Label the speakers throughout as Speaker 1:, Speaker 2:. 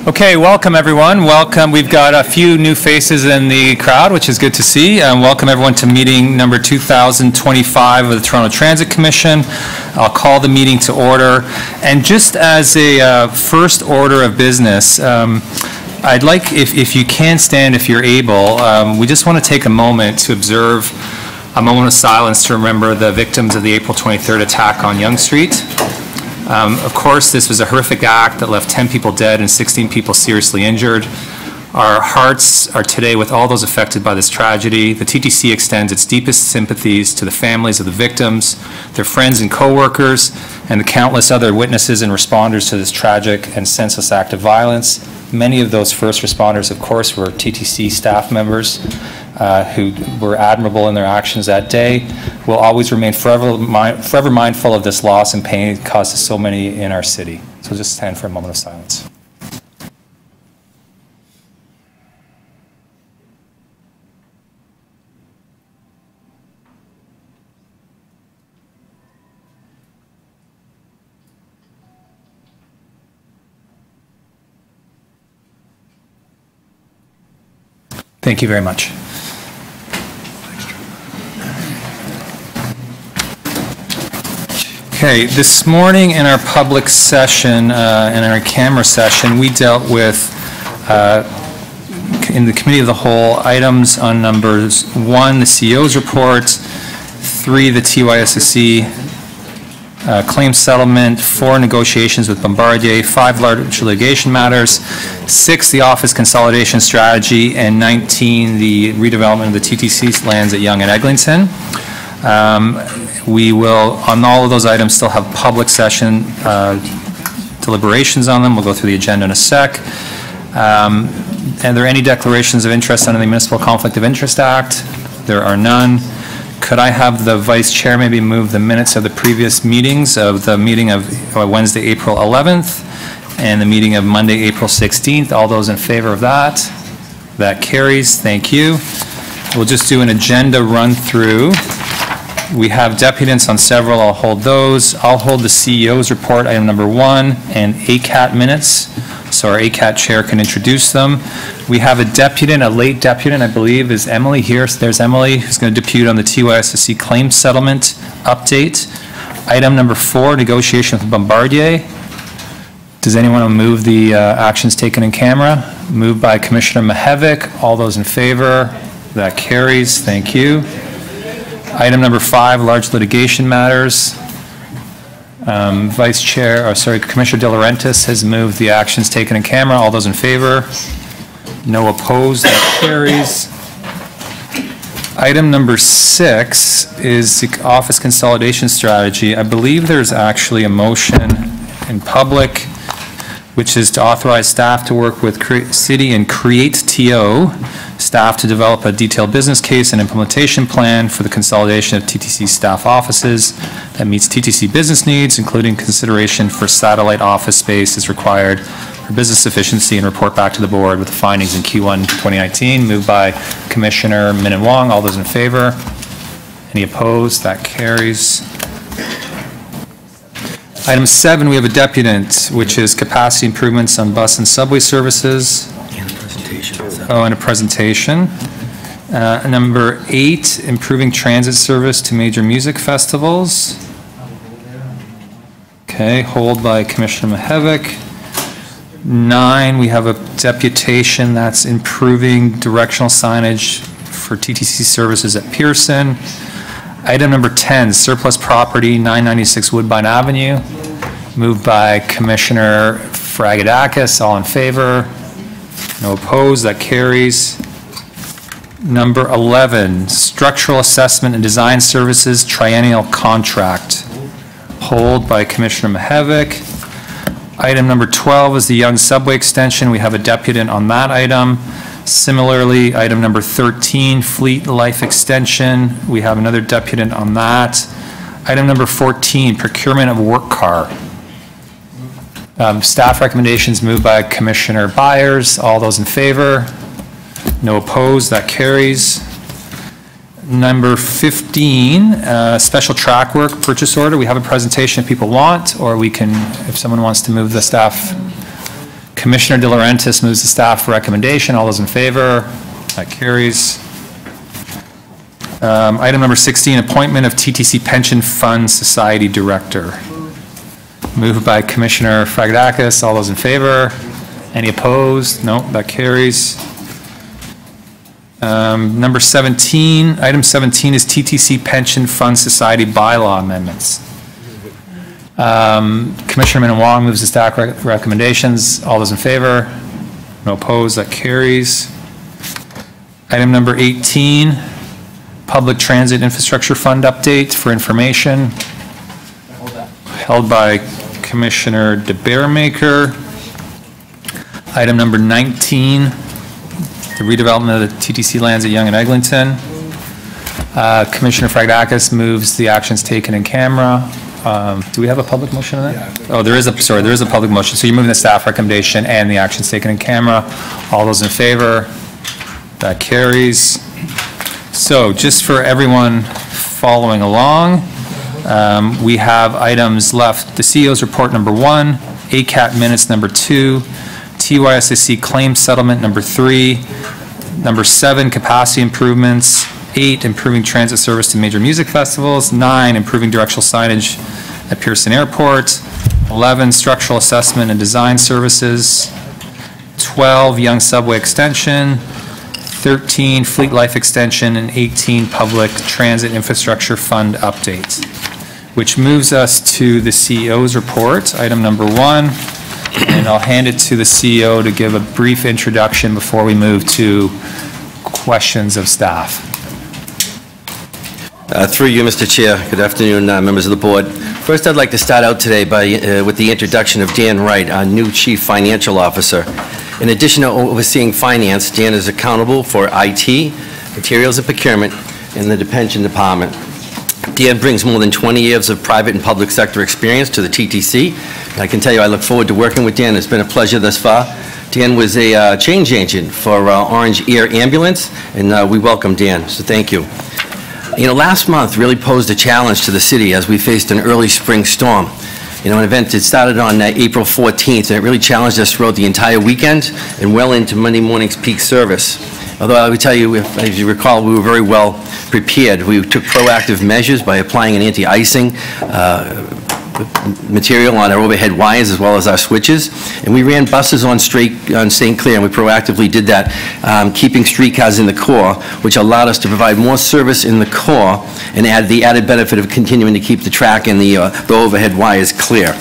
Speaker 1: Okay, welcome everyone. Welcome. We've got a few new faces in the crowd, which is good to see. Welcome everyone to meeting number 2025 of the Toronto Transit Commission. I'll call the meeting to order. And just as a first order of business, I'd like, if you can stand, if you're able, we just want to take a moment to observe a moment of silence to remember the victims of the April 23rd attack on Yonge Street. Of course, this was a horrific act that left 10 people dead and 16 people seriously injured. Our hearts are today with all those affected by this tragedy. The TTC extends its deepest sympathies to the families of the victims, their friends and co-workers, and the countless other witnesses and responders to this tragic and senseless act of violence. Many of those first responders, of course, were TTC staff members who were admirable in their actions that day. We'll always remain forever mindful of this loss and pain it causes so many in our city. So just stand for a moment of silence. Thank you very much. Okay, this morning in our public session, in our camera session, we dealt with, in the Committee of the Whole, items on numbers 1, the CEO's report, 3, the TYSSC claim settlement, 4, negotiations with Bombardier, 5, large litigation matters, 6, the office consolidation strategy, and 19, the redevelopment of the TTC lands at Yonge and Eglinton. We will, on all of those items, still have public session deliberations on them. We'll go through the agenda in a sec. Are there any declarations of interest under the Municipal Conflict of Interest Act? There are none. Could I have the Vice Chair maybe move the minutes of the previous meetings, of the meeting of Wednesday, April 11th, and the meeting of Monday, April 16th? All those in favor of that? That carries. Thank you. We'll just do an agenda run through. We have deputants on several. I'll hold those. I'll hold the CEO's report, item number 1, and ACAT minutes, so our ACAT chair can introduce them. We have a deputant, a late deputant, I believe, is Emily here. So there's Emily, who's going to depute on the TYSSC claim settlement update. Item number 4, negotiation with Bombardier. Does anyone want to move the actions taken in camera? Moved by Commissioner Mihevc. All those in favor? That carries. Thank you. Item number 5, large litigation matters. Commissioner De Laurentiis has moved the actions taken in camera. All those in favor? No opposed. That carries. Item number 6 is the office consolidation strategy. I believe there's actually a motion in public, which is to authorize staff to work with City and Create TO staff to develop a detailed business case and implementation plan for the consolidation of TTC staff offices that meets TTC business needs, including consideration for satellite office space as required for business efficiency, and report back to the board with the findings in Q1 2019. Moved by Commissioner Min and Wong. All those in favor? Any opposed? That carries. Item 7, we have a deputant, which is capacity improvements on bus and subway services. And a presentation. And a presentation. Number 8, improving transit service to major music festivals. Okay, hold by Commissioner Mihevc. 9, we have a deputation that's improving directional signage for TTC services at Pearson. Item number 10, surplus property, 996 Woodbine Avenue. Moved by Commissioner Fragadakis. All in favor? No opposed. That carries. Number 11, structural assessment and design services triennial contract. Hold by Commissioner Mihevc. Item number 12 is the Yonge subway extension. We have a deputant on that item. Similarly, item number 13, fleet life extension. We have another deputant on that. Item number 14, procurement of work car. Staff recommendations moved by Commissioner Byers. All those in favor? No opposed. That carries. Number 15, special track work purchase order. We have a presentation if people want, or we can, if someone wants to move the staff Commissioner De Laurentiis moves the staff recommendation. All those in favor? That carries. Item number 16, appointment of TTC Pension Fund Society Director. Moved by Commissioner Fragedakis. All those in favor? Any opposed? No, that carries. Number 17, item 17 is TTC Pension Fund Society bylaw amendments. Commissioner Min Wong moves the staff recommendations. All those in favor? No opposed, that carries. Item number 18, Public Transit Infrastructure Fund update for information. Held by Commissioner DeBaremaker. Item number 19, the redevelopment of the TTC lands at Yonge and Eglinton. Commissioner Fragedakis moves the actions taken in camera. Do we have a public motion on that? Oh, there is a public motion. So you're moving the staff recommendation and the actions taken in camera. All those in favor? That carries. So just for everyone following along, we have items left. The CEO's report number 1, ACAT minutes number 2, TYSAC claim settlement number 3, number 7, capacity improvements, 8, improving transit service to major music festivals, 9, improving directional signage at Pearson Airport, 11, structural assessment and design services, 12, Young Subway extension, 13, fleet life extension, and 18, public transit infrastructure fund updates, which moves us to the CEO's report, item number 1. And I'll hand it to the CEO to give a brief introduction before we move to questions of staff.
Speaker 2: Through you, Mr. Chair. Good afternoon, members of the board. First, I'd like to start out today with the introduction of Dan Wright, our new Chief Financial Officer. In addition to overseeing finance, Dan is accountable for IT, materials and procurement, and the pension department. Dan brings more than 20 years of private and public sector experience to the TTC. I can tell you I look forward to working with Dan. It's been a pleasure thus far. Dan was a change agent for Orange Air Ambulance, and we welcome Dan, so thank you. You know, last month really posed a challenge to the city as we faced an early spring storm. You know, an event that started on April 14th, and it really challenged us throughout the entire weekend and well into Monday morning's peak service. Although I would tell you, as you recall, we were very well prepared. We took proactive measures by applying an anti-icing material on our overhead wires as well as our switches, and we ran buses on St. Clair, and we proactively did that, keeping streetcars in the core, which allowed us to provide more service in the core and add the added benefit of continuing to keep the track and the overhead wires clear.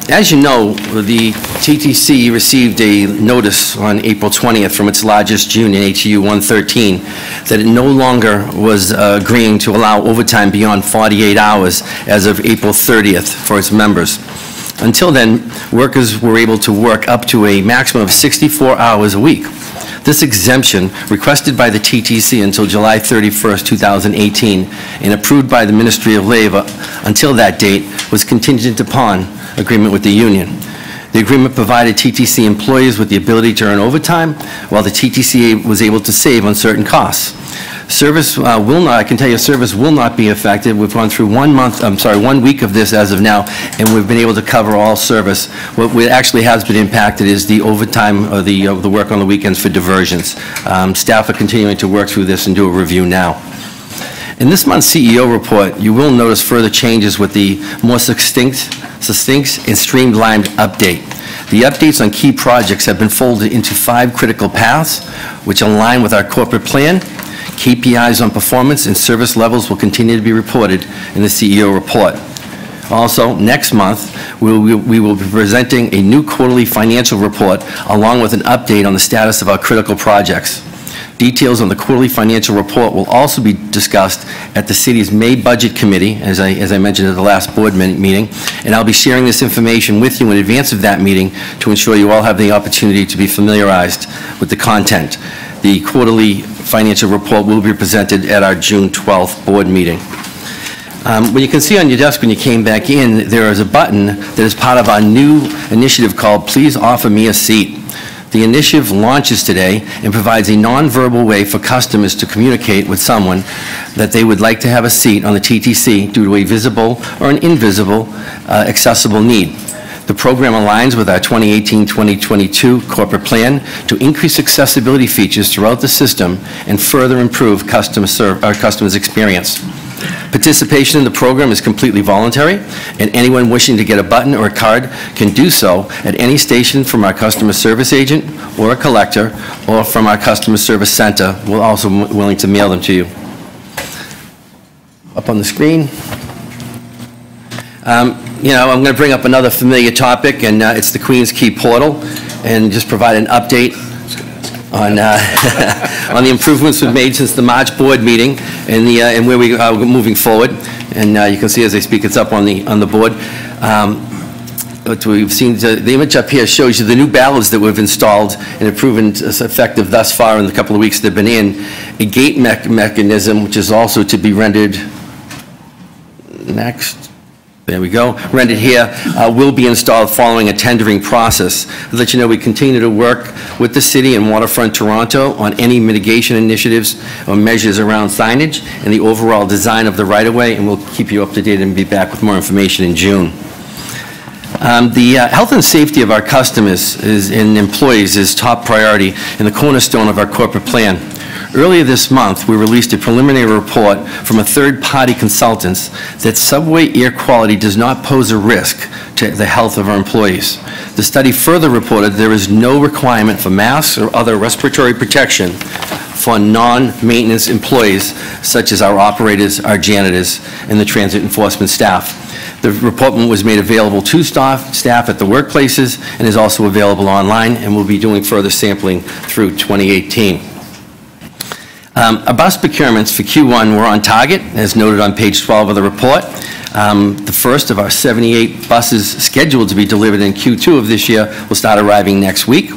Speaker 2: As you know, the TTC received a notice on April 20th from its largest union, HU 113, that it no longer was agreeing to allow overtime beyond 48 hours as of April 30th for its members. Until then, workers were able to work up to a maximum of 64 hours a week. This exemption, requested by the TTC until July 31st, 2018, and approved by the Ministry of Labor until that date, was contingent upon agreement with the union. The agreement provided TTC employees with the ability to earn overtime, while the TTC was able to save on certain costs. Service I can tell you, service will not be affected. We've gone through 1 week of this as of now, and we've been able to cover all service. What actually has been impacted is the overtime or the work on the weekends for diversions. Staff are continuing to work through this and do a review now. In this month's CEO report, you will notice further changes with the more succinct and streamlined update. The updates on key projects have been folded into 5 critical paths, which align with our corporate plan. KPIs on performance and service levels will continue to be reported in the CEO report. Also, next month, we will be presenting a new quarterly financial report along with an update on the status of our critical projects. Details on the quarterly financial report will also be discussed at the city's May Budget Committee, as I mentioned at the last board meeting, and I'll be sharing this information with you in advance of that meeting to ensure you all have the opportunity to be familiarized with the content. The quarterly financial report will be presented at our June 12th board meeting. What you can see on your desk when you came back in, there is a button that is part of our new initiative called Please Offer Me a Seat. The initiative launches today and provides a nonverbal way for customers to communicate with someone that they would like to have a seat on the TTC due to a visible or an invisible accessible need. The program aligns with our 2018-2022 corporate plan to increase accessibility features throughout the system and further improve our customers' experience. Participation in the program is completely voluntary, and anyone wishing to get a button or a card can do so at any station from our customer service agent or a collector, or from our customer service center. We're also willing to mail them to you. Up on the screen. You know, I'm going to bring up another familiar topic, and it's the Queens Key portal, and just provide an update on on the improvements we've made since the March board meeting, and where we are moving forward. And you can see as I speak, it's up on the board. What we've seen, the image up here shows you the new ballards that we've installed and have proven effective thus far in the couple of weeks they've been in. A gate mechanism, which is also to be rendered next. There we go. Rendered here will be installed following a tendering process. I'll let you know we continue to work with the city and Waterfront Toronto on any mitigation initiatives or measures around signage and the overall design of the right-of-way, and we'll keep you up to date and be back with more information in June. The health and safety of our customers and employees is top priority and the cornerstone of our corporate plan. Earlier this month, we released a preliminary report from a third-party consultant that subway air quality does not pose a risk to the health of our employees. The study further reported there is no requirement for masks or other respiratory protection for non-maintenance employees, such as our operators, our janitors, and the transit enforcement staff. The report was made available to staff at the workplaces and is also available online, and we'll be doing further sampling through 2018. Our bus procurements for Q1 were on target, as noted on page 12 of the report. The first of our 78 buses scheduled to be delivered in Q2 of this year will start arriving next week.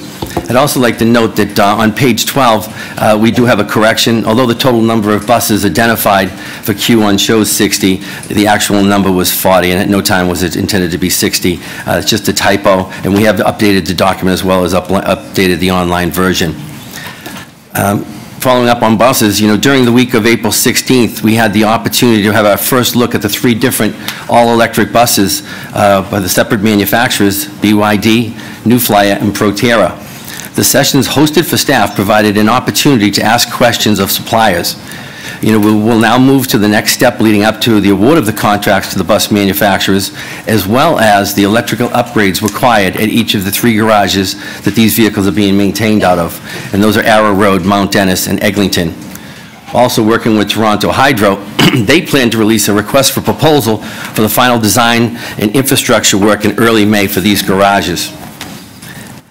Speaker 2: I'd also like to note that on page 12, we do have a correction. Although the total number of buses identified for Q1 shows 60, the actual number was 40, and at no time was it intended to be 60. It's just a typo, and we have updated the document as well as updated the online version. Following up on buses, you know, during the week of April 16th, we had the opportunity to have our first look at the 3 different all-electric buses by the separate manufacturers, BYD, New Flyer, and Proterra. The sessions hosted for staff provided an opportunity to ask questions of suppliers. You know, we'll now move to the next step leading up to the award of the contracts to the bus manufacturers, as well as the electrical upgrades required at each of the 3 garages that these vehicles are being maintained out of. And those are Arrow Road, Mount Dennis, and Eglinton. Also working with Toronto Hydro, they plan to release a request for proposal for the final design and infrastructure work in early May for these garages.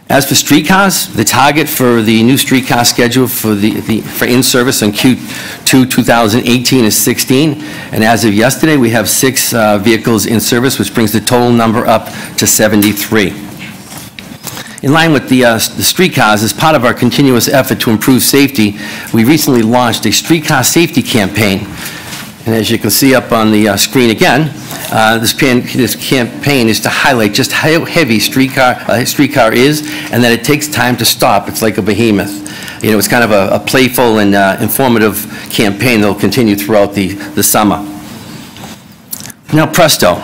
Speaker 2: As for streetcars, the target for the new streetcar schedule for in-service on Q2 2018 is 16, and as of yesterday, we have 6 vehicles in service, which brings the total number up to 73. In line with the streetcars, as part of our continuous effort to improve safety, we recently launched a streetcar safety campaign. And as you can see up on the screen again, this campaign is to highlight just how heavy a streetcar is, and that it takes time to stop. It's like a behemoth. You know, it's kind of a playful and informative campaign that will continue throughout the summer. Now, Presto.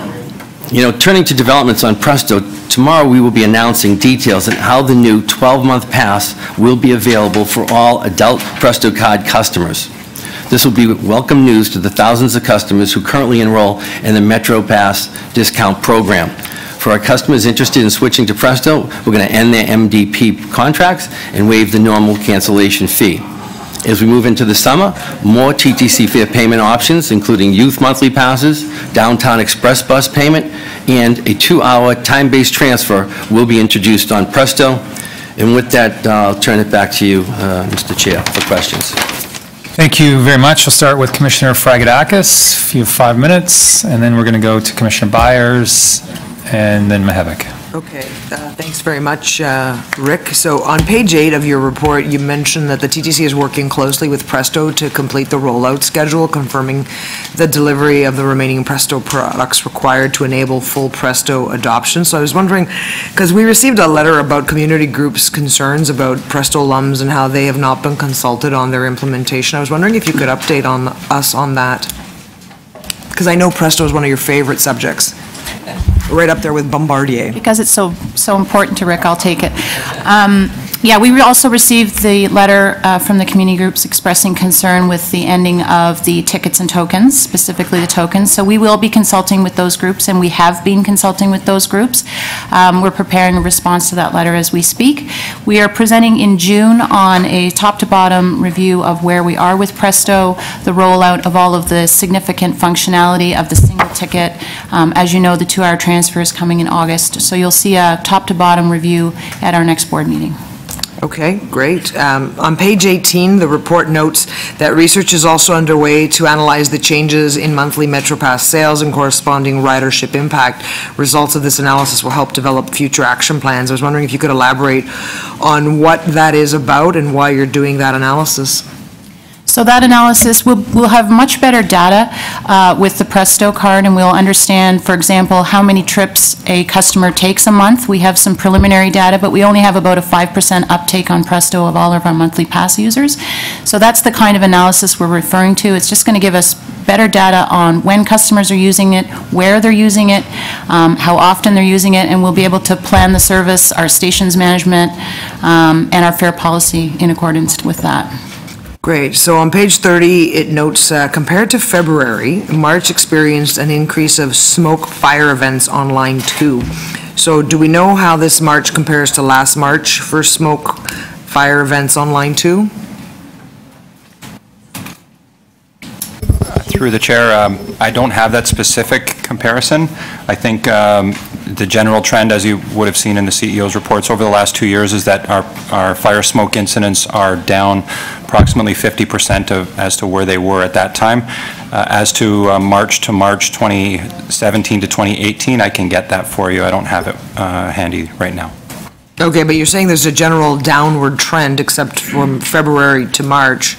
Speaker 2: You know, turning to developments on Presto, tomorrow we will be announcing details on how the new 12-month pass will be available for all adult Presto card customers. This will be welcome news to the thousands of customers who currently enroll in the Metro Pass discount program. For our customers interested in switching to Presto, we're going to end their MDP contracts and waive the normal cancellation fee. As we move into the summer, more TTC fare payment options, including youth monthly passes, downtown express bus payment, and a 2-hour time-based transfer will be introduced on Presto. And with that, I'll turn it back to you, Mr. Chair, for questions.
Speaker 1: Thank you very much. I'll start with Commissioner Fragedakis. You have 5 minutes, and then we're going to go to Commissioner Byers, and then Mihevik.
Speaker 3: Okay, thanks very much, Rick. So on page 8 of your report, you mentioned that the TTC is working closely with Presto to complete the rollout schedule, confirming the delivery of the remaining Presto products required to enable full Presto adoption. So I was wondering, because we received a letter about community groups' concerns about Presto alums and how they have not been consulted on their implementation. I was wondering if you could update us on that, because I know Presto is one of your favorite subjects. right up there with Bombardier.
Speaker 4: Because it's so important to Rick, I'll take it. Yeah, we also received the letter from the community groups expressing concern with the ending of the tickets and tokens, specifically the tokens. So we will be consulting with those groups, and we have been consulting with those groups. We're preparing a response to that letter as we speak. We are presenting in June on a top-to-bottom review of where we are with Presto, the rollout of all of the significant functionality of the single ticket. As you know, the 2-hour transfer is coming in August, so you'll see a top-to-bottom review at our next board meeting.
Speaker 3: Okay, great. On page 18, the report notes that research is also underway to analyze the changes in monthly MetroPass sales and corresponding ridership impact. Results of this analysis will help develop future action plans. I was wondering if you could elaborate on what that is about and why you're doing that analysis.
Speaker 4: So that analysis, we'll have much better data with the Presto card, and we'll understand, for example, how many trips a customer takes a month. We have some preliminary data, but we only have about a 5% uptake on Presto of all of our monthly pass users. So that's the kind of analysis we're referring to. It's just going to give us better data on when customers are using it, where they're using it, how often they're using it, and we'll be able to plan the service, our stations management, and our fare policy in accordance with that.
Speaker 3: Great. So on page 30, it notes, compared to February, March experienced an increase of smoke fire events on line 2. So do we know how this March compares to last March for smoke fire events on line 2?
Speaker 1: Through the chair, I don't have that specific comparison. I think the general trend, as you would have seen in the CEO's reports over the last 2 years, is that our fire smoke incidents are down approximately 50% as to where they were at that time. As to March 2017 to 2018, I can get that for you. I don't have it handy right now.
Speaker 3: Okay, but you're saying there's a general downward trend except from February to March.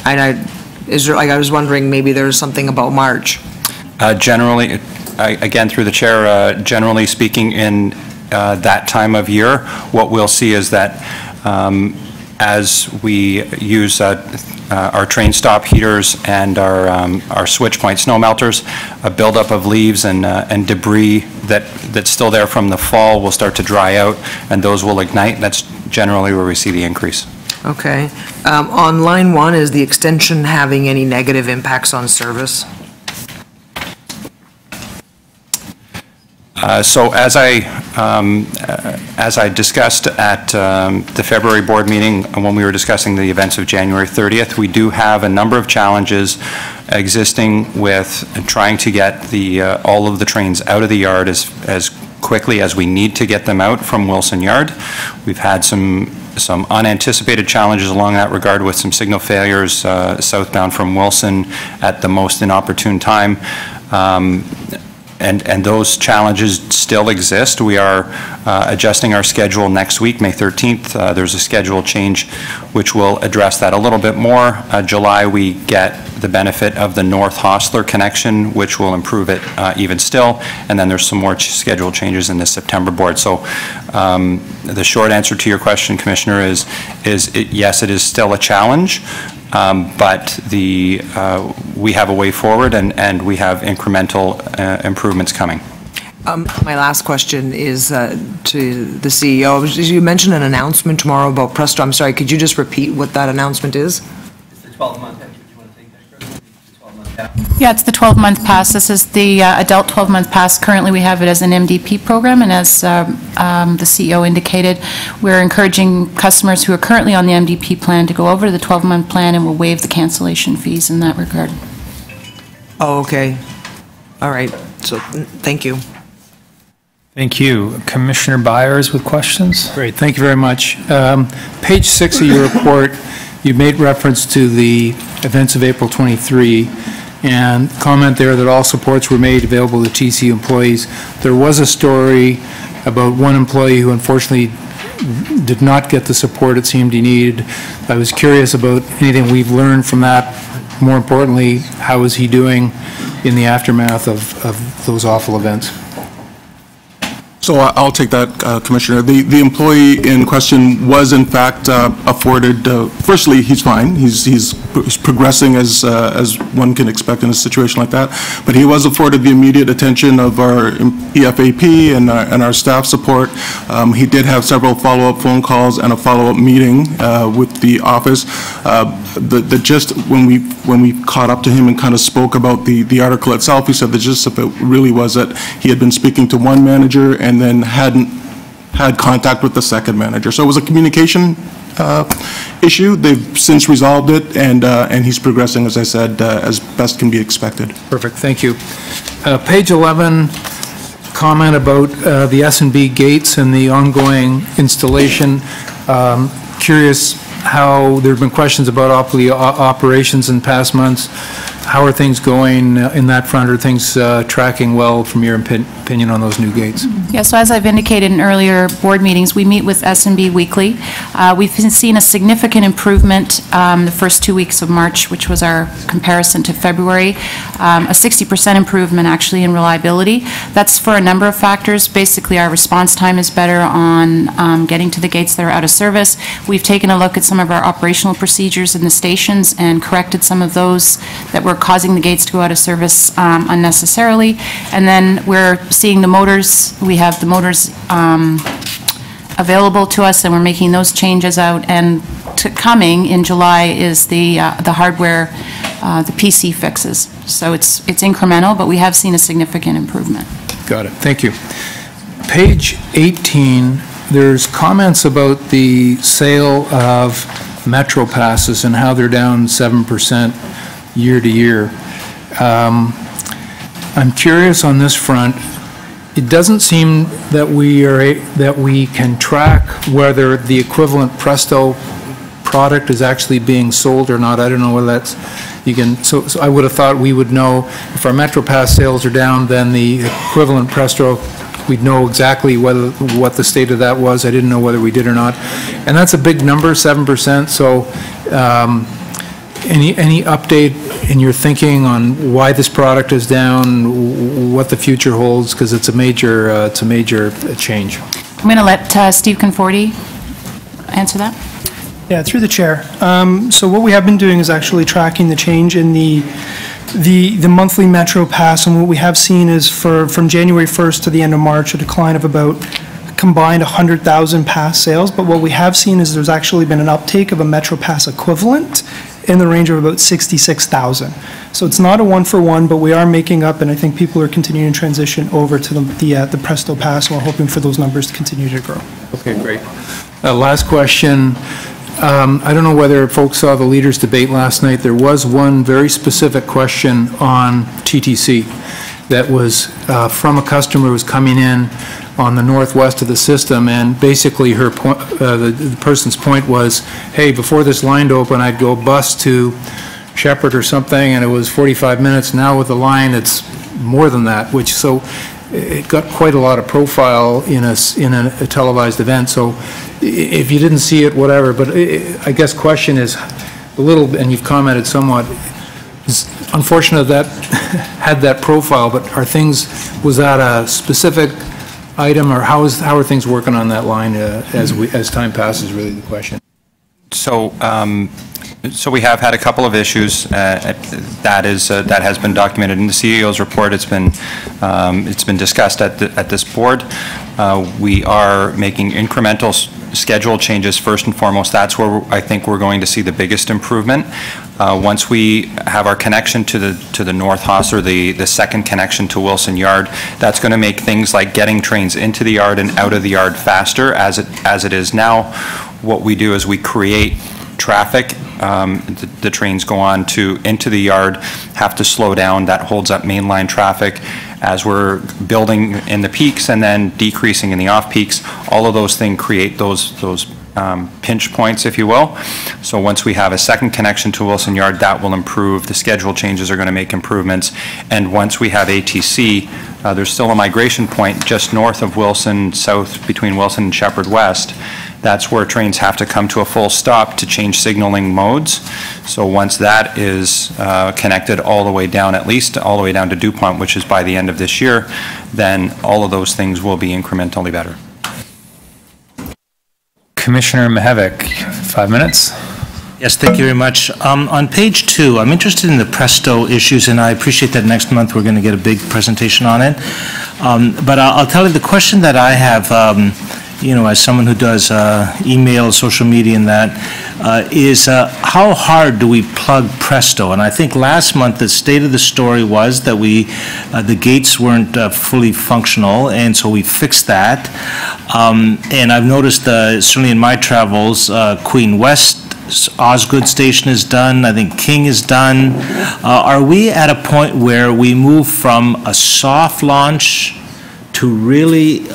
Speaker 3: And I was wondering, maybe there's something about March.
Speaker 1: Generally, again, through the chair, generally speaking, in that time of year, what we'll see is that as we use our train stop heaters and our switch point snow melters, a buildup of leaves and debris that's still there from the fall will start to dry out, and those will ignite. That's generally where we see the increase.
Speaker 3: Okay. On line 1, is the extension having any negative impacts on service?
Speaker 1: So as I discussed at the February board meeting when we were discussing the events of January 30th, we do have a number of challenges existing with trying to get all of the trains out of the yard as quickly as we need to get them out from Wilson Yard. We've had some unanticipated challenges along that regard with some signal failures southbound from Wilson at the most inopportune time. And those challenges still exist. We are adjusting our schedule next week, May 13th. There's a schedule change which will address that a little bit more. July, we get the benefit of the North Hostler connection, which will improve it even still. And then there's some more schedule changes in the September board. So the short answer to your question, Commissioner, is yes, it is still a challenge. But we have a way forward, and we have incremental improvements coming.
Speaker 3: My last question is to the CEO. You mentioned an announcement tomorrow about Presto. I'm sorry, could you just repeat what that announcement is?
Speaker 5: It's the 12-month. Do you want to take that, Chris? It's the 12-month pass.
Speaker 4: Yeah, it's the 12-month pass. This is the adult 12-month pass. Currently, we have it as an MDP program, and as the CEO indicated, we're encouraging customers who are currently on the MDP plan to go over to the 12-month plan, and we'll waive the cancellation fees in that regard.
Speaker 3: Oh, okay. All right. So, thank you.
Speaker 6: Thank you. Commissioner Byers with questions?
Speaker 7: Great, thank you very much. Page 6 of your report, you made reference to the events of April 23 and comment there that all supports were made available to TC employees. There was a story about one employee who unfortunately did not get the support it seemed he needed. I was curious about anything we've learned from that. More importantly, how is he doing in the aftermath of those awful events?
Speaker 8: So I'll take that, Commissioner. The employee in question was in fact afforded, firstly, he's fine. He's progressing as one can expect in a situation like that. But he was afforded the immediate attention of our EFAP and our staff support. He did have several follow-up phone calls and a follow-up meeting with the office. The gist, when we caught up to him and kind of spoke about the article itself, he said the gist of it really was that he had been speaking to one manager and then hadn't had contact with the second manager. So it was a communication issue. They've since resolved it, and he's progressing, as I said, as best can be expected.
Speaker 7: Perfect, thank you. Page 11, comment about the S&B gates and the ongoing installation. Curious how there have been questions about operations in past months. How are things going in that front? Are things tracking well from your opinion on those new gates?
Speaker 4: Yeah, so as I've indicated in earlier board meetings, we meet with S&B weekly. We've seen a significant improvement the first 2 weeks of March, which was our comparison to February, a 60% improvement actually in reliability. That's for a number of factors. Basically, our response time is better on getting to the gates that are out of service. We've taken a look at some of our operational procedures in the stations and corrected some of those that were causing the gates to go out of service unnecessarily. And then we're seeing the motors. We have the motors available to us, and we're making those changes out. And coming in July is the hardware, the PC fixes. So it's incremental, but we have seen a significant improvement.
Speaker 7: Got it. Thank you. Page 18, there's comments about the sale of Metro passes and how they're down 7% year to year. I'm curious on this front. It doesn't seem that we can track whether the equivalent Presto product is actually being sold or not. I don't know whether that's you can. So I would have thought we would know if our Metro Pass sales are down, then the equivalent Presto, we'd know exactly what the state of that was. I didn't know whether we did or not, and that's a big number, 7%. So. Any update in your thinking on why this product is down, what the future holds, because it's a major change?
Speaker 4: I'm going to let Steve Conforti answer that.
Speaker 9: Yeah, through the chair. So what we have been doing is actually tracking the change in the monthly Metro Pass, and what we have seen is from January 1st to the end of March, a decline of about combined 100,000 pass sales. But what we have seen is there's actually been an uptake of a Metro Pass equivalent in the range of about 66,000. So it's not a one-for-one, but we are making up, and I think people are continuing to transition over to the Presto Pass, and we're hoping for those numbers to continue to grow.
Speaker 7: Okay, great. Last question. I don't know whether folks saw the leaders' debate last night. There was one very specific question on TTC that was from a customer who was coming in on the northwest of the system, and basically her point, the person's point was, hey, before this line to open, I'd go bus to Shepherd or something, and it was 45 minutes. Now with the line, it's more than that, which so it got quite a lot of profile in a televised event. So if you didn't see it, whatever. But I guess question is a little, and you've commented somewhat. It's unfortunate that had that profile, but was that a specific item, or how are things working on that line as time passes? Really, the question.
Speaker 1: So we have had a couple of issues that has been documented in the CEO's report. It's been discussed at this board. We are making incremental schedule changes first and foremost. That's where I think we're going to see the biggest improvement. Once we have our connection to the North Hoss, or the second connection to Wilson Yard, that's going to make things like getting trains into the yard and out of the yard faster. As it is now, what we do is we create traffic. The trains go on into the yard, have to slow down. That holds up mainline traffic. As we're building in the peaks and then decreasing in the off peaks, all of those things create those pinch points, if you will. So once we have a second connection to Wilson Yard, that will improve. The schedule changes are going to make improvements. And once we have ATC, there's still a migration point just north of Wilson, south between Wilson and Shepherd West. That's where trains have to come to a full stop to change signaling modes. So once that is connected all the way down, at least all the way down to DuPont, which is by the end of this year, then all of those things will be incrementally better.
Speaker 6: Commissioner Mihevc, 5 minutes.
Speaker 10: Yes, thank you very much. On page 2, I'm interested in the Presto issues, and I appreciate that next month we're going to get a big presentation on it. But I'll tell you the question that I have, as someone who does email, social media and that, is how hard do we plug Presto? And I think last month the state of the story was that the gates weren't fully functional, and so we fixed that. And I've noticed, certainly in my travels, Queen West Osgood Station is done. I think King is done. Are we at a point where we move from a soft launch to really,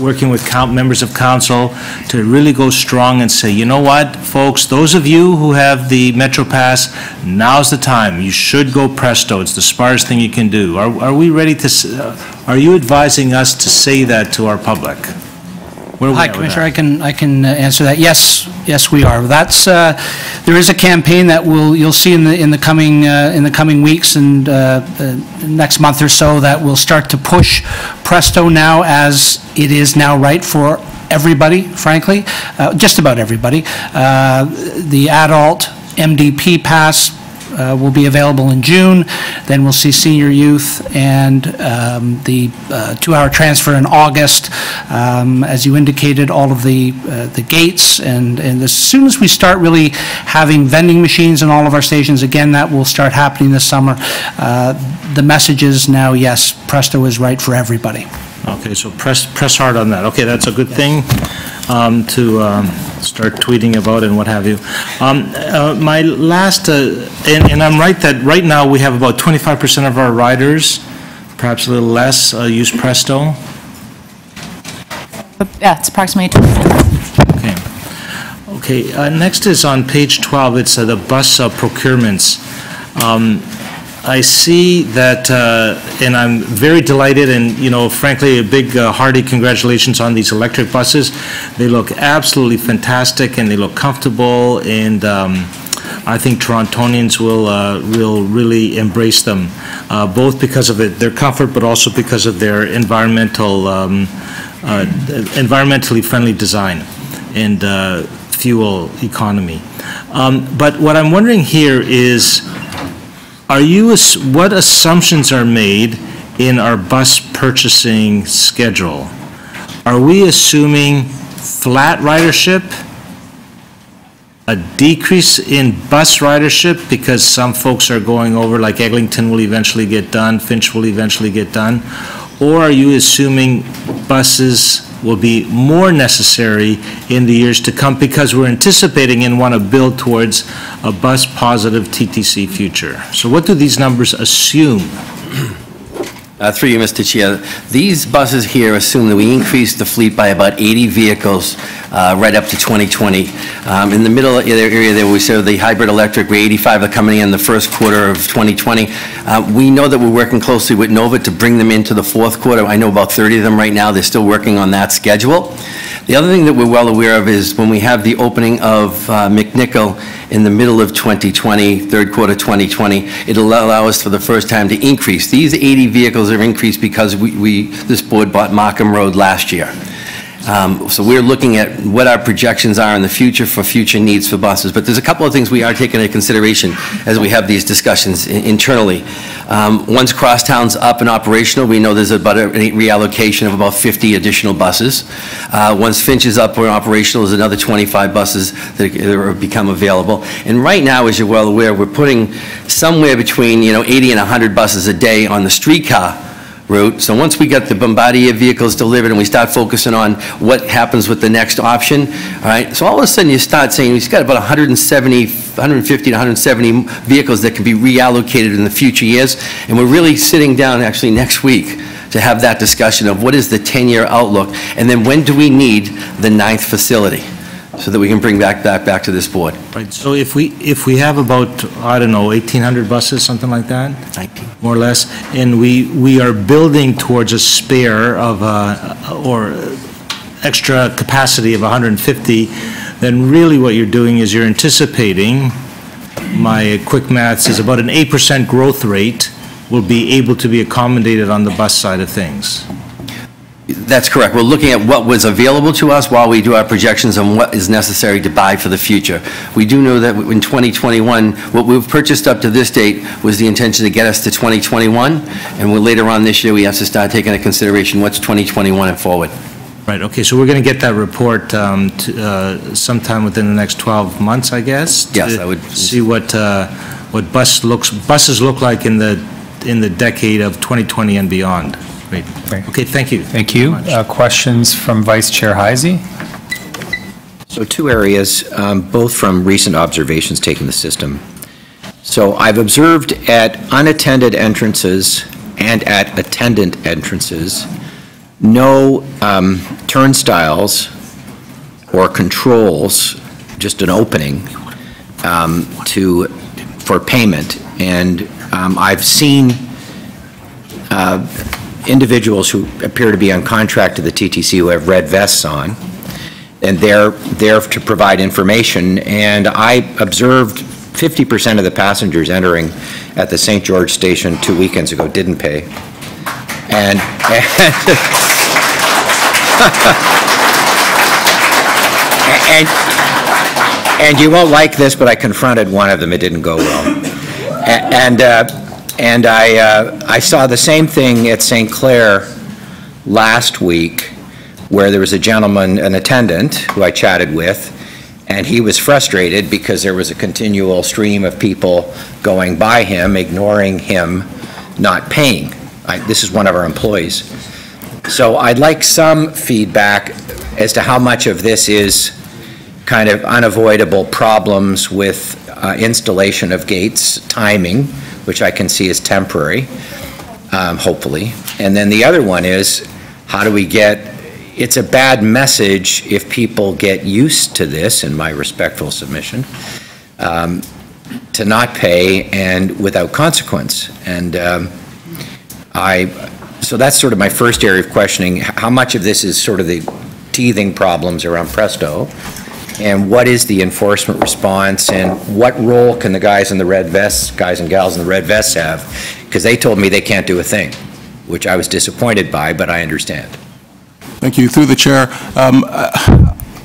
Speaker 10: working with members of council, to really go strong and say, you know what, folks, those of you who have the Metro Pass, now's the time. You should go Presto. It's the smartest thing you can do. Are we ready to, are you advising us to say that to our public?
Speaker 11: Hi, Commissioner. I can answer that. Yes, we are. That's there is a campaign that you'll see in the coming weeks and next month or so that will start to push Presto now, as it is now right for everybody. Frankly, just about everybody. The adult MDP pass will be available in June. Then we'll see senior youth and the 2-hour transfer in August. As you indicated, all of the gates, and as soon as we start really having vending machines in all of our stations, again, that will start happening this summer. The message is now, yes, Presto is right for everybody.
Speaker 10: Okay, so press hard on that. Okay, that's a good thing to start tweeting about and what have you. My last, and I'm right that right now we have about 25% of our riders, perhaps a little less, use Presto.
Speaker 4: Yeah, it's approximately 20%.
Speaker 10: Okay, next is on page 12, it's the bus procurements. I see that, and I'm very delighted, and frankly, a big hearty congratulations on these electric buses. They look absolutely fantastic, and they look comfortable, and I think Torontonians will really embrace them, both because of their comfort, but also because of their environmentally friendly design and fuel economy. But what I'm wondering here is, what assumptions are made in our bus purchasing schedule? Are we assuming flat ridership, a decrease in bus ridership because some folks are going over, like Eglinton will eventually get done, Finch will eventually get done, or are you assuming buses will be more necessary in the years to come because we're anticipating and want to build towards a bus-positive TTC future? So what do these numbers assume?
Speaker 2: Through you, Mr. Chair, these buses here assume that we increase the fleet by about 80 vehicles right up to 2020. In the middle area there, we saw the hybrid electric, we're 85 are coming in the first quarter of 2020. We know that we're working closely with Nova to bring them into the fourth quarter. I know about 30 of them right now. They're still working on that schedule. The other thing that we're well aware of is when we have the opening of McNichol in the middle of 2020, third quarter 2020, it'll allow us for the first time to increase. These 80 vehicles are increased because this board bought Markham Road last year. So we're looking at what our projections are in the future for future needs for buses. But there's a couple of things we are taking into consideration as we have these discussions internally. Once Crosstown's up and operational, we know there's about a reallocation of about 50 additional buses. Once Finch is up and operational, there's another 25 buses that become available. And right now, as you're well aware, we're putting somewhere between 80 and 100 buses a day on the streetcar route. So once we get the Bombardier vehicles delivered and we start focusing on what happens with the next option, all right, so all of a sudden you start saying we've got about 150 to 170 vehicles that can be reallocated in the future years, and we're really sitting down actually next week to have that discussion of what is the 10-year outlook, and then when do we need the 9th facility so that we can bring back to this board.
Speaker 10: Right. So if we have about, I don't know, 1,800 buses, something like that,
Speaker 2: 19,
Speaker 10: more or less, and we are building towards a spare of or extra capacity of 150, then really what you're doing is you're anticipating, my quick maths is about an 8% growth rate will be able to be accommodated on the bus side of things.
Speaker 2: That's correct. We're looking at what was available to us while we do our projections on what is necessary to buy for the future. We do know that in 2021, what we've purchased up to this date was the intention to get us to 2021, and later on this year, we have to start taking into consideration what's 2021 and forward.
Speaker 10: Right, okay, so we're going to get that report sometime within the next 12 months, I guess?
Speaker 2: Yes, I would.
Speaker 10: See what buses look like in the decade of 2020 and beyond. Great. Okay, thank you.
Speaker 1: Thank you. Questions from Vice Chair Heisey?
Speaker 12: So two areas, both from recent observations taking the system. So I've observed at unattended entrances and at attendant entrances, no turnstiles or controls, just an opening for payment. And I've seen individuals who appear to be on contract to the TTC who have red vests on, and they're there to provide information. And I observed 50% of the passengers entering at the St. George station 2 weekends ago didn't pay. And you won't like this, but I confronted one of them. It didn't go well. And I saw the same thing at St. Clair last week, where there was a gentleman, an attendant, who I chatted with, and he was frustrated because there was a continual stream of people going by him, ignoring him, not paying. This is one of our employees. So I'd like some feedback as to how much of this is kind of unavoidable problems with installation of gates, timing, which I can see is temporary, hopefully. And then the other one is, how do we it's a bad message if people get used to this, in my respectful submission, to not pay and without consequence. And so that's sort of my first area of questioning. How much of this is sort of the teething problems around Presto? And what is the enforcement response, and what role can the guys in the red vests, guys and gals in the red vests have? Because they told me they can't do a thing, which I was disappointed by, but I understand.
Speaker 8: Thank you. Through the chair,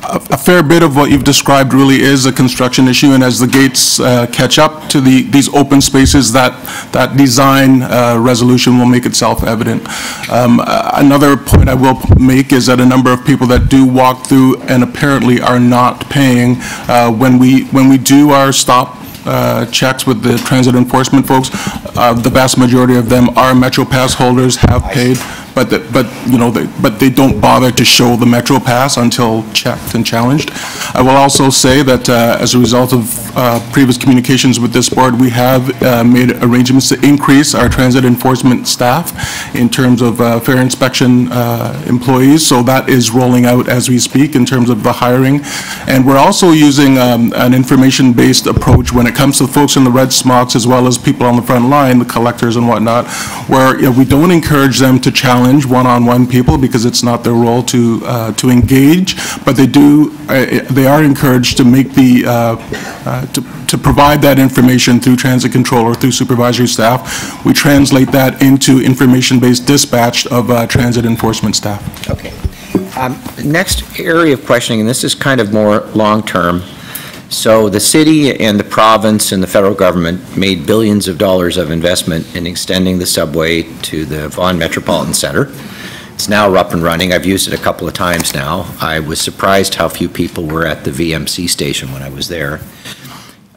Speaker 8: a fair bit of what you've described really is a construction issue, and as the gates catch up to these open spaces, that design resolution will make itself evident. Another point I will make is that a number of people that do walk through and apparently are not paying, when we do our stop checks with the transit enforcement folks, the vast majority of them are Metro Pass holders, have paid, but they don't bother to show the Metro Pass until checked and challenged. I will also say that as a result of previous communications with this board, we have made arrangements to increase our transit enforcement staff in terms of fare inspection employees. So that is rolling out as we speak in terms of the hiring. And we're also using an information-based approach when it comes to the folks in the red smocks, as well as people on the front line, the collectors and whatnot, where we don't encourage them to challenge one-on-one people because it's not their role to engage, but they are encouraged to make to provide that information through transit control or through supervisory staff. We translate that into information-based dispatch of transit enforcement staff.
Speaker 12: Okay. Next area of questioning, and this is kind of more long-term. So the city and the province and the federal government made billions of dollars of investment in extending the subway to the Vaughan Metropolitan Center. It's now up and running. I've used it a couple of times now. I was surprised how few people were at the VMC station when I was there.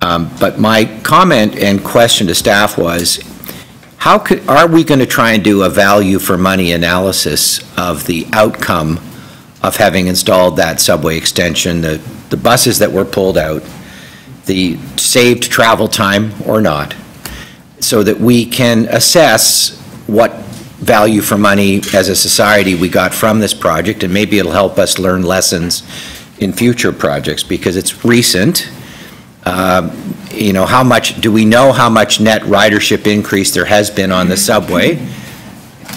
Speaker 12: But my comment and question to staff was, are we going to try and do a value for money analysis of the outcome of having installed that subway extension, the buses that were pulled out, the saved travel time or not, so that we can assess what value for money as a society we got from this project, and maybe it'll help us learn lessons in future projects, because it's recent. Do we know how much net ridership increase there has been on the subway?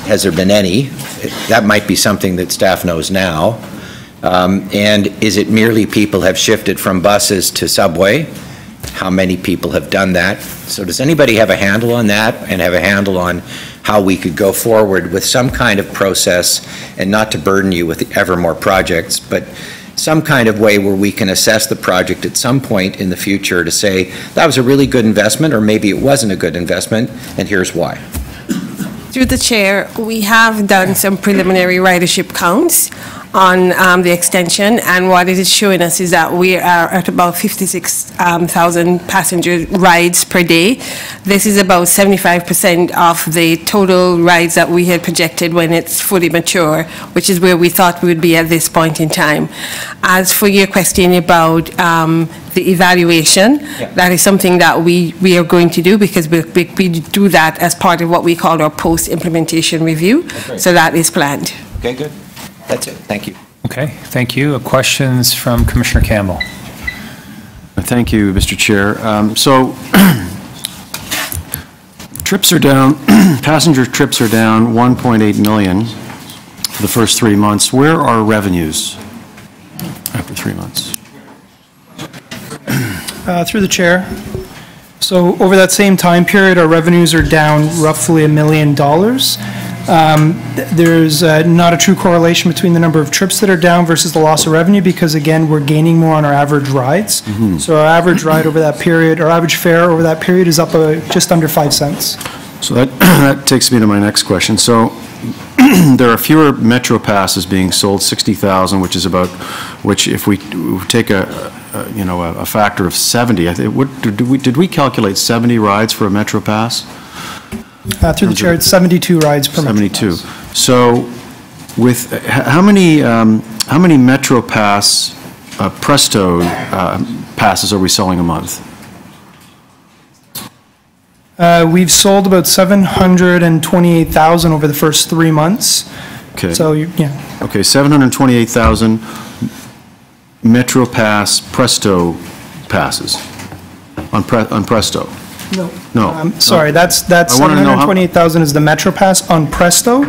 Speaker 12: Has there been any? That might be something that staff knows now. And is it merely people have shifted from buses to subway? How many people have done that? So does anybody have a handle on that and have a handle on how we could go forward with some kind of process, and not to burden you with ever more projects, but some kind of way where we can assess the project at some point in the future to say, that was a really good investment, or maybe it wasn't a good investment, and here's why.
Speaker 13: Through the chair, we have done some preliminary ridership counts on the extension, and what it is showing us is that we are at about 56,000 passenger rides per day. This is about 75% of the total rides that we had projected when it's fully mature, which is where we thought we would be at this point in time. As for your question about the evaluation, that is something that we are going to do, because we do that as part of what we call our post-implementation review. Okay. So that is planned.
Speaker 12: Okay, good. That's it. Thank you.
Speaker 6: Okay, thank you. Questions from Commissioner Campbell?
Speaker 14: Thank you, Mr. Chair. Trips are down, passenger trips are down 1.8 million for the first 3 months. Where are revenues after 3 months?
Speaker 9: Through the chair. So over that same time period, our revenues are down roughly $1 million. There's not a true correlation between the number of trips that are down versus the loss of revenue, because again, we're gaining more on our average rides. Mm-hmm. So our average ride over that period, our average fare over that period is up just under 5 cents.
Speaker 14: So that takes me to my next question. So there are fewer Metro passes being sold, 60,000, which if we take a factor of 70, did we calculate 70 rides for a Metro pass?
Speaker 9: Through the chair, it's 72 rides per Metro
Speaker 14: 72. Pass. So with how many Metro Pass Presto passes are we selling a month?
Speaker 9: We've sold about 728,000 over the first 3 months.
Speaker 14: Okay.
Speaker 9: So, yeah.
Speaker 14: Okay, 728,000 Metro Pass Presto passes on Presto.
Speaker 9: No. Sorry, that's 728,000 is the Metro Pass on Presto.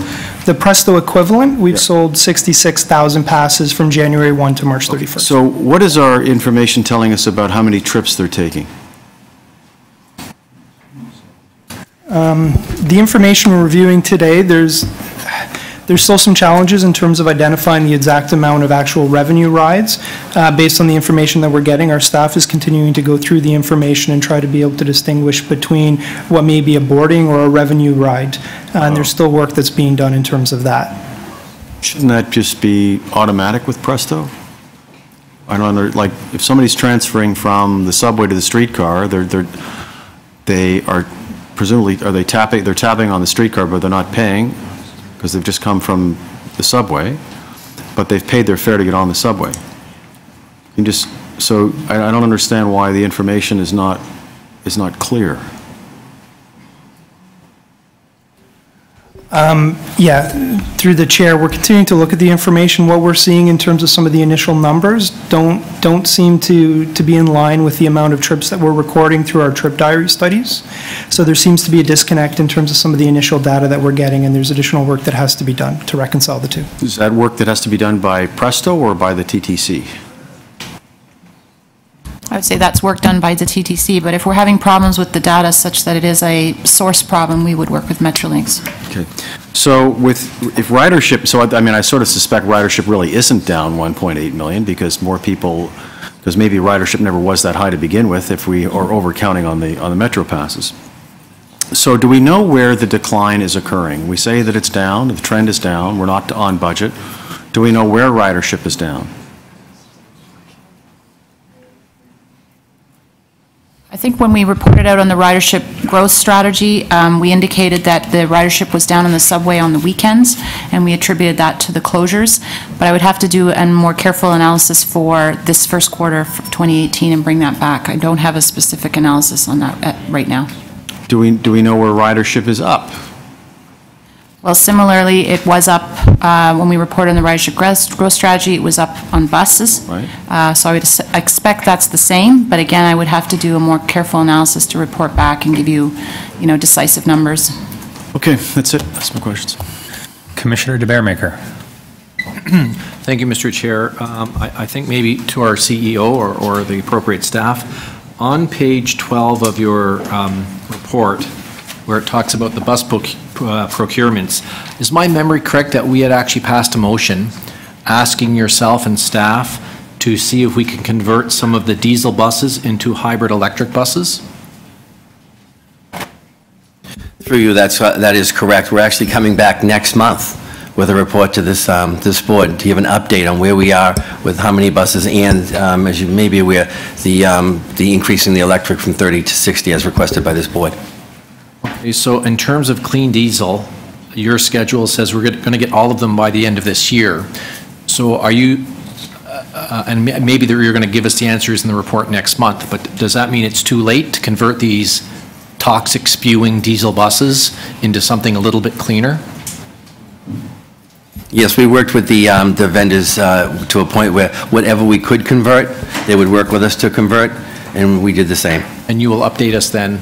Speaker 9: The Presto equivalent, we've sold 66,000 passes from January 1 to March 31st.
Speaker 14: So what is our information telling us about how many trips they're taking?
Speaker 9: The information we're reviewing today, there's still some challenges in terms of identifying the exact amount of actual revenue rides. Based on the information that we're getting, our staff is continuing to go through the information and try to be able to distinguish between what may be a boarding or a revenue ride. And there's still work that's being done in terms of that.
Speaker 14: Shouldn't that just be automatic with Presto? I don't know, like if somebody's transferring from the subway to the streetcar, they are presumably, they're tapping on the streetcar, but they're not paying, because they've just come from the subway, but they've paid their fare to get on the subway. So I don't understand why the information is not clear.
Speaker 9: Yeah, through the chair, we're continuing to look at the information. What we're seeing in terms of some of the initial numbers don't seem to be in line with the amount of trips that we're recording through our trip diary studies. So there seems to be a disconnect in terms of some of the initial data that we're getting, and there's additional work that has to be done to reconcile the two.
Speaker 14: Is that work that has to be done by Presto or by the TTC?
Speaker 4: I would say that's work done by the TTC, but if we're having problems with the data such that it is a source problem, we would work with Metrolinx.
Speaker 14: Okay. So if ridership, I sort of suspect ridership really isn't down 1.8 million because maybe ridership never was that high to begin with if we are overcounting on the Metro passes. So do we know where the decline is occurring? We say that it's down, the trend is down, we're not on budget. Do we know where ridership is down?
Speaker 4: I think when we reported out on the ridership growth strategy, we indicated that the ridership was down on the subway on the weekends, and we attributed that to the closures. But I would have to do a more careful analysis for this first quarter of 2018 and bring that back. I don't have a specific analysis on that right now.
Speaker 14: Do we know where ridership is up?
Speaker 4: Well, similarly, it was up when we reported on the ridership growth strategy. It was up on buses. Right. So I would expect that's the same. But again, I would have to do a more careful analysis to report back and give you, decisive numbers.
Speaker 14: Okay, that's it. That's my questions.
Speaker 6: Commissioner de Beermaker.
Speaker 15: Thank you, Mr. Chair. I think maybe to our CEO or the appropriate staff, on page 12 of your report, where it talks about the bus procurements, is my memory correct that we had actually passed a motion asking yourself and staff to see if we can convert some of the diesel buses into hybrid electric buses?
Speaker 2: Through you, that is correct. We're actually coming back next month with a report to this board to give an update on where we are with how many buses and, as you may be aware, the increasing the electric from 30 to 60 as requested by this board.
Speaker 15: Okay, so in terms of clean diesel, your schedule says we're going to get all of them by the end of this year. So are you, and maybe you're going to give us the answers in the report next month, but does that mean it's too late to convert these toxic spewing diesel buses into something a little bit cleaner?
Speaker 2: Yes, we worked with the vendors to a point where whatever we could convert, they would work with us to convert, and we did the same.
Speaker 15: And you will update us then?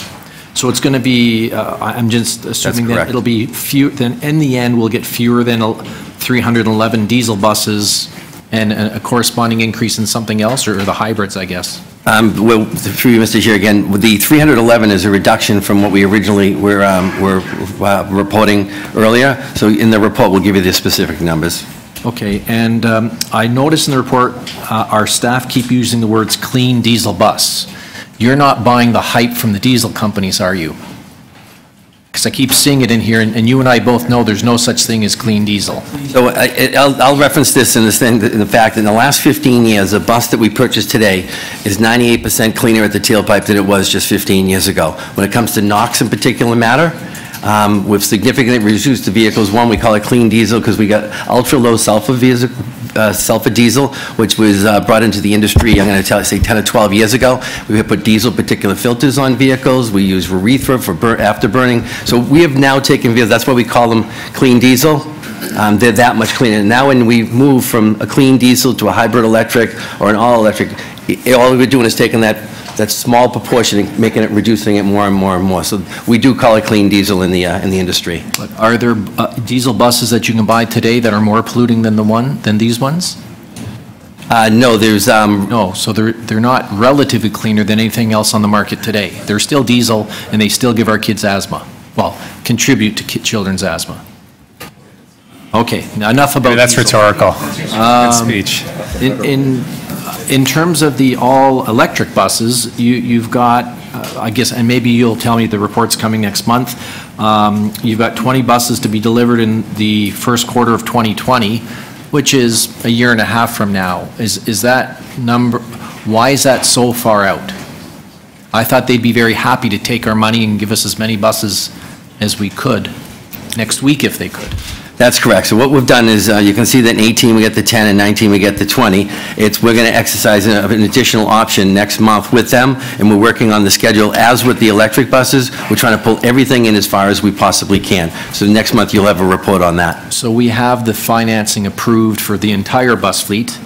Speaker 15: So it's going to be, I'm just assuming that it'll be few, then in the end, we'll get fewer than 311 diesel buses and a corresponding increase in something else, or the hybrids, I guess?
Speaker 2: Well, through you, Mr. Chair, again, the 311 is a reduction from what we originally were reporting earlier. So in the report, we'll give you the specific numbers.
Speaker 15: Okay, and I noticed in the report, our staff keep using the words clean diesel bus. You're not buying the hype from the diesel companies, are you? Because I keep seeing it in here, and you and I both know there's no such thing as clean diesel.
Speaker 2: So I'll reference this in the fact that in the last 15 years, a bus that we purchased today is 98% cleaner at the tailpipe than it was just 15 years ago. When it comes to NOx in particular matter, we've significantly reduced the vehicles. One, we call it clean diesel because we got ultra-low sulfur diesel, which was brought into the industry, I'm going to say 10 or 12 years ago. We have put diesel particulate filters on vehicles. We use urethra for afterburning. So we have now taken vehicles, that's why we call them clean diesel. They're that much cleaner. Now when we move from a clean diesel to a hybrid electric or an all-electric, all we're doing is taking that small proportion and reducing it more and more and more. So we do call it clean diesel in the industry.
Speaker 15: But are there diesel buses that you can buy today that are more polluting than these ones?
Speaker 2: No, there's
Speaker 15: no. So they're not relatively cleaner than anything else on the market today. They're still diesel, and they still give our kids asthma. Well, contribute to children's asthma. Okay, now enough about.
Speaker 6: Maybe that's
Speaker 15: diesel.
Speaker 6: rhetorical. Good speech.
Speaker 15: In terms of the all-electric buses, you've got, I guess, and maybe you'll tell me the report's coming next month, you've got 20 buses to be delivered in the first quarter of 2020, which is a year and a half from now. Is that number, why is that so far out? I thought they'd be very happy to take our money and give us as many buses as we could next week if they could.
Speaker 2: That's correct. So what we've done is, you can see that in 18 we get the 10, and 19 we get the 20. We're going to exercise an additional option next month with them, and we're working on the schedule as with the electric buses. We're trying to pull everything in as far as we possibly can. So next month you'll have a report on that.
Speaker 15: So we have the financing approved for the entire bus fleet.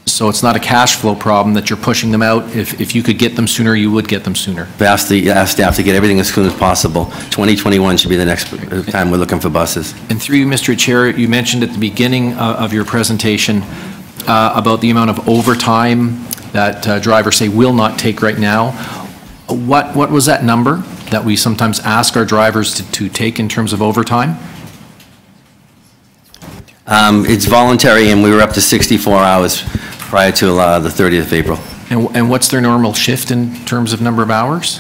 Speaker 15: So it's not a cash flow problem that you're pushing them out. If you could get them sooner, you would get them sooner.
Speaker 2: We asked staff to get everything as soon as possible. 2021 should be the next time we're looking for buses.
Speaker 15: And through you, Mr. Chair, you mentioned at the beginning of your presentation about the amount of overtime that drivers say will not take right now. What was that number that we sometimes ask our drivers to take in terms of overtime?
Speaker 2: It's voluntary, and we were up to 64 hours prior to the 30th of April.
Speaker 15: And what's their normal shift in terms of number of hours?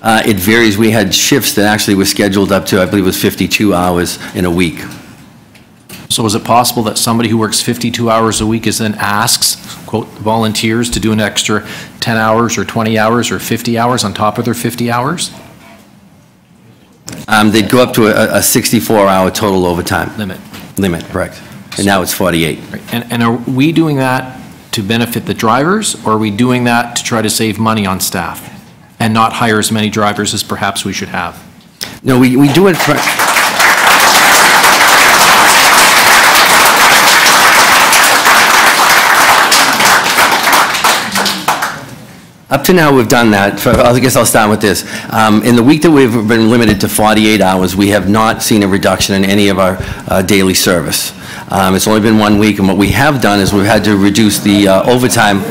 Speaker 2: It varies. We had shifts that actually were scheduled up to, I believe it was 52 hours in a week.
Speaker 15: So is it possible that somebody who works 52 hours a week is then asks, quote, volunteers to do an extra 10 hours or 20 hours or 50 hours on top of their 50 hours?
Speaker 2: They'd go up to a 64-hour total overtime. Limit, correct. And now it's 48.
Speaker 15: Right. And are we doing that to benefit the drivers, or are we doing that to try to save money on staff and not hire as many drivers as perhaps we should have?
Speaker 2: No, we do it for... Up to now, we've done that. I guess I'll start with this. In the week that we've been limited to 48 hours, we have not seen a reduction in any of our daily service. It's only been 1 week, and what we have done is we've had to reduce the overtime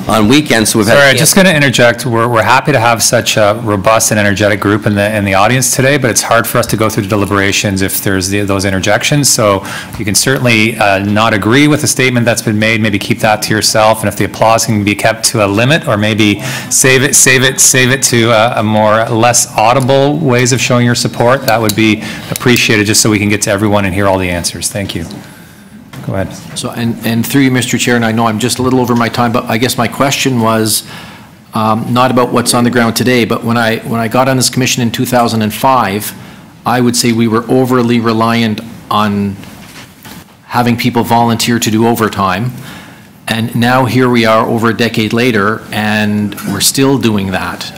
Speaker 2: on weekends. So we've
Speaker 1: Sorry, I'm just going to interject. We're happy to have such a robust and energetic group in the audience today, but it's hard for us to go through the deliberations if there's those interjections. So you can certainly not agree with the statement that's been made. Maybe keep that to yourself, and if the applause can be kept to a limit, or maybe save it to a more less audible ways of showing your support, that would be appreciated, just so we can get to everyone and hear all the answers. Thank you. Go ahead.
Speaker 15: So, and through you, Mr. Chair, and I know I'm just a little over my time, but I guess my question was not about what's on the ground today, but when I got on this commission in 2005, I would say we were overly reliant on having people volunteer to do overtime. And now here we are over a decade later, and we're still doing that.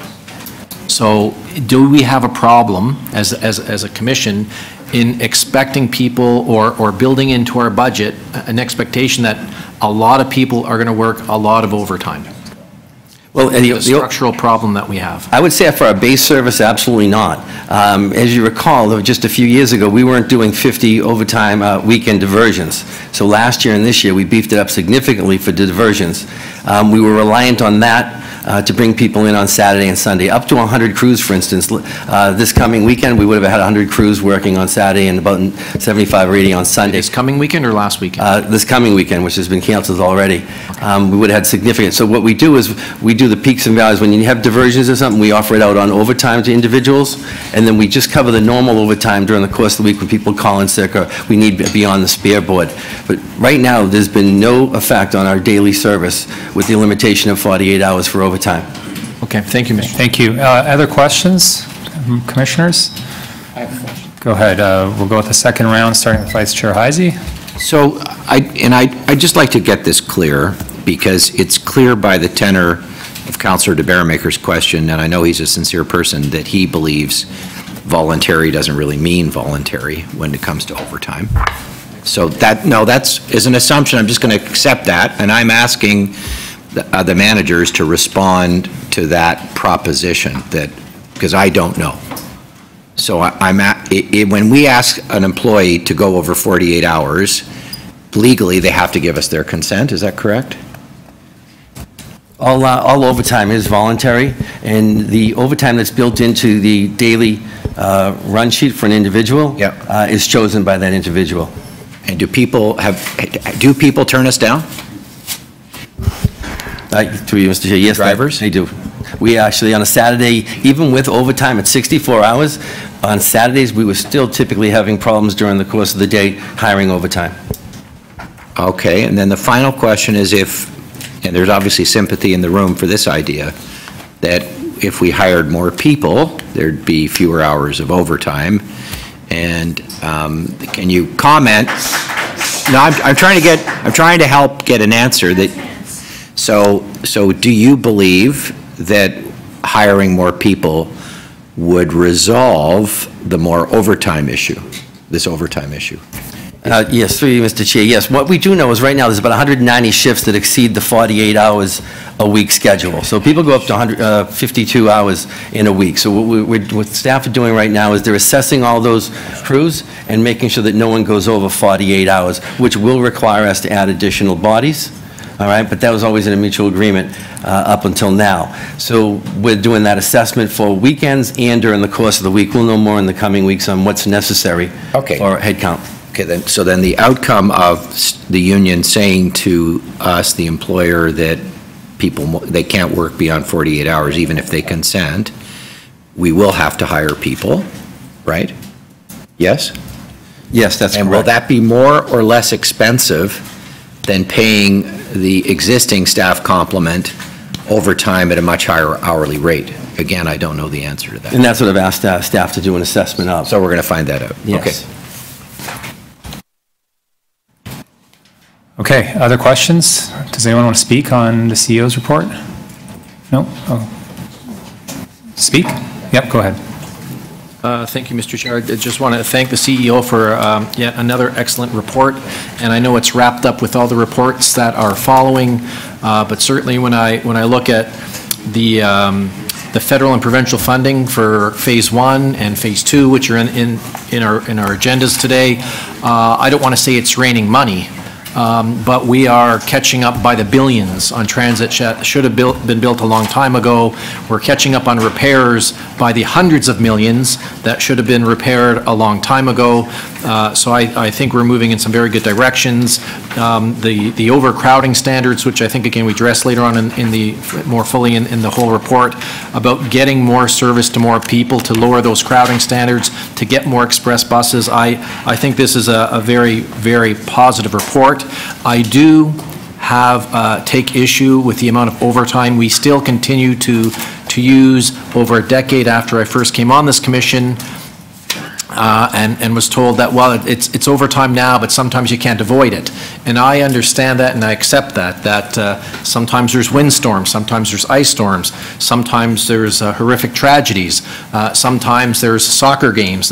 Speaker 15: So do we have a problem as a commission in expecting people or building into our budget an expectation that a lot of people are going to work a lot of overtime?
Speaker 2: Well,
Speaker 15: the structural problem that we have.
Speaker 2: I would say for our base service, absolutely not. As you recall, just a few years ago, we weren't doing 50 overtime weekend diversions. So last year and this year, we beefed it up significantly for diversions. We were reliant on that to bring people in on Saturday and Sunday. Up to 100 crews, for instance. This coming weekend, we would have had 100 crews working on Saturday and about 75 or 80 on Sunday.
Speaker 15: This coming weekend or last weekend?
Speaker 2: This coming weekend, which has been canceled already. We would have had significant. So what we do is we do the peaks and valleys. When you have diversions or something, we offer it out on overtime to individuals, and then we just cover the normal overtime during the course of the week when people call in sick or we need to be on the spare board. But right now, there's been no effect on our daily service with the limitation of 48 hours for overtime.
Speaker 15: Okay, thank you, Mr.
Speaker 1: Thank you. Other questions, commissioners?
Speaker 12: I have a question.
Speaker 1: Go ahead. We'll go with the second round, starting with Vice Chair Heisey.
Speaker 12: So, I'd just like to get this clear, because it's clear by the tenor of Councillor DeBarramaker's question, and I know he's a sincere person, that he believes voluntary doesn't really mean voluntary when it comes to overtime. So that is an assumption. I'm just going to accept that, and I'm asking the managers to respond to that proposition, because I don't know. So when we ask an employee to go over 48 hours, legally they have to give us their consent. Is that correct?
Speaker 2: All overtime is voluntary, and the overtime that's built into the daily run sheet for an individual is chosen by that individual.
Speaker 12: And do people turn us down?
Speaker 2: To you, Mr. Chair, yes, drivers? They do. We actually, on a Saturday, even with overtime at 64 hours, on Saturdays, we were still typically having problems during the course of the day hiring overtime.
Speaker 12: Okay, and then the final question is and there's obviously sympathy in the room for this idea, that if we hired more people, there'd be fewer hours of overtime. And can you comment? No, I'm trying to help get an answer. So do you believe that hiring more people would resolve the more overtime issue, this overtime issue?
Speaker 2: Yes, through you, Mr. Chair. Yes, what we do know is right now there's about 190 shifts that exceed the 48 hours a week schedule. So people go up to 152 hours in a week. So what staff are doing right now is they're assessing all those crews and making sure that no one goes over 48 hours, which will require us to add additional bodies. All right, but that was always in a mutual agreement up until now. So we're doing that assessment for weekends and during the course of the week. We'll know more in the coming weeks on what's necessary for headcount.
Speaker 12: Okay, so then the outcome of the union saying to us, the employer, that they can't work beyond 48 hours even if they consent, we will have to hire people, right? Yes?
Speaker 2: Yes, that's correct.
Speaker 12: And will that be more or less expensive than paying the existing staff complement overtime at a much higher hourly rate? Again, I don't know the answer to that.
Speaker 2: And that's what I've asked staff to do an assessment of.
Speaker 12: So we're going to find that out.
Speaker 2: Yes.
Speaker 12: Okay.
Speaker 1: Okay, other questions? Does anyone want to speak on the CEO's report? No? Oh. Speak? Yep, go ahead.
Speaker 15: Thank you, Mr. Chair. I just want to thank the CEO for yet another excellent report, and I know it's wrapped up with all the reports that are following, but certainly when I look at the federal and provincial funding for Phase 1 and Phase 2, which are in our agendas today. I don't want to say it's raining money, but we are catching up by the billions on transit should have been built a long time ago. We're catching up on repairs by the hundreds of millions that should have been repaired a long time ago. So I think we're moving in some very good directions. The overcrowding standards, which I think, again, we address later on in the more fully in the whole report, about getting more service to more people to lower those crowding standards, to get more express buses. I think this is a very, very positive report. I do take issue with the amount of overtime we still continue to use over a decade after I first came on this commission. And was told that, well, it's overtime now, but sometimes you can't avoid it. And I understand that and I accept that sometimes there's windstorms, sometimes there's ice storms, sometimes there's horrific tragedies, sometimes there's soccer games,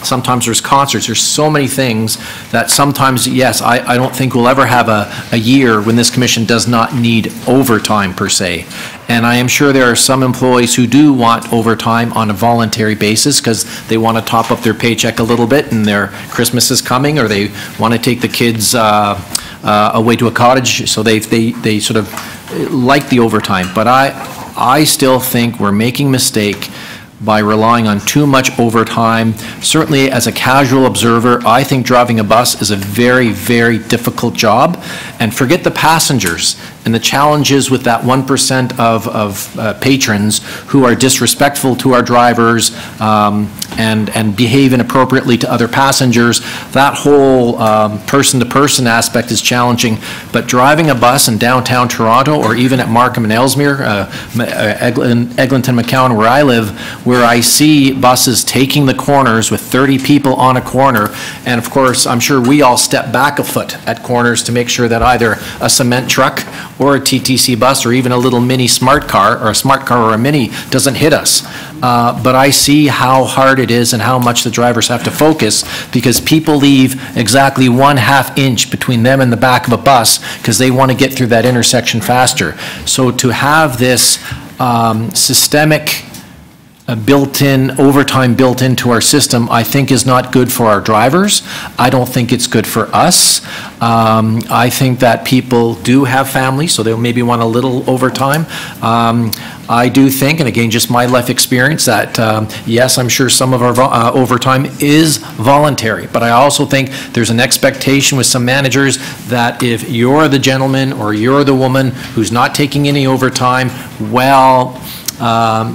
Speaker 15: sometimes there's concerts. There's so many things that sometimes, yes, I don't think we'll ever have a year when this commission does not need overtime per se. And I am sure there are some employees who do want overtime on a voluntary basis because they want to top up their paycheck a little bit and their Christmas is coming, or they want to take the kids away to a cottage, so they sort of like the overtime. But I still think we're making a mistake by relying on too much overtime. Certainly as a casual observer, I think driving a bus is a very, very difficult job. And forget the passengers and the challenges with that 1% of patrons who are disrespectful to our drivers and behave inappropriately to other passengers. That whole person-to-person aspect is challenging. But driving a bus in downtown Toronto, or even at Markham and Ellesmere, Eglinton, McCowan, where I live, where I see buses taking the corners with 30 people on a corner, and of course, I'm sure we all step back a foot at corners to make sure that either a cement truck or a TTC bus or even a little mini smart car or a mini doesn't hit us. But I see how hard it is and how much the drivers have to focus, because people leave exactly 1/2 inch between them and the back of a bus because they want to get through that intersection faster. So to have this systemic built-in overtime built into our system, I think is not good for our drivers. I don't think it's good for us. I think that people do have families, so they'll maybe want a little overtime. I do think, and again, just my life experience, that yes, I'm sure some of our overtime is voluntary, but I also think there's an expectation with some managers that if you're the gentleman or you're the woman who's not taking any overtime, well,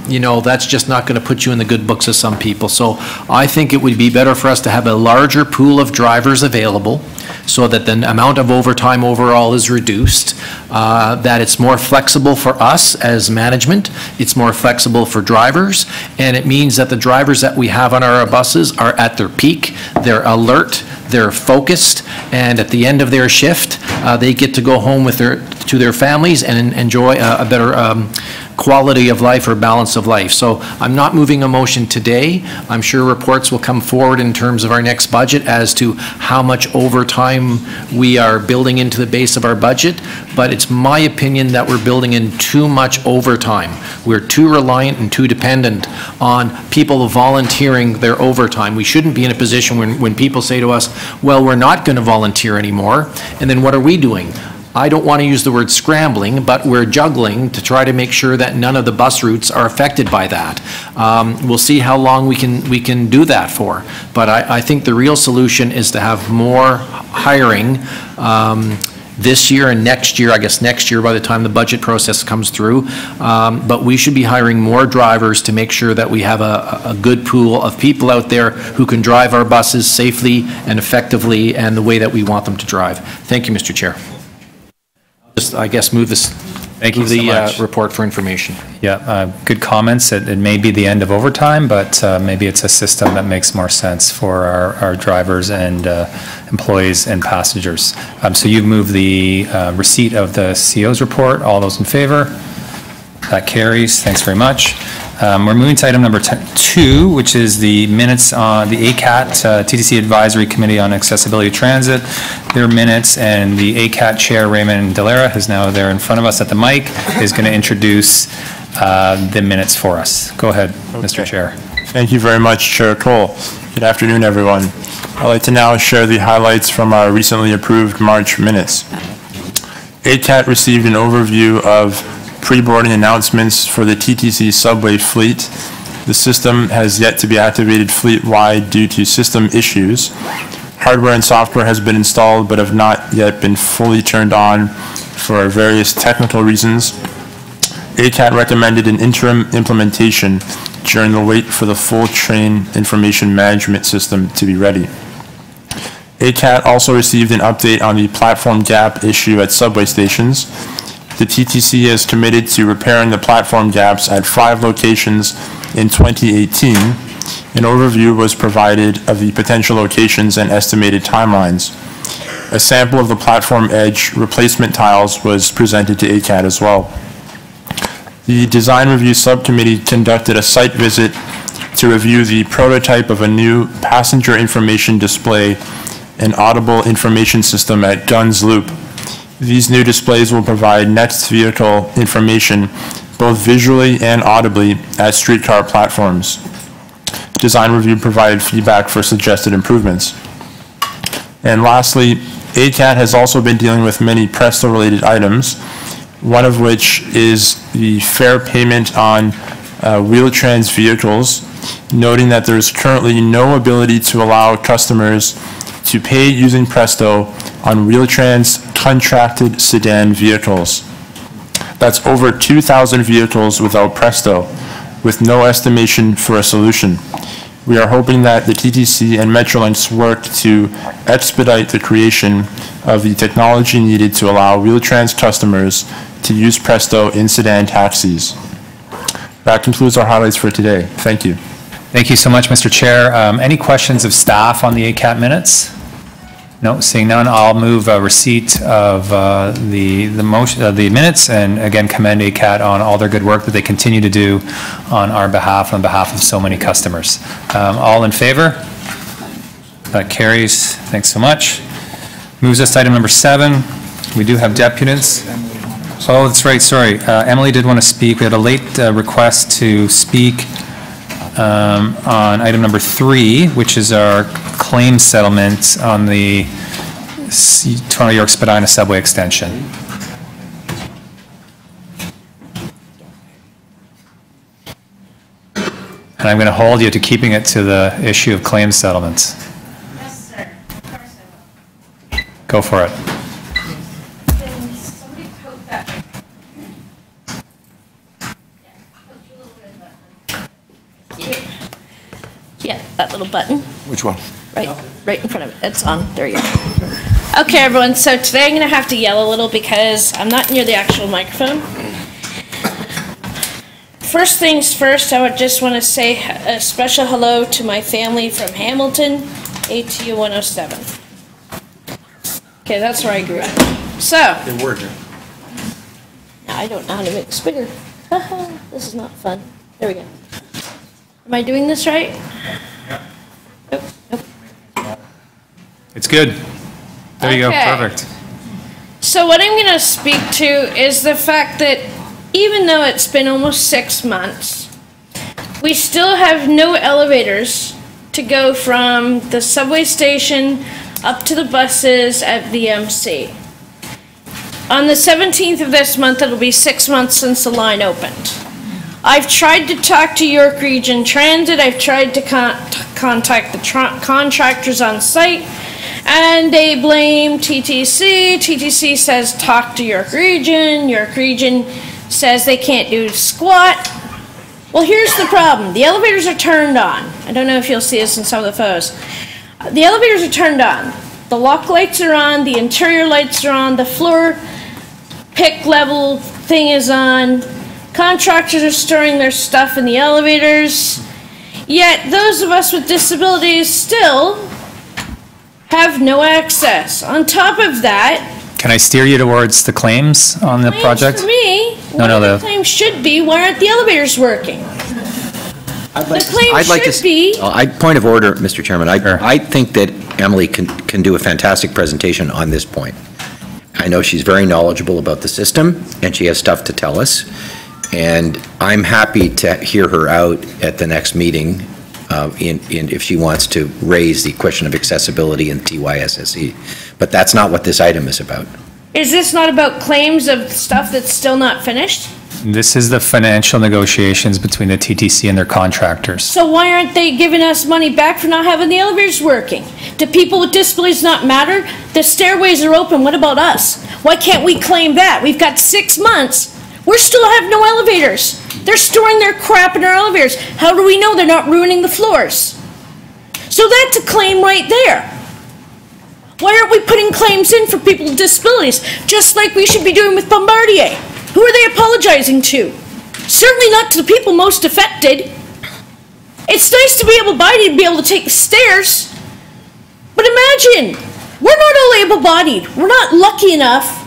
Speaker 15: you know, that's just not going to put you in the good books of some people. So I think it would be better for us to have a larger pool of drivers available so that the amount of overtime overall is reduced, that it's more flexible for us as management, it's more flexible for drivers, and it means that the drivers that we have on our buses are at their peak, they're alert, they're focused, and at the end of their shift, they get to go home with to their families and enjoy a better quality of life or balance of life. So I'm not moving a motion today. I'm sure reports will come forward in terms of our next budget as to how much overtime we are building into the base of our budget, but it's my opinion that we're building in too much overtime. We're too reliant and too dependent on people volunteering their overtime. We shouldn't be in a position when people say to us, well, we're not going to volunteer anymore, and then what are we doing? I don't want to use the word scrambling, but we're juggling to try to make sure that none of the bus routes are affected by that. We'll see how long we can do that for. But I think the real solution is to have more hiring this year and next year, I guess next year by the time the budget process comes through. But we should be hiring more drivers to make sure that we have a good pool of people out there who can drive our buses safely and effectively and the way that we want them to drive. Thank you, Mr. Chair. Just, I guess, move this. Thank you so much. Report for information.
Speaker 1: Yeah, good comments. It may be the end of overtime, but maybe it's a system that makes more sense for our drivers and employees and passengers. So you've moved the receipt of the CO's report. All those in favor? That carries. Thanks very much. We're moving to item number 2, which is the minutes on the ACAT, TTC Advisory Committee on Accessibility Transit. Their minutes, and the ACAT Chair, Raymond Delera, who's now there in front of us at the mic, is going to introduce the minutes for us. Go ahead, Mr. Chair.
Speaker 16: Thank you very much, Chair Cole. Good afternoon, everyone. I'd like to now share the highlights from our recently approved March minutes. ACAT received an overview of pre-boarding announcements for the TTC subway fleet. The system has yet to be activated fleet-wide due to system issues. Hardware and software has been installed but have not yet been fully turned on for various technical reasons. ACAT recommended an interim implementation during the wait for the full train information management system to be ready. ACAT also received an update on the platform gap issue at subway stations. The TTC is committed to repairing the platform gaps at 5 locations in 2018. An overview was provided of the potential locations and estimated timelines. A sample of the platform edge replacement tiles was presented to ACAT as well. The Design Review Subcommittee conducted a site visit to review the prototype of a new passenger information display and audible information system at Guns Loop. These new displays will provide next vehicle information both visually and audibly at streetcar platforms. Design Review provided feedback for suggested improvements. And lastly, ACAT has also been dealing with many Presto-related items, one of which is the fare payment on Wheel-Trans vehicles, noting that there is currently no ability to allow customers to pay using Presto on Wheel-Trans contracted sedan vehicles. That's over 2,000 vehicles without Presto, with no estimation for a solution. We are hoping that the TTC and Metrolinx work to expedite the creation of the technology needed to allow Wheel-Trans customers to use Presto in sedan taxis. That concludes our highlights for today. Thank you.
Speaker 1: Thank you so much, Mr. Chair. Any questions of staff on the ACAT minutes? No, seeing none, I'll move receipt of the minutes, and again commend ACAT on all their good work that they continue to do on our behalf, on behalf of so many customers. All in favor? That carries. Thanks so much. Moves us to item number 7. We do have deputants. Oh, that's right, sorry. Emily did want to speak. We had a late request to speak on item number 3, which is our claim settlement on the Toronto-York Spadina subway extension. And I'm going to hold you to keeping it to the issue of claim settlements.
Speaker 17: Yes, sir. Of course I will.
Speaker 1: Go for it.
Speaker 17: Can somebody poke that? Yeah, poke your little red button. Yeah, that little button.
Speaker 8: Which one?
Speaker 17: Right in front of it. It's on. There you go. Okay, everyone. So today I'm going to have to yell a little because I'm not near the actual microphone. First things first, I would just want to say a special hello to my family from Hamilton, ATU 107. Okay, that's where I grew up. So.
Speaker 12: Good word.
Speaker 17: Now I don't know how to make this bigger. This is not fun. There we go. Am I doing this right? Nope, nope.
Speaker 1: It's good. There you go. Perfect.
Speaker 17: So what I'm going to speak to is the fact that even though it's been almost 6 months, we still have no elevators to go from the subway station up to the buses at VMC. On the 17th of this month, it'll be 6 months since the line opened. I've tried to talk to York Region Transit, I've tried to contact the contractors on site, and they blame TTC. TTC says talk to York Region says they can't do squat. Well, here's the problem. The elevators are turned on. I don't know if you'll see this in some of the photos. The elevators are turned on. The lock lights are on, the interior lights are on, the floor pick level thing is on. Contractors are storing their stuff in the elevators. Yet those of us with disabilities still have no access. On top of that,
Speaker 1: Can I steer you towards the claims on the project?
Speaker 17: for me, the claim should be, why aren't the elevators working? The claim should be.
Speaker 12: Point of order, Mr. Chairman. I think that Emily can do a fantastic presentation on this point. I know she's very knowledgeable about the system, and she has stuff to tell us. And I'm happy to hear her out at the next meeting if she wants to raise the question of accessibility in TYSSE. But that's not what this item is about.
Speaker 17: Is this not about claims of stuff that's still not finished?
Speaker 1: This is the financial negotiations between the TTC and their contractors.
Speaker 17: So why aren't they giving us money back for not having the elevators working? Do people with disabilities not matter? The stairways are open, what about us? Why can't we claim that? We've got 6 months. We still have no elevators. They're storing their crap in our elevators. How do we know they're not ruining the floors? So that's a claim right there. Why aren't we putting claims in for people with disabilities, just like we should be doing with Bombardier? Who are they apologizing to? Certainly not to the people most affected. It's nice to be able-bodied and be able to take the stairs, but imagine, we're not all able-bodied. We're not lucky enough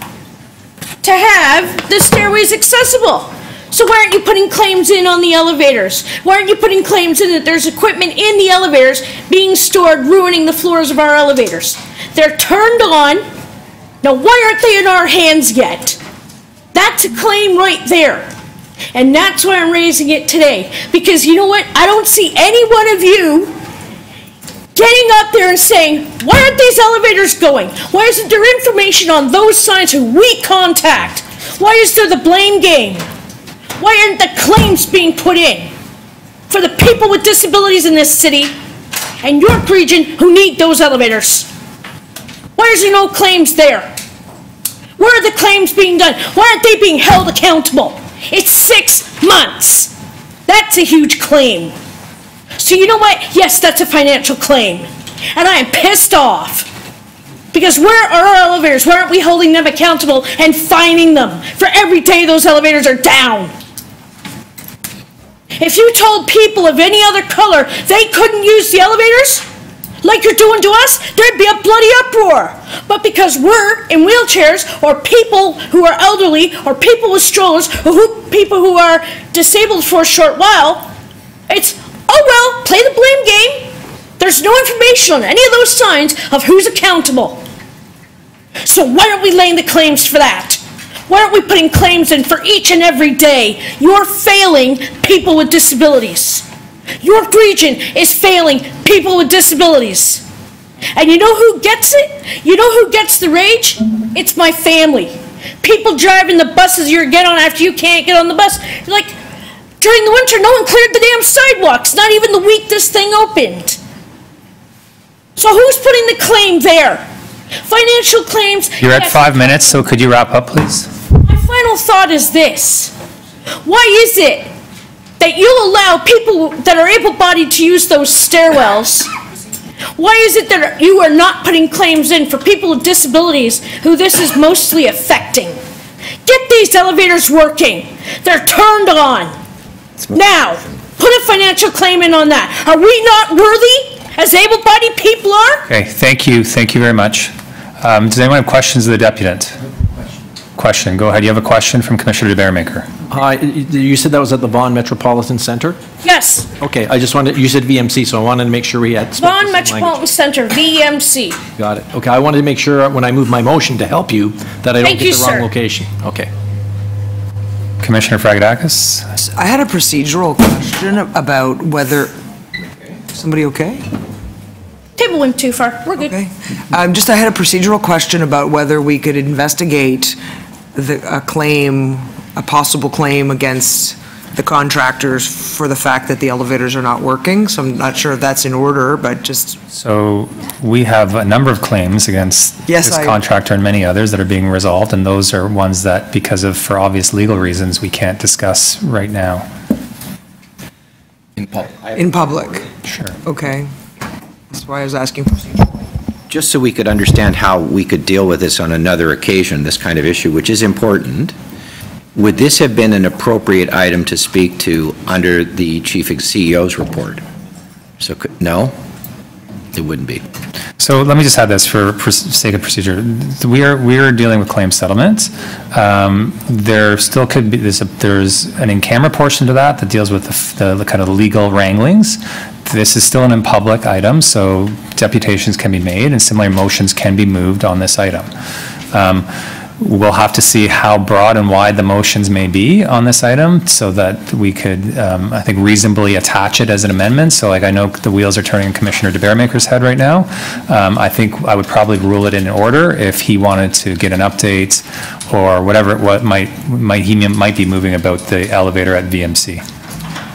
Speaker 17: to have the stairways accessible. So why aren't you putting claims in on the elevators? Why aren't you putting claims in that there's equipment in the elevators being stored, ruining the floors of our elevators? They're turned on. Now why aren't they in our hands yet? That's a claim right there. And that's why I'm raising it today. Because you know what? I don't see any one of you getting up there and saying, why aren't these elevators going? Why isn't there information on those signs who we contact? Why is there the blame game? Why aren't the claims being put in for the people with disabilities in this city and York Region who need those elevators? Why is there no claims there? Where are the claims being done? Why aren't they being held accountable? It's 6 months. That's a huge claim. So you know what? Yes, that's a financial claim. And I am pissed off. Because where are our elevators? Why aren't we holding them accountable and fining them for every day those elevators are down? If you told people of any other color they couldn't use the elevators, like you're doing to us, there'd be a bloody uproar. But because we're in wheelchairs, or people who are elderly, or people with strollers, or people who are disabled for a short while, it's, oh well, play the blame game. There's no information on any of those signs of who's accountable. So why aren't we laying the claims for that? Why aren't we putting claims in for each and every day? You're failing people with disabilities. York Region is failing people with disabilities. And you know who gets it? You know who gets the rage? It's my family. People driving the buses you get on after you can't get on the bus. Like, during the winter, no one cleared the damn sidewalks, not even the week this thing opened. So who's putting the claim there? Financial claims.
Speaker 1: You're at 5 minutes, so could you wrap up, please?
Speaker 17: My final thought is this. Why is it that you'll allow people that are able-bodied to use those stairwells? Why is it that you are not putting claims in for people with disabilities who this is mostly affecting? Get these elevators working. They're turned on. Now, put a financial claim in on that. Are we not worthy, as able-bodied people are?
Speaker 1: Okay, thank you very much. Does anyone have questions of the deputant? Question, go ahead. You have a question from Commissioner DeBaremaker.
Speaker 15: You said that was at the Vaughan Metropolitan Center?
Speaker 17: Yes.
Speaker 15: Okay, I just wanted, you said VMC, so I wanted to make sure we had.
Speaker 17: Vaughan Metropolitan Center, VMC.
Speaker 15: Got it. Okay, I wanted to make sure when I move my motion to help you, that I don't get the wrong location. Okay.
Speaker 1: Commissioner Fragedakis?
Speaker 3: I had a procedural question about whether, somebody okay?
Speaker 17: Table went too far, we're good.
Speaker 3: Okay. Just I had a procedural question about whether we could investigate a claim, a possible claim against the contractors for the fact that the elevators are not working. So I'm not sure if that's in order, but just.
Speaker 1: So we have a number of claims against this contractor and many others that are being resolved, and those are ones that, because of, for obvious legal reasons, we can't discuss right now.
Speaker 12: In public.
Speaker 3: In public?
Speaker 1: Sure.
Speaker 3: Okay. That's why I was asking.
Speaker 12: Just so we could understand how we could deal with this on another occasion, this kind of issue, which is important, would this have been an appropriate item to speak to under the Chief CEO's report? So, no? It wouldn't be.
Speaker 1: So let me just add this for sake of procedure. We are dealing with claim settlements. There still could be, there's an in-camera portion to that deals with the kind of legal wranglings. This is still an in-public item, so deputations can be made and similar motions can be moved on this item. we'll have to see how broad and wide the motions may be on this item so that we could, I think, reasonably attach it as an amendment. So like I know the wheels are turning in Commissioner DeBaremaker's head right now. I think I would probably rule it in order if he wanted to get an update or whatever he might be moving about the elevator at VMC.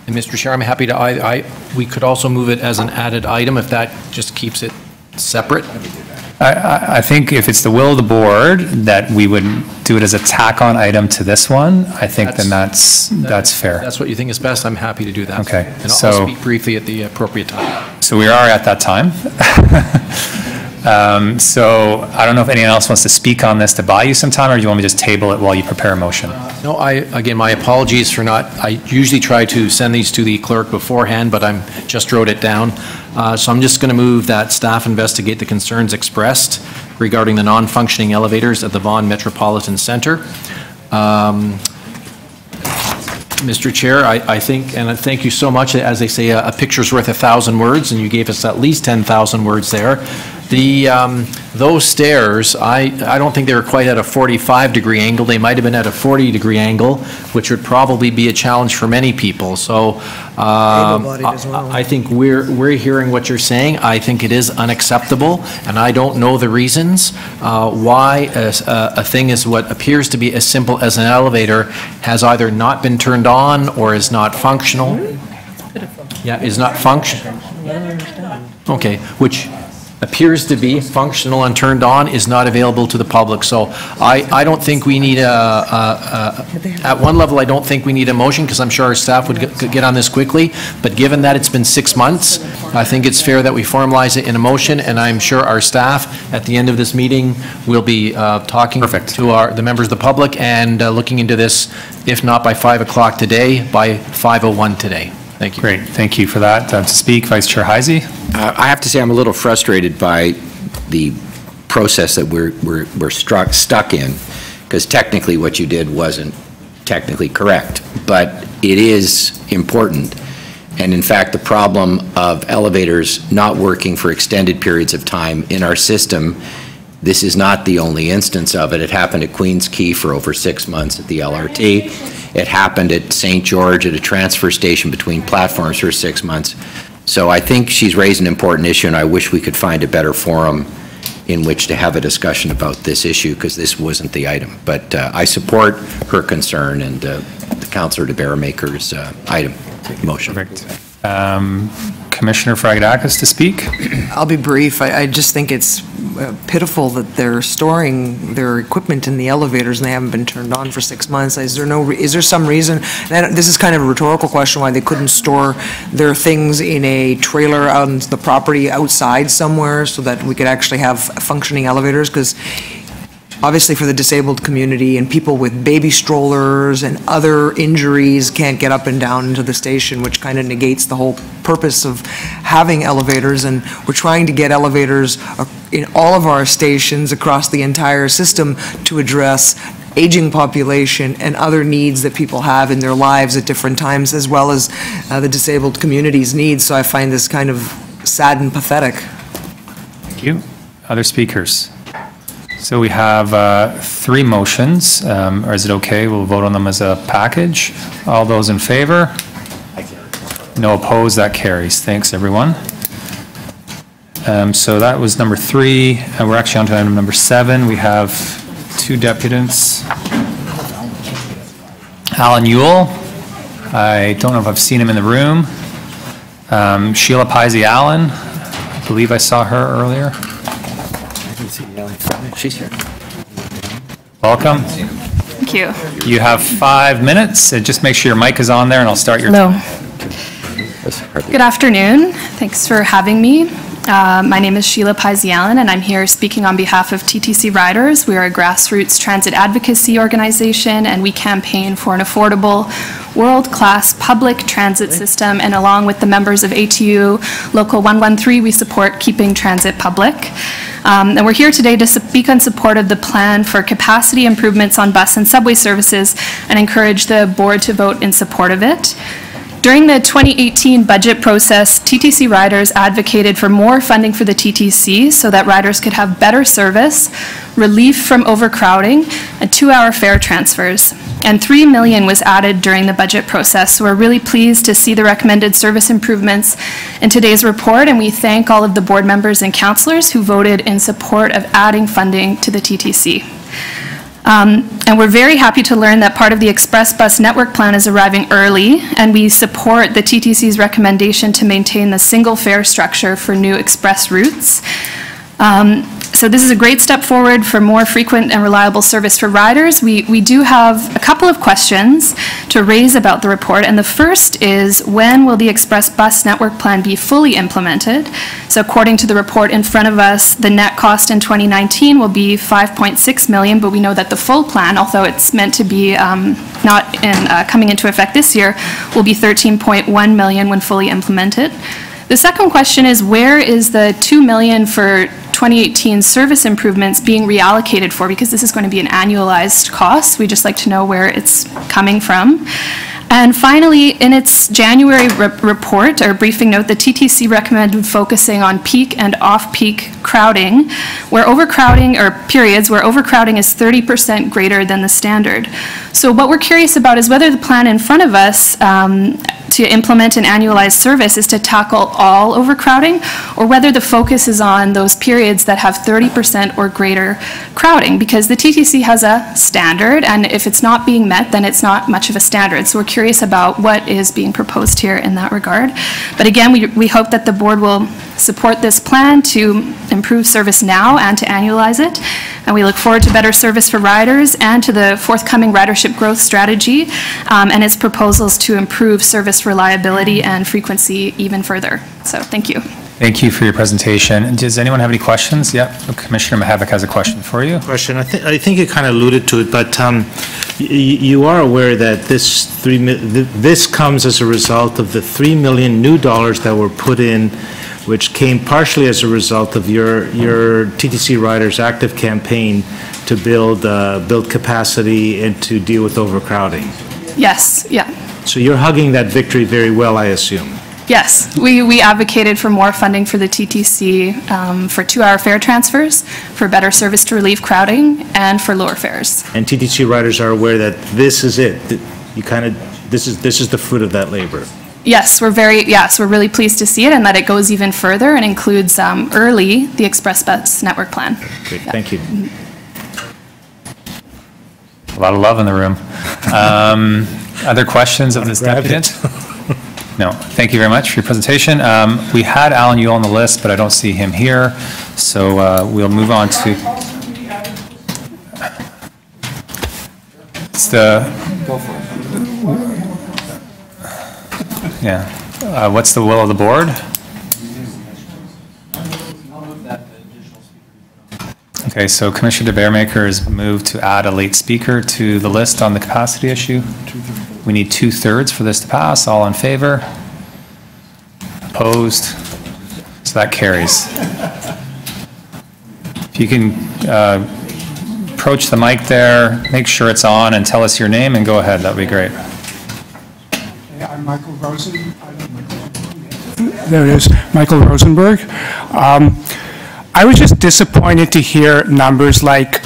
Speaker 15: And Mr. Chair, I'm happy to, we could also move it as an added item if that just keeps it separate.
Speaker 1: I think if it's the will of the board that we would do it as a tack-on item to this one, I think then that's fair.
Speaker 15: That's what you think is best, I'm happy to do that.
Speaker 1: Okay.
Speaker 15: And I'll speak briefly at the appropriate time.
Speaker 1: So we are at that time. So I don't know if anyone else wants to speak on this to buy you some time, or do you want me to just table it while you prepare a motion?
Speaker 15: No, again, my apologies for not, I usually try to send these to the clerk beforehand, but I just wrote it down. So I'm just going to move that staff investigate the concerns expressed regarding the non-functioning elevators at the Vaughan Metropolitan Center. Mr. Chair, I think, and thank you so much, as they say, a picture's worth 1,000 words, and you gave us at least 10,000 words there. Those stairs, I don't think they were quite at a 45-degree angle. They might have been at a 40-degree angle, which would probably be a challenge for many people. So I think we're hearing what you're saying. I think it is unacceptable, and I don't know the reasons why a thing is what appears to be as simple as an elevator has either not been turned on or is not functional. Yeah, is not functional. Okay, which appears to be functional and turned on is not available to the public. So I don't think we need at one level, I don't think we need a motion because I'm sure our staff would get on this quickly. But given that it's been 6 months, I think it's fair that we formalize it in a motion, and I'm sure our staff at the end of this meeting will be talking to the members of the public and looking into this, if not by 5 o'clock today, by 5:01 today. Thank you.
Speaker 1: Great, thank you for that. To speak, Vice Chair Heisey.
Speaker 12: I have to say I'm a little frustrated by the process that we're stuck in, because technically what you did wasn't technically correct, but it is important. And in fact, the problem of elevators not working for extended periods of time in our system, this is not the only instance of it. It happened at Queens Quay for over 6 months at the LRT. It happened at St. George at a transfer station between platforms for 6 months. So I think she's raised an important issue, and I wish we could find a better forum in which to have a discussion about this issue, because this wasn't the item. But I support her concern and the Councillor DeBaremaker's item motion.
Speaker 1: Perfect. Commissioner Fragedakis to speak.
Speaker 3: I'll be brief. I just think it's pitiful that they're storing their equipment in the elevators and they haven't been turned on for 6 months. Is there some reason, and this is kind of a rhetorical question, why they couldn't store their things in a trailer on the property outside somewhere so that we could actually have functioning elevators? Because obviously for the disabled community and people with baby strollers and other injuries can't get up and down into the station, which kind of negates the whole purpose of having elevators. And we're trying to get elevators in all of our stations across the entire system to address aging population and other needs that people have in their lives at different times, as well as the disabled community's needs. So I find this kind of sad and pathetic.
Speaker 1: Thank you. Other speakers? So we have 3 motions, or is it okay? We'll vote on them as a package. All those in favor? No opposed, that carries. Thanks, everyone. So that was number 3. We're actually on to item number 7. We have 2 deputants. Alan Ewell. I don't know if I've seen him in the room. Sheila Pizy Allen. I believe I saw her earlier.
Speaker 12: She's here.
Speaker 1: Welcome.
Speaker 18: Thank you.
Speaker 1: You have 5 minutes. Just make sure your mic is on there and I'll start your
Speaker 18: time. Good afternoon. Thanks for having me. My name is Sheila Pizy Allen, and I'm here speaking on behalf of TTC Riders. We are a grassroots transit advocacy organization, and we campaign for an affordable, world-class public transit system, and along with the members of ATU Local 113, we support keeping transit public. And we're here today to speak in support of the plan for capacity improvements on bus and subway services and encourage the board to vote in support of it. During the 2018 budget process, TTC riders advocated for more funding for the TTC so that riders could have better service, relief from overcrowding, and 2-hour fare transfers. And $3 million was added during the budget process. So we're really pleased to see the recommended service improvements in today's report, and we thank all of the board members and councillors who voted in support of adding funding to the TTC. And we're very happy to learn that part of the Express Bus Network Plan is arriving early, and we support the TTC's recommendation to maintain the single fare structure for new express routes. So this is a great step forward for more frequent and reliable service for riders. We do have a couple of questions to raise about the report, and the first is, when will the Express Bus Network Plan be fully implemented? So according to the report in front of us, the net cost in 2019 will be $5.6 million, but we know that the full plan, although it's meant to be coming into effect this year, will be $13.1 million when fully implemented. The second question is, where is the $2 million for 2018 service improvements being reallocated for? Because this is going to be an annualized cost. We'd just like to know where it's coming from. And finally, in its January report or briefing note, the TTC recommended focusing on peak and off-peak crowding, where overcrowding, or periods where overcrowding is 30% greater than the standard. So what we're curious about is whether the plan in front of us to implement an annualized service is to tackle all overcrowding, or whether the focus is on those periods that have 30% or greater crowding, because the TTC has a standard, and if it's not being met, then it's not much of a standard. So we're curious about what is being proposed here in that regard. But again, we hope that the board will support this plan to improve service now and to annualize it. And we look forward to better service for riders and to the forthcoming ridership growth strategy and its proposals to improve service reliability and frequency even further. So thank you.
Speaker 1: Thank you for your presentation. Does anyone have any questions? Yeah, Commissioner Mahavik has a question for you.
Speaker 10: Question. I think you kind of alluded to it, but you are aware that this comes as a result of the $3 million new dollars that were put in, which came partially as a result of your TTC Riders active campaign to build capacity and to deal with overcrowding.
Speaker 18: Yes, yeah.
Speaker 10: So you're hugging that victory very well, I assume.
Speaker 18: Yes, we advocated for more funding for the TTC for 2-hour fare transfers, for better service to relieve crowding, and for lower fares.
Speaker 10: And TTC riders are aware that this is it. This is the fruit of that labor.
Speaker 18: Yes, we're really pleased to see it, and that it goes even further and includes early the Express Bus Network Plan.
Speaker 10: Great, thank you.
Speaker 1: A lot of love in the room. Other questions of this deputant? No. Thank you very much for your presentation. We had Alan Yule on the list, but I don't see him here, so we'll move on to. It's the. Go for it. Yeah. What's the will of the board? Okay, so Commissioner DeBearmaker has moved to add a late speaker to the list on the capacity issue. We need 2/3 for this to pass. All in favor? Opposed? So that carries. If you can approach the mic there, make sure it's on, and tell us your name, and go ahead. That would be great.
Speaker 19: I'm Michael Rosen. There it is, Michael Rosenberg. I was just disappointed to hear numbers like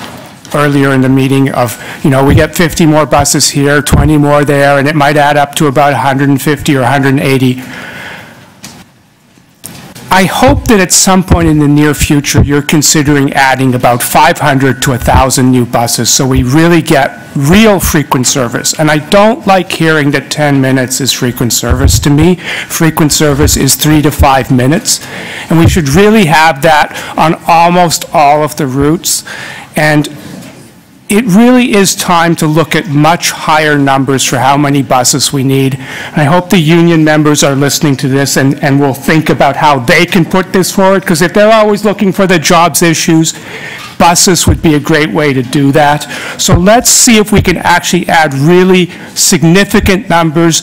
Speaker 19: earlier in the meeting of, we get 50 more buses here, 20 more there, and it might add up to about 150 or 180. I hope that at some point in the near future, you're considering adding about 500 to 1,000 new buses so we really get real frequent service. And I don't like hearing that 10 minutes is frequent service. To me, frequent service is 3 to 5 minutes. And we should really have that on almost all of the routes. And it really is time to look at much higher numbers for how many buses we need. And I hope the union members are listening to this and will think about how they can put this forward, because if they're always looking for the jobs issues, buses would be a great way to do that. So let's see if we can actually add really significant numbers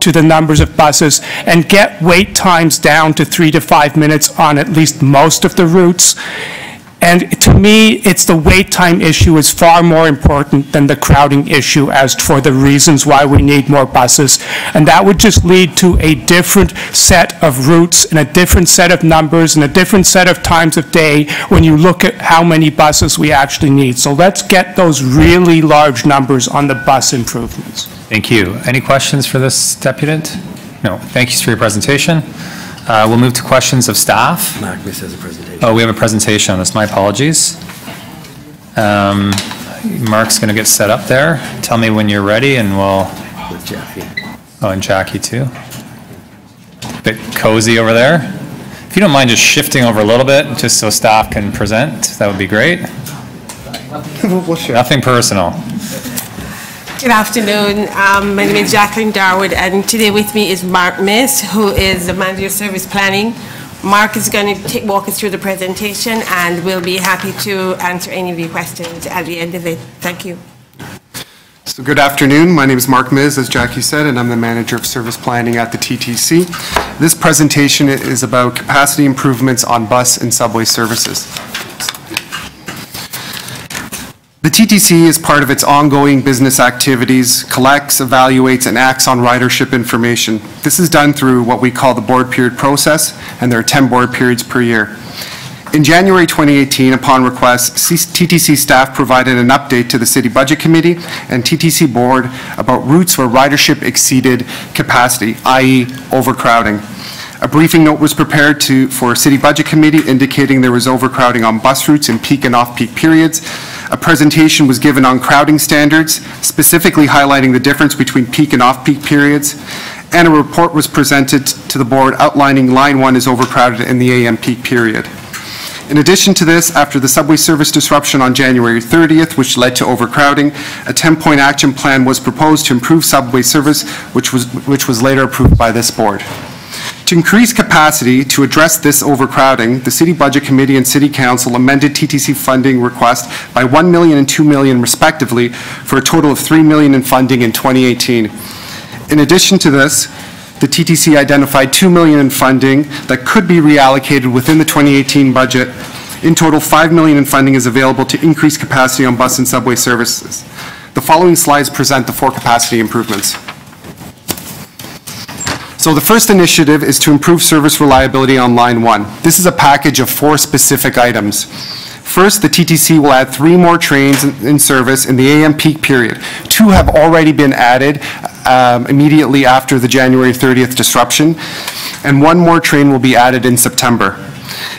Speaker 19: to the numbers of buses and get wait times down to 3 to 5 minutes on at least most of the routes. And to me, it's the wait time issue is far more important than the crowding issue as for the reasons why we need more buses. And that would just lead to a different set of routes and a different set of numbers and a different set of times of day when you look at how many buses we actually need. So let's get those really large numbers on the bus improvements.
Speaker 1: Thank you. Any questions for this deputant? No. Thank you for your presentation. We'll move to questions of staff.
Speaker 2: Mark, this has a presentation.
Speaker 1: Oh, we have a presentation on this. My apologies. Mark's going to get set up there. Tell me when you're ready and we'll...
Speaker 2: With Jackie.
Speaker 1: Oh, and Jackie too. Bit cozy over there. If you don't mind just shifting over a little bit, just so staff can present, that would be great. Nothing personal.
Speaker 13: Good afternoon. My name is Jacqueline Darwood, and today with me is Mark Miss, who is the Manager of Service Planning. Mark is going to walk us through the presentation, and we'll be happy to answer any of your questions at the end of it. Thank you.
Speaker 20: So good afternoon. My name is Mark Miz, as Jackie said, and I'm the Manager of Service Planning at the TTC. This presentation is about capacity improvements on bus and subway services. The TTC, as part of its ongoing business activities, collects, evaluates, and acts on ridership information. This is done through what we call the board period process, and there are 10 board periods per year. In January 2018, upon request, TTC staff provided an update to the City Budget Committee and TTC Board about routes where ridership exceeded capacity, i.e. overcrowding. A briefing note was prepared for City Budget Committee indicating there was overcrowding on bus routes in peak and off-peak periods. A presentation was given on crowding standards, specifically highlighting the difference between peak and off-peak periods. And a report was presented to the board outlining Line 1 is overcrowded in the AM peak period. In addition to this, after the subway service disruption on January 30th, which led to overcrowding, a 10-point action plan was proposed to improve subway service, which was later approved by this board. To increase capacity to address this overcrowding, the City Budget Committee and City Council amended TTC funding request by $1 million and $2 million respectively, for a total of $3 million in funding in 2018. In addition to this, the TTC identified $2 million in funding that could be reallocated within the 2018 budget. In total, $5 million in funding is available to increase capacity on bus and subway services. The following slides present the 4 capacity improvements. So the first initiative is to improve service reliability on Line 1. This is a package of 4 specific items. First, the TTC will add 3 more trains in service in the AM peak period. 2 have already been added immediately after the January 30th disruption, and 1 more train will be added in September.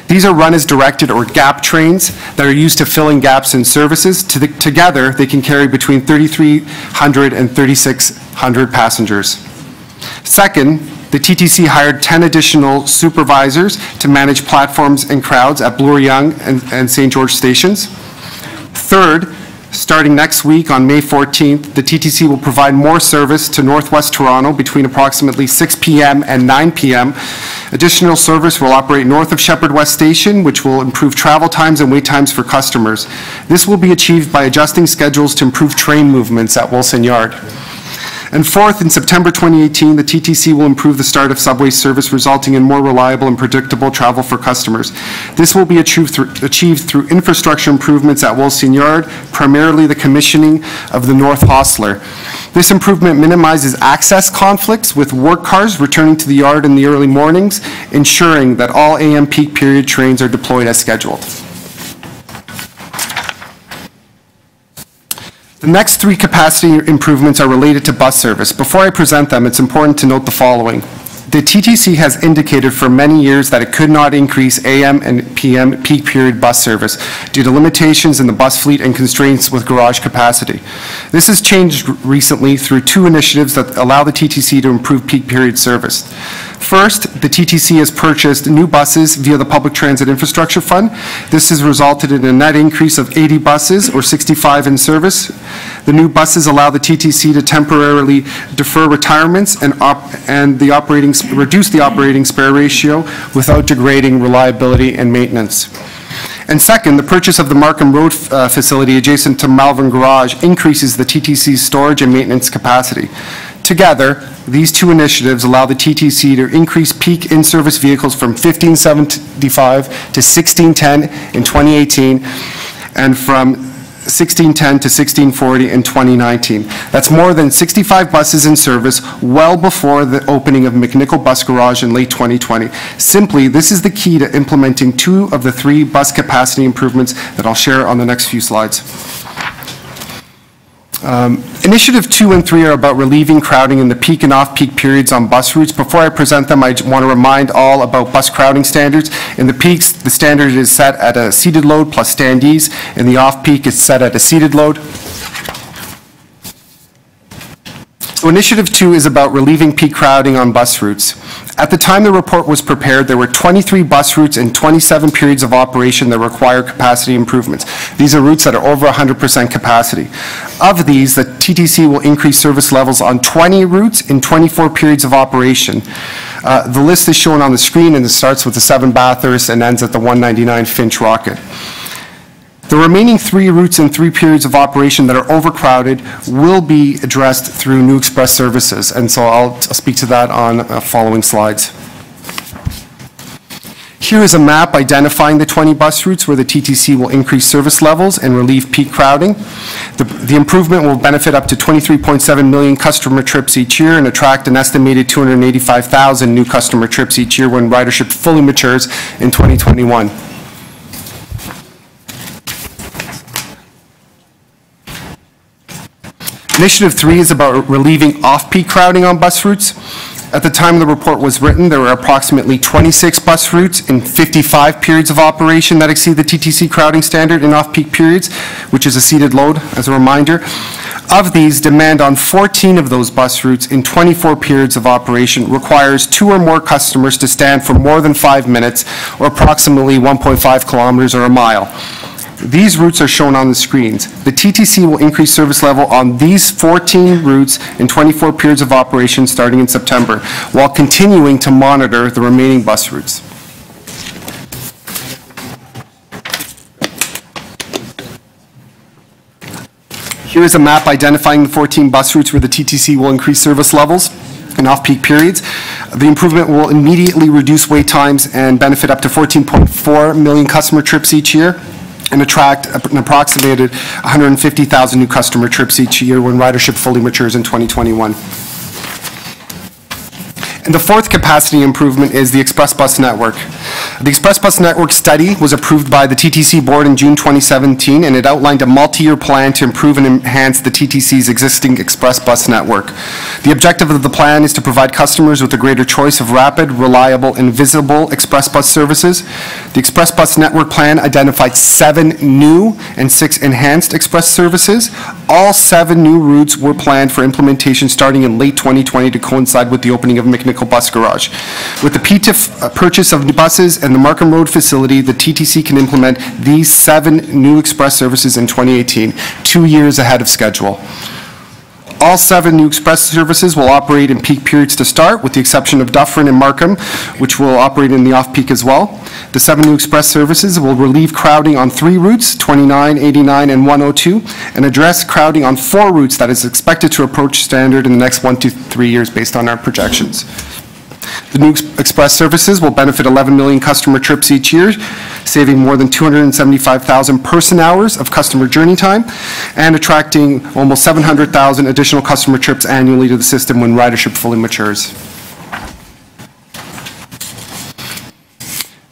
Speaker 20: These are run as directed or gap trains that are used to fill in gaps in services. Together, they can carry between 3,300 and 3,600 passengers. Second, the TTC hired 10 additional supervisors to manage platforms and crowds at Bloor-Yonge and St. George stations. Third, starting next week on May 14th, the TTC will provide more service to Northwest Toronto between approximately 6 p.m. and 9 p.m. Additional service will operate north of Shepherd West Station, which will improve travel times and wait times for customers. This will be achieved by adjusting schedules to improve train movements at Wilson Yard. And fourth, in September 2018, the TTC will improve the start of subway service, resulting in more reliable and predictable travel for customers. This will be achieved through infrastructure improvements at Wilson Yard, primarily the commissioning of the North Hostler. This improvement minimizes access conflicts with work cars returning to the yard in the early mornings, ensuring that all AM peak period trains are deployed as scheduled. The next 3 capacity improvements are related to bus service. Before I present them, it's important to note the following. The TTC has indicated for many years that it could not increase AM and PM peak period bus service due to limitations in the bus fleet and constraints with garage capacity. This has changed recently through 2 initiatives that allow the TTC to improve peak period service. First, the TTC has purchased new buses via the Public Transit Infrastructure Fund. This has resulted in a net increase of 80 buses, or 65 in service. The new buses allow the TTC to temporarily defer retirements and reduce the operating spare ratio without degrading reliability and maintenance. And second, the purchase of the Markham Road facility adjacent to Malvern Garage increases the TTC's storage and maintenance capacity. together, these two initiatives allow the TTC to increase peak in-service vehicles from 1575 to 1610 in 2018, and from 1610 to 1640 in 2019. That's more than 65 buses in service, well before the opening of McNichol Bus Garage in late 2020. Simply, this is the key to implementing 2 of the 3 bus capacity improvements that I'll share on the next few slides. Initiative 2 and 3 are about relieving crowding in the peak and off-peak periods on bus routes. Before I present them, I want to remind all about bus crowding standards. In the peaks, the standard is set at a seated load plus standees. In the off-peak, it's set at a seated load. So Initiative 2 is about relieving peak crowding on bus routes. At the time the report was prepared, there were 23 bus routes and 27 periods of operation that require capacity improvements. These are routes that are over 100% capacity. Of these, the TTC will increase service levels on 20 routes in 24 periods of operation. The list is shown on the screen, and it starts with the 7 Bathurst and ends at the 199 Finch Rocket. The remaining 3 routes and 3 periods of operation that are overcrowded will be addressed through new express services, and so I'll speak to that on following slides. Here is a map identifying the 20 bus routes where the TTC will increase service levels and relieve peak crowding. The improvement will benefit up to 23.7 million customer trips each year and attract an estimated 285,000 new customer trips each year when ridership fully matures in 2021. Initiative 3 is about relieving off-peak crowding on bus routes. At the time the report was written, there were approximately 26 bus routes in 55 periods of operation that exceed the TTC crowding standard in off-peak periods, which is a seated load, as a reminder. Of these, demand on 14 of those bus routes in 24 periods of operation requires 2 or more customers to stand for more than 5 minutes, or approximately 1.5 kilometers or a mile. These routes are shown on the screens. The TTC will increase service level on these 14 routes in 24 periods of operation starting in September, while continuing to monitor the remaining bus routes. Here is a map identifying the 14 bus routes where the TTC will increase service levels in off-peak periods. The improvement will immediately reduce wait times and benefit up to 14.4 million customer trips each year, and attract an approximated 150,000 new customer trips each year when ridership fully matures in 2021. And the 4th capacity improvement is the Express Bus Network. The Express Bus Network study was approved by the TTC board in June 2017, and it outlined a multi-year plan to improve and enhance the TTC's existing Express Bus Network. The objective of the plan is to provide customers with a greater choice of rapid, reliable, and visible Express Bus services. The Express Bus Network plan identified 7 new and 6 enhanced Express services. All 7 new routes were planned for implementation starting in late 2020 to coincide with the opening of McNichol Bus Garage. With the PTIF purchase of buses and the Markham Road facility, the TTC can implement these 7 new express services in 2018, 2 years ahead of schedule. All 7 new express services will operate in peak periods to start, with the exception of Dufferin and Markham, which will operate in the off-peak as well. The 7 new express services will relieve crowding on 3 routes, 29, 89, and 102, and address crowding on 4 routes that is expected to approach standard in the next 1 to 3 years based on our projections. The new express services will benefit 11 million customer trips each year, saving more than 275,000 person hours of customer journey time, and attracting almost 700,000 additional customer trips annually to the system when ridership fully matures.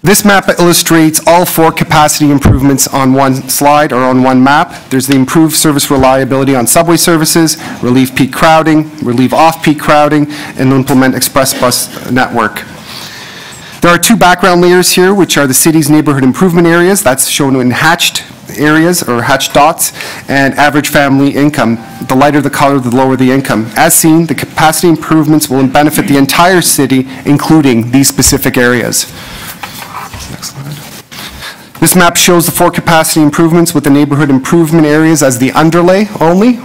Speaker 20: This map illustrates all 4 capacity improvements on one slide or on one map. There's the improved service reliability on subway services, relieve peak crowding, relieve off-peak crowding, and implement express bus network. There are 2 background layers here, which are the city's neighborhood improvement areas. That's shown in hatched areas or hatched dots, and average family income. The lighter the color, the lower the income. As seen, the capacity improvements will benefit the entire city, including these specific areas. Next slide. This map shows the 4 capacity improvements with the neighborhood improvement areas as the underlay only.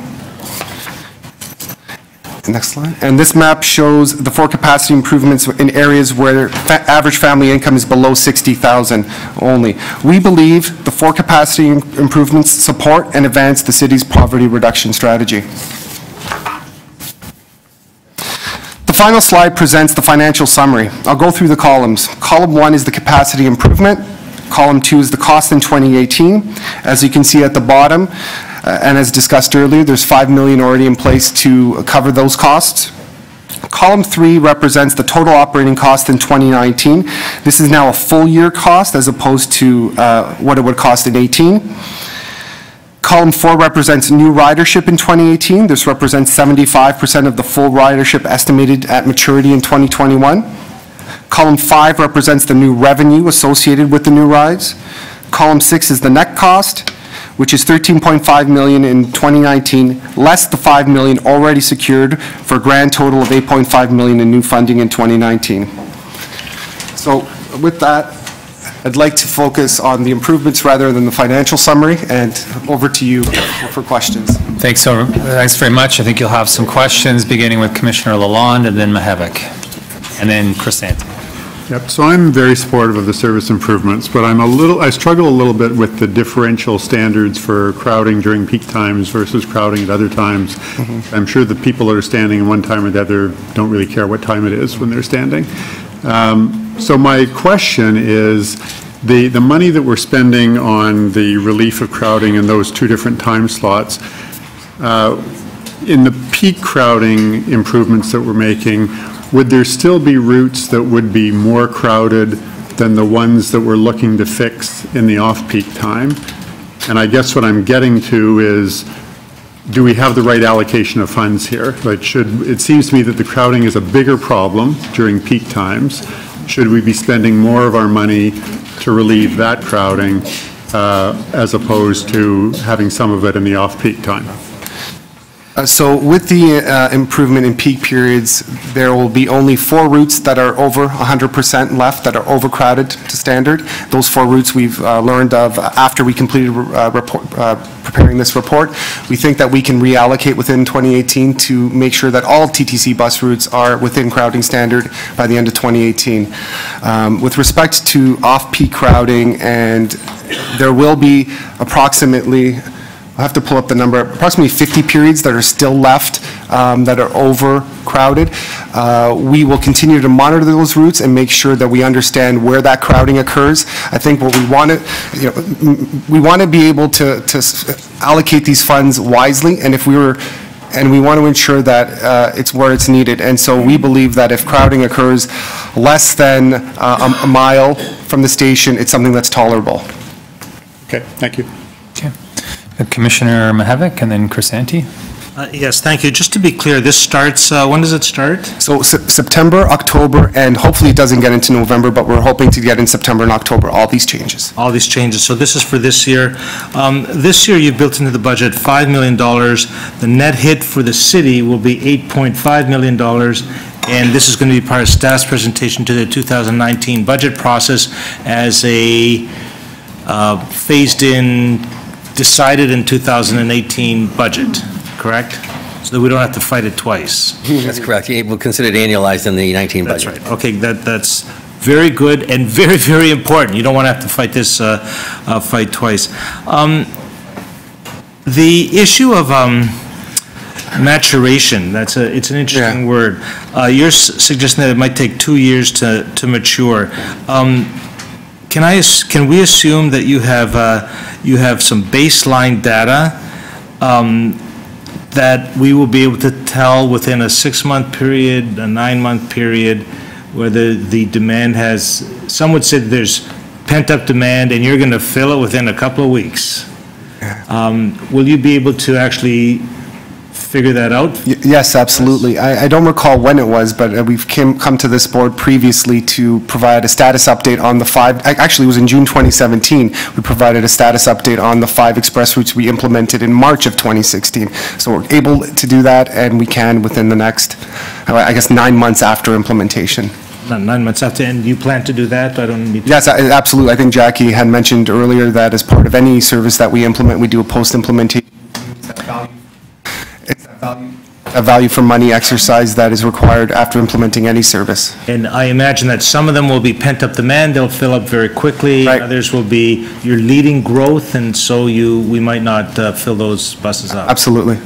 Speaker 20: Next slide. And this map shows the 4 capacity improvements in areas where average family income is below $60,000 only. We believe the 4 capacity improvements support and advance the city's poverty reduction strategy. final slide presents the financial summary. I'll go through the columns. Column 1 is the capacity improvement. Column 2 is the cost in 2018. As you can see at the bottom, and as discussed earlier, there's $5 million already in place to cover those costs. Column 3 represents the total operating cost in 2019. This is now a full year cost as opposed to what it would cost in 18. Column 4 represents new ridership in 2018. This represents 75% of the full ridership estimated at maturity in 2021. Column 5 represents the new revenue associated with the new rides. Column 6 is the net cost, which is $13.5 million in 2019, less the $5 million already secured for a grand total of $8.5 million in new funding in 2019. So with that, I'd like to focus on the improvements rather than the financial summary, and over to you for questions.
Speaker 1: Thanks very much. I think you'll have some questions, beginning with Commissioner Lalonde and then Mihevc, and then Crisanti.
Speaker 21: Yep, so I'm very supportive of the service improvements, but I struggle a little bit with the differential standards for crowding during peak times versus crowding at other times. Mm-hmm. I'm sure the people that are standing in one time or the other don't really care what time it is when they're standing. So my question is, the money that we're spending on the relief of crowding in those two different time slots, in the peak crowding improvements that we're making, would there still be routes that would be more crowded than the ones that we're looking to fix in the off-peak time? And I guess what I'm getting to is, do we have the right allocation of funds here? Like, it seems to me that the crowding is a bigger problem during peak times. Should we be spending more of our money to relieve that crowding as opposed to having some of it in the off-peak time?
Speaker 20: So with the improvement in peak periods, there will be only 4 routes that are over 100% left that are overcrowded to standard. Those 4 routes we've learned of after we completed preparing this report. We think that we can reallocate within 2018 to make sure that all TTC bus routes are within crowding standard by the end of 2018. With respect to off-peak crowding, and there will be approximately, I have to pull up the number, approximately 50 periods that are still left that are overcrowded. We will continue to monitor those routes and make sure that we understand where that crowding occurs. I think what we want to, we want to be able to allocate these funds wisely, and we want to ensure that it's where it's needed. And so we believe that if crowding occurs less than a mile from the station, it's something that's tolerable.
Speaker 21: Okay, thank you.
Speaker 1: Okay. Commissioner Mihevc and then Crisanti.
Speaker 10: Yes, thank you. Just to be clear, this starts, when does it start?
Speaker 20: So September, October, and hopefully it doesn't get into November, but we're hoping to get in September and October, all these changes.
Speaker 10: All these changes. So this is for this year. This year you built into the budget $5 million. The net hit for the city will be $8.5 million. And this is going to be part of staff's presentation to the 2019 budget process as a phased-in, decided in 2018 budget, correct? So that we don't have to fight it twice.
Speaker 2: That's correct. We'll consider it annualized in the 19 budget.
Speaker 10: That's right. Okay, that's very good and very, very important. You don't want to have to fight this fight twice. The issue of maturation, it's an interesting word. You're suggesting that it might take 2 years to mature. Can we assume that you have some baseline data that we will be able to tell within a 6-month period, a 9-month period, whether the demand has, some would say that there's pent-up demand and you're going to fill it within a couple of weeks. Will you be able to actually figure that out?
Speaker 20: Yes, absolutely. I don't recall when it was, but we've come to this board previously to provide a status update on the 5, actually it was in June 2017, we provided a status update on the 5 express routes we implemented in March of 2016. So we're able to do that, and we can within the next, I guess, 9 months after implementation.
Speaker 10: 9 months after, and you plan to do that? I don't need to.
Speaker 20: Yes, absolutely. I think Jackie had mentioned earlier that as part of any service that we implement, we do a post-implementation. It's a value for money exercise that is required after implementing any service.
Speaker 10: And I imagine that some of them will be pent-up demand, they'll fill up very quickly. Right. Others will be, you're leading growth, and so we might not fill those buses up.
Speaker 20: Absolutely.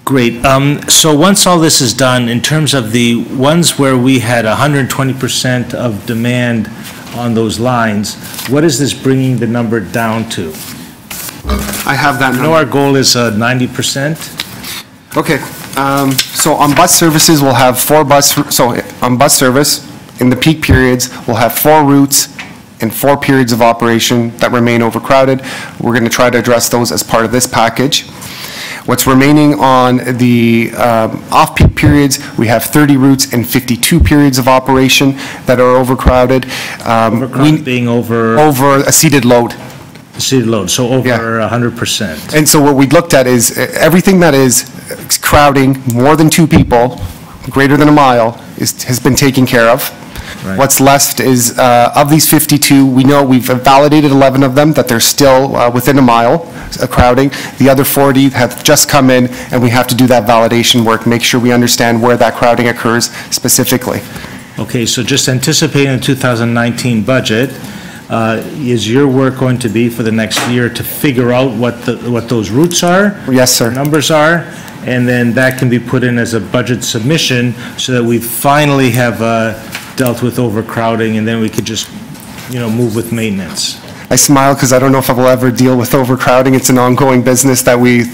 Speaker 10: Great. So once all this is done, in terms of the ones where we had 120% of demand on those lines, what is this bringing the number down to?
Speaker 20: I have that
Speaker 10: I know our goal is 90%.
Speaker 20: Okay, so on bus services, we'll have on bus service, in the peak periods, we'll have 4 routes and 4 periods of operation that remain overcrowded. We're going to try to address those as part of this package. What's remaining on the off-peak periods, we have 30 routes and 52 periods of operation that are overcrowded.
Speaker 10: Overcrowded being over?
Speaker 20: Over a seated load.
Speaker 10: Seated load, so over 100%.
Speaker 20: And so what we looked at is everything that is crowding more than 2 people, greater than a mile, has been taken care of. Right. What's left is, of these 52, we know we've validated 11 of them, that they're still within a mile crowding. The other 40 have just come in, and we have to do that validation work, make sure we understand where that crowding occurs specifically.
Speaker 10: Okay, so just anticipating the 2019 budget, is your work going to be for the next year to figure out what those routes are?
Speaker 20: Yes, sir.
Speaker 10: Numbers are, and then that can be put in as a budget submission so that we finally have dealt with overcrowding, and then we could just, move with maintenance.
Speaker 20: I smile because I don't know if I will ever deal with overcrowding. It's an ongoing business that we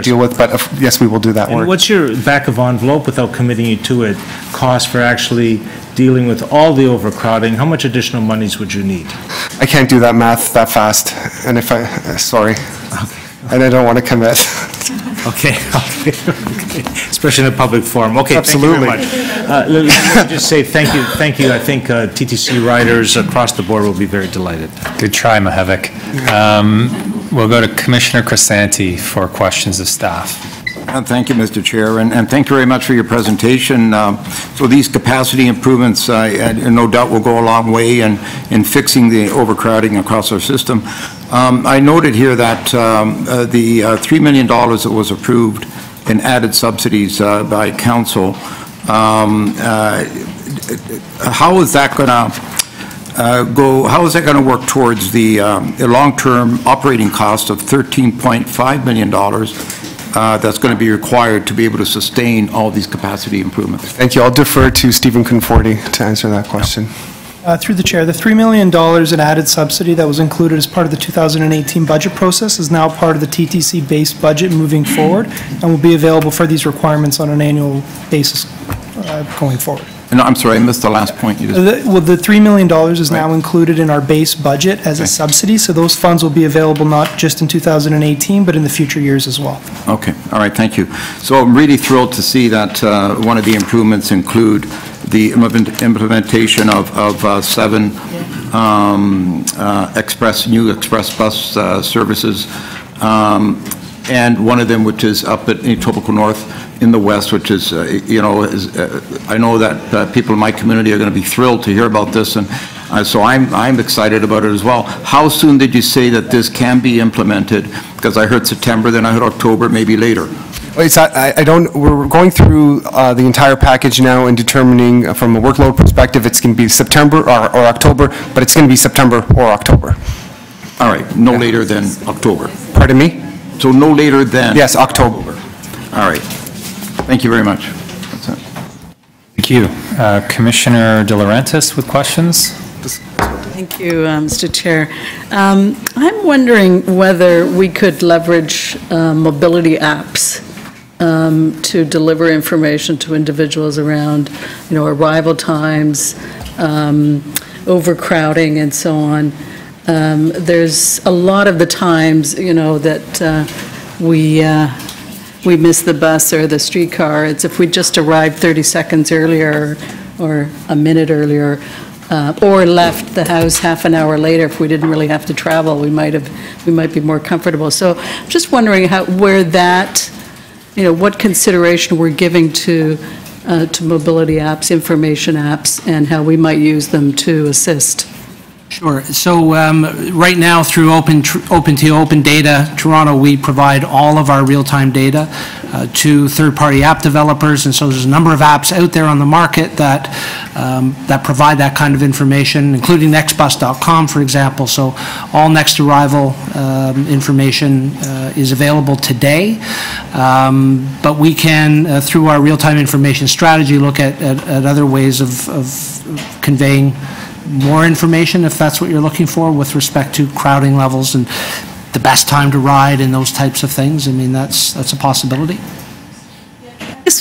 Speaker 20: deal with, but yes, we will do that work.
Speaker 10: And what's your back of envelope, without committing you to it, cost for actually dealing with all the overcrowding? How much additional monies would you need?
Speaker 20: I can't do that math that fast, and sorry.
Speaker 10: Okay.
Speaker 20: And I don't want to commit.
Speaker 10: Okay. Especially in a public forum. Okay,
Speaker 20: absolutely.
Speaker 10: Thank you very much. Let me just say thank you. I think TTC riders across the board will be very delighted.
Speaker 1: Good try, Mahevik. We'll go to Commissioner Crisanti for questions of staff.
Speaker 5: Thank you, Mr. Chair, and thank you very much for your presentation. So these capacity improvements, no doubt, will go a long way in fixing the overcrowding across our system. I noted here that the $3 million that was approved in added subsidies by council, how is that going to go? How is that going to work towards the long-term operating cost of $13.5 million? That's going to be required to be able to sustain all these capacity improvements?
Speaker 20: Thank you. I'll defer to Stephen Conforti to answer that question.
Speaker 9: Through the chair, the $3 million in added subsidy that was included as part of the 2018 budget process is now part of the TTC-based budget moving forward and will be available for these requirements on an annual basis going forward.
Speaker 5: No, I'm sorry, I missed the last point. You just...
Speaker 9: Well, the $3 million is now included in our base budget as a subsidy, so those funds will be available not just in 2018, but in the future years as well.
Speaker 5: Okay, all right, thank you. So I'm really thrilled to see that one of the improvements include the implementation of 7 new express bus services, and one of them which is up at Etobicoke North in the west, which is, I know that people in my community are going to be thrilled to hear about this, and so I'm excited about it as well. How soon did you say that this can be implemented? Because I heard September, then I heard October, maybe later.
Speaker 20: We're going through the entire package now and determining from a workload perspective, it's going to be September or October, but it's going to be September or October.
Speaker 5: All right, no later than October.
Speaker 20: Pardon me?
Speaker 5: So no later than?
Speaker 20: Yes, October.
Speaker 5: All right. Thank you very much. That's it.
Speaker 1: Thank you. Commissioner De Laurentiis with questions?
Speaker 22: Thank you, Mr. Chair. I'm wondering whether we could leverage mobility apps to deliver information to individuals around, arrival times, overcrowding, and so on. There's a lot of the times, that we miss the bus or the streetcar. It's if we just arrived 30 seconds earlier or a minute earlier, or left the house half an hour later, if we didn't really have to travel, we might be more comfortable. So I'm just wondering where that, what consideration we're giving to mobility apps, information apps, and how we might use them to assist.
Speaker 11: Sure. So right now, through Open Data Toronto, we provide all of our real-time data to third-party app developers, and so there's a number of apps out there on the market that that provide that kind of information, including nextbus.com, for example. So all next arrival information is available today. But we can, through our real-time information strategy, look at other ways of conveying more information, if that's what you're looking for, with respect to crowding levels and the best time to ride and those types of things. I mean, that's a possibility.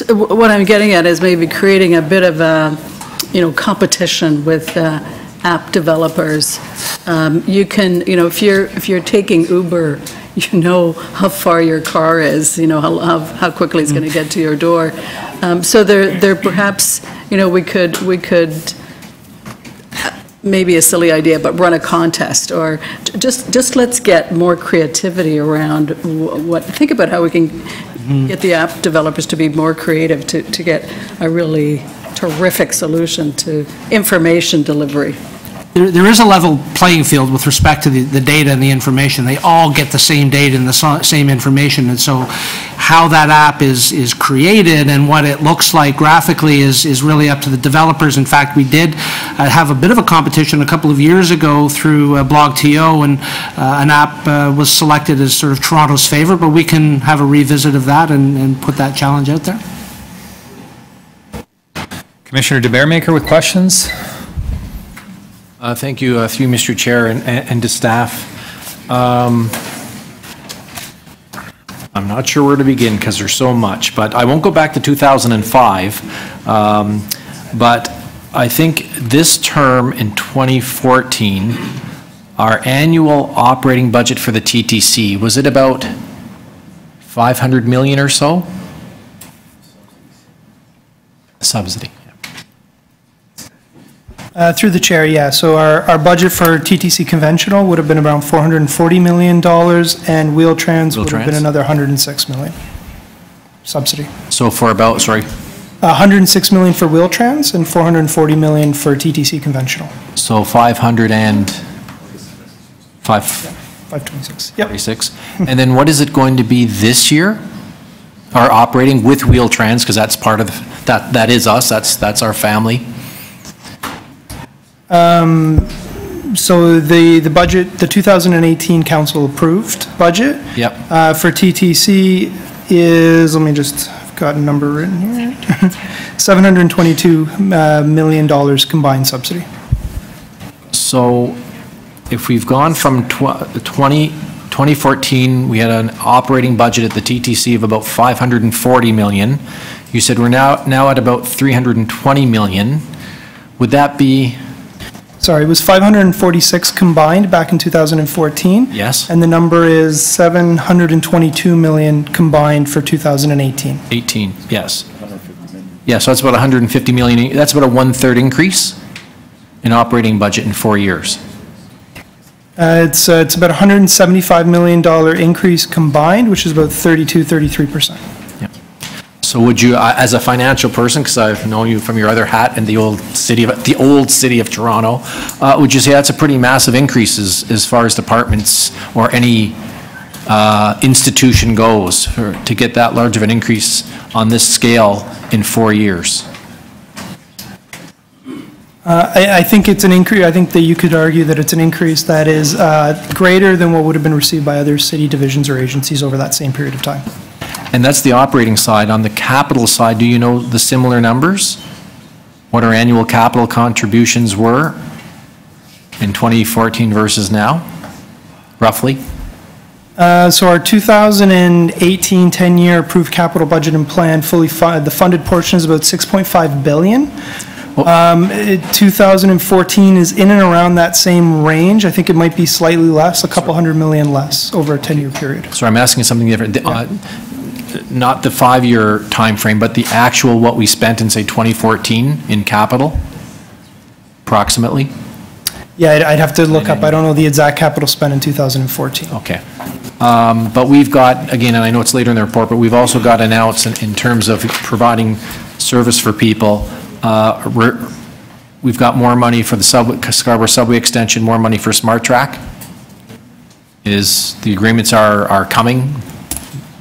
Speaker 22: What I'm getting at is maybe creating a bit of a, competition with app developers. You can, if you're taking Uber, you know how far your car is, how quickly it's going to get to your door. So there perhaps, we could maybe a silly idea, but run a contest, or just let's get more creativity around think about how we can get the app developers to be more creative to get a really terrific solution to information delivery.
Speaker 11: There is a level playing field with respect to the data and the information. They all get the same data and the same information, and so how that app is created and what it looks like graphically is really up to the developers. In fact, we did have a bit of a competition a couple of years ago through BlogTO, and an app was selected as sort of Toronto's favorite, but we can have a revisit of that and put that challenge out there.
Speaker 1: Commissioner DeBearmaker with questions.
Speaker 15: Thank you, through Mr. Chair and to staff. I'm not sure where to begin because there's so much, but I won't go back to 2005. But I think this term in 2014, our annual operating budget for the TTC, was it about 500 million or so? Subsidy.
Speaker 9: Through the chair, yeah. So our budget for TTC conventional would have been around $440 million, and Wheel-Trans would have been another $106 million subsidy.
Speaker 15: So for about, sorry?
Speaker 9: $106 million for Wheel-Trans and $440 million for TTC conventional.
Speaker 15: So
Speaker 9: 526. Yep.
Speaker 15: 46. And then what is it going to be this year? Our operating with Wheel-Trans, because that's part of that is us. That's our family.
Speaker 9: So the budget, the 2018 council approved budget.
Speaker 15: Yep.
Speaker 9: For TTC is, let me just, I've got a number written here, $722 million combined subsidy.
Speaker 15: So if we've gone from 2014, we had an operating budget at the TTC of about 540 million. You said we're now at about 320 million. Would that be?
Speaker 9: Sorry, it was 546 combined back in 2014.
Speaker 15: Yes.
Speaker 9: And the number is 722 million combined for 2018.
Speaker 15: 18, yes. Yeah, so that's about 150 million. That's about a 1/3 increase in operating budget in 4 years.
Speaker 9: It's about $175 million increase combined, which is about 33%.
Speaker 15: So would you, as a financial person, because I've known you from your other hat in the old city of Toronto, would you say that's a pretty massive increase as far as departments or any institution goes to get that large of an increase on this scale in 4 years?
Speaker 9: I think it's an increase. I think that you could argue that it's an increase that is greater than what would have been received by other city divisions or agencies over that same period of time.
Speaker 15: And that's the operating side. On the capital side, do you know the similar numbers? What our annual capital contributions were in 2014 versus now, roughly?
Speaker 9: So our 2018 10-year approved capital budget and plan fully funded, the funded portion is about $6.5 billion. 2014 is in and around that same range. I think it might be slightly less, a couple $100 million less over a 10-year period.
Speaker 15: So I'm asking something different. Not the 5-year time frame, but the actual what we spent in, say, 2014 in capital, approximately?
Speaker 9: Yeah, I'd have to look up. I don't know the exact capital spent in 2014.
Speaker 15: Okay. But we've got, again, and I know it's later in the report, but we've also got announced in terms of providing service for people. We've got more money for the Scarborough Subway extension, more money for Smart Track. The agreements are coming.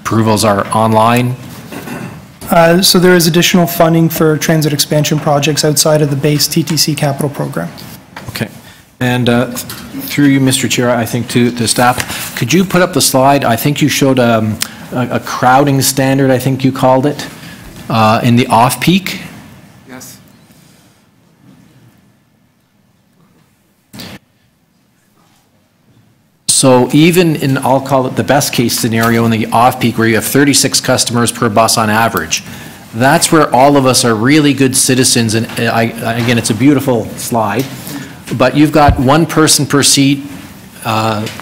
Speaker 15: Approvals are online.
Speaker 9: So there is additional funding for transit expansion projects outside of the base TTC capital program.
Speaker 15: Okay. And through you, Mr. Chair, I think to staff, could you put up the slide? I think you showed a crowding standard, I think you called it, in the off-peak.
Speaker 20: Yes.
Speaker 15: So even in, I'll call it the best-case scenario in the off-peak where you have 36 customers per bus on average, that's where all of us are really good citizens. And again, it's a beautiful slide, but you've got one person per seat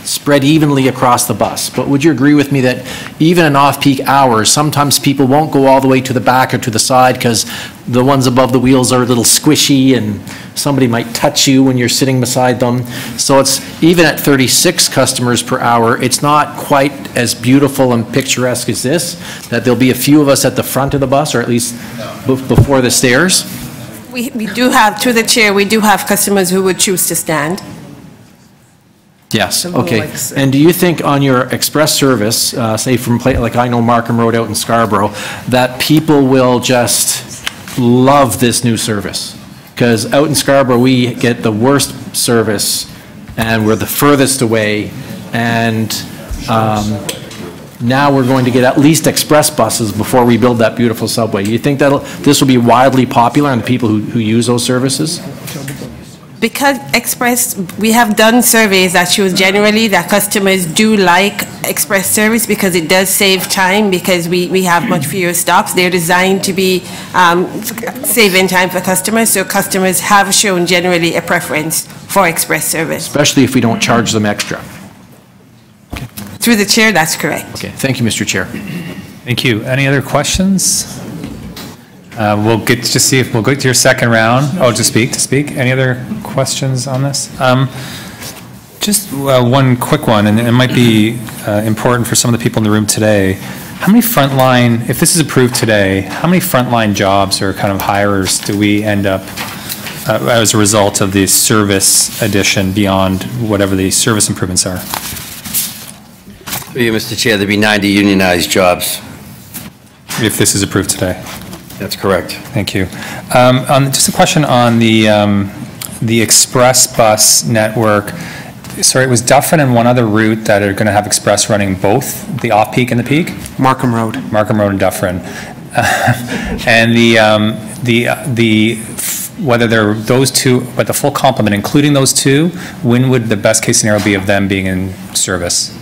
Speaker 15: spread evenly across the bus. But would you agree with me that even in off-peak hours, sometimes people won't go all the way to the back or to the side because the ones above the wheels are a little squishy and somebody might touch you when you're sitting beside them. So it's, even at 36 customers per hour, it's not quite as beautiful and picturesque as this, that there'll be a few of us at the front of the bus, or at least before the stairs.
Speaker 13: We do have, through the chair, we do have customers who would choose to stand.
Speaker 15: Yes, okay. And do you think on your express service, say from, like I know Markham Road out in Scarborough, that people will just love this new service? Because out in Scarborough, we get the worst service, and we're the furthest away, and now we're going to get at least express buses before we build that beautiful subway. Do you think this will be widely popular on the people who use those services?
Speaker 13: Because express, we have done surveys that shows generally that customers do like express service because it does save time, because we have much fewer stops. They're designed to be saving time for customers, so customers have shown generally a preference for express service.
Speaker 15: Especially if we don't charge them extra.
Speaker 13: Okay. Through the chair, that's correct.
Speaker 15: Okay, thank you, Mr. Chair.
Speaker 6: Thank you. Any other questions? We'll get to see if we'll go to your second round. Oh, to speak. Any other questions on this? Just one quick one, and it might be important for some of the people in the room today. How many frontline, if this is approved today, how many frontline jobs or kind of hires do we end up as a result of the service addition beyond whatever the service improvements are?
Speaker 2: For you, Mr. Chair, there'd be 90 unionized jobs.
Speaker 6: If this is approved today?
Speaker 2: That's correct.
Speaker 6: Thank you. Just a question on the express bus network. Sorry, it was Dufferin and one other route that are going to have express running both the off-peak and the peak?
Speaker 20: Markham Road.
Speaker 6: Markham Road and Dufferin. And whether they're those two, but the full complement, including those two, when would the best case scenario be of them being in service?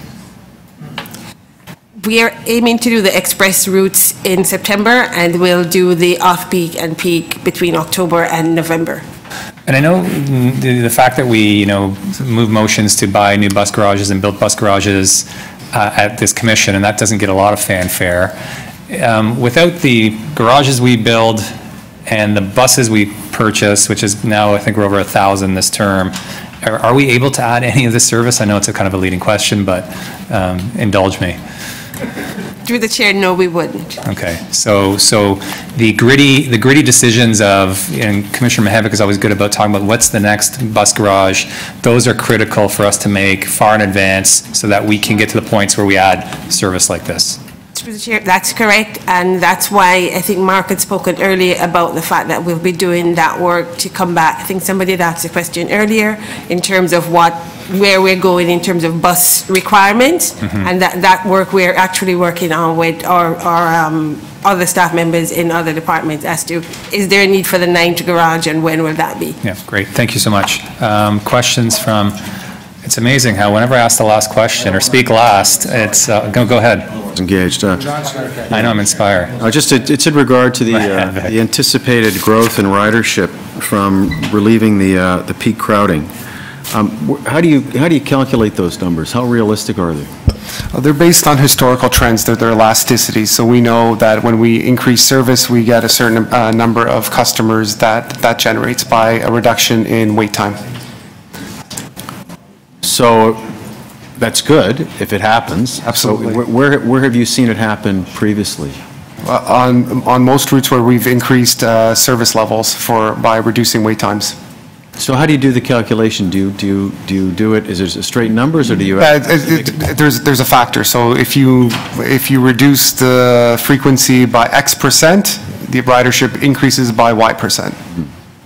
Speaker 13: We are aiming to do the express routes in September, and we'll do the off-peak and peak between October and November.
Speaker 6: And I know the fact that we, move motions to buy new bus garages and build bus garages at this commission, and that doesn't get a lot of fanfare. Without the garages we build and the buses we purchase, which is now, I think we're over 1,000 this term, are we able to add any of this service? I know it's a kind of a leading question, but indulge me.
Speaker 13: Through the chair, no, we wouldn't.
Speaker 6: Okay, so the gritty decisions of, and Commissioner Mihevik is always good about talking about what's the next bus garage. Those are critical for us to make far in advance so that we can get to the points where we add service like this.
Speaker 13: Through the chair, that's correct, and that's why I think Mark had spoken earlier about the fact that we'll be doing that work to come back. I think somebody had asked a question earlier in terms of where we're going in terms of bus requirements, and that work we're actually working on with our other staff members in other departments as to, is there a need for the 9th garage and when will that be?
Speaker 6: Yeah, great, thank you so much. Questions from, it's amazing how whenever I ask the last question or speak last, it's, go ahead.
Speaker 14: Engaged.
Speaker 6: I know, I'm inspired.
Speaker 14: It's in regard to the anticipated growth in ridership from relieving the peak crowding. How do you calculate those numbers? How realistic are they?
Speaker 20: They're based on historical trends. They're their elasticity. So we know that when we increase service, we get a certain number of customers that generates by a reduction in wait time.
Speaker 14: So that's good if it happens.
Speaker 20: Absolutely.
Speaker 14: So where have you seen it happen previously?
Speaker 20: On most routes where we've increased service levels by reducing wait times.
Speaker 14: So how do you do the calculation? Do you do it, is there straight numbers, or do you?
Speaker 20: There's a factor. So if you reduce the frequency by X percent, the ridership increases by Y percent.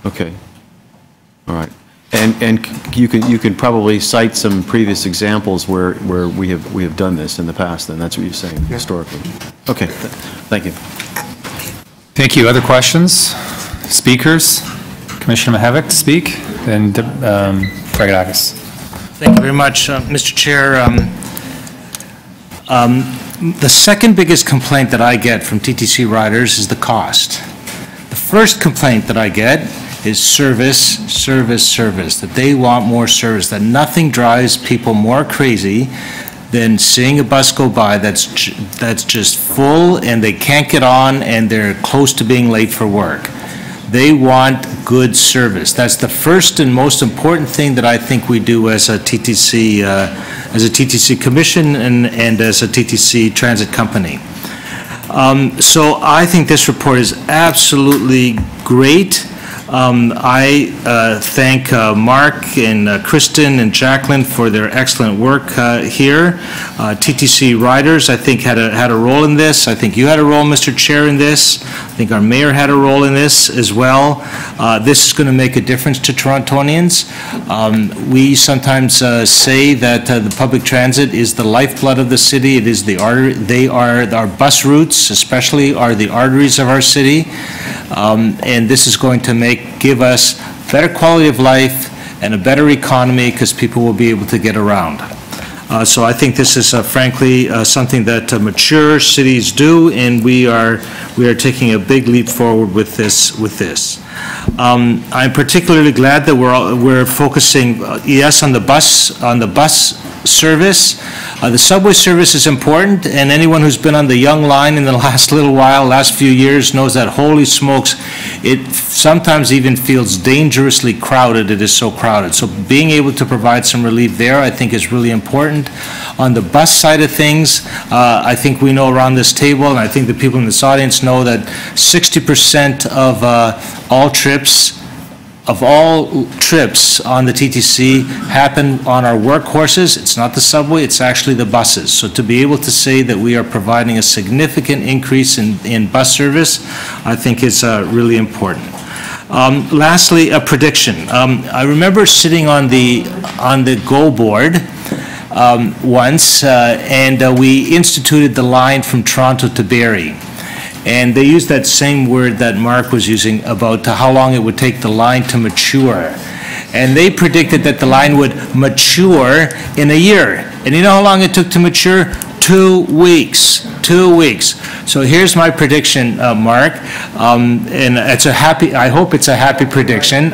Speaker 14: Okay. All right. And you can probably cite some previous examples where we have done this in the past, then that's what you're saying, historically. Okay, thank you.
Speaker 6: Thank you. Other questions? Speakers? Commissioner Mahevik to speak, then Fragedakis.
Speaker 10: Thank you very much, Mr. Chair. The second biggest complaint that I get from TTC riders is the cost. The first complaint that I get is service, that they want more service, that nothing drives people more crazy than seeing a bus go by that's just full and they can't get on and they're close to being late for work. They want good service. That's the first and most important thing that I think we do as a TTC commission and as a TTC transit company. So I think this report is absolutely great. I thank Mark and Kristen and Jacqueline for their excellent work here. TTC riders, I think, had a role in this. I think you had a role, Mr. Chair, in this. I think our mayor had a role in this as well. This is going to make a difference to Torontonians. We sometimes say that the public transit is the lifeblood of the city. It is the artery. They are our bus routes, especially, are the arteries of our city. And this is going to give us better quality of life and a better economy because people will be able to get around. So I think this is frankly something that mature cities do, and we are taking a big leap forward with this. I'm particularly glad that we're focusing yes on the bus service. The subway service is important, and anyone who's been on the Young Line in the last few years knows that, holy smokes, it sometimes even feels dangerously crowded. It is so crowded. So being able to provide some relief there, I think, is really important. On the bus side of things, I think we know around this table, and I think the people in this audience know that 60% of all trips on the TTC happen on our workhorses. It's not the subway, it's actually the buses. So to be able to say that we are providing a significant increase in bus service, I think is really important. Lastly, a prediction. I remember sitting on the GO board once, and we instituted the line from Toronto to Barrie. And they used that same word that Mark was using about how long it would take the line to mature. And they predicted that the line would mature in a year. And you know how long it took to mature? 2 weeks. 2 weeks. So here's my prediction, Mark, and I hope it's a happy prediction.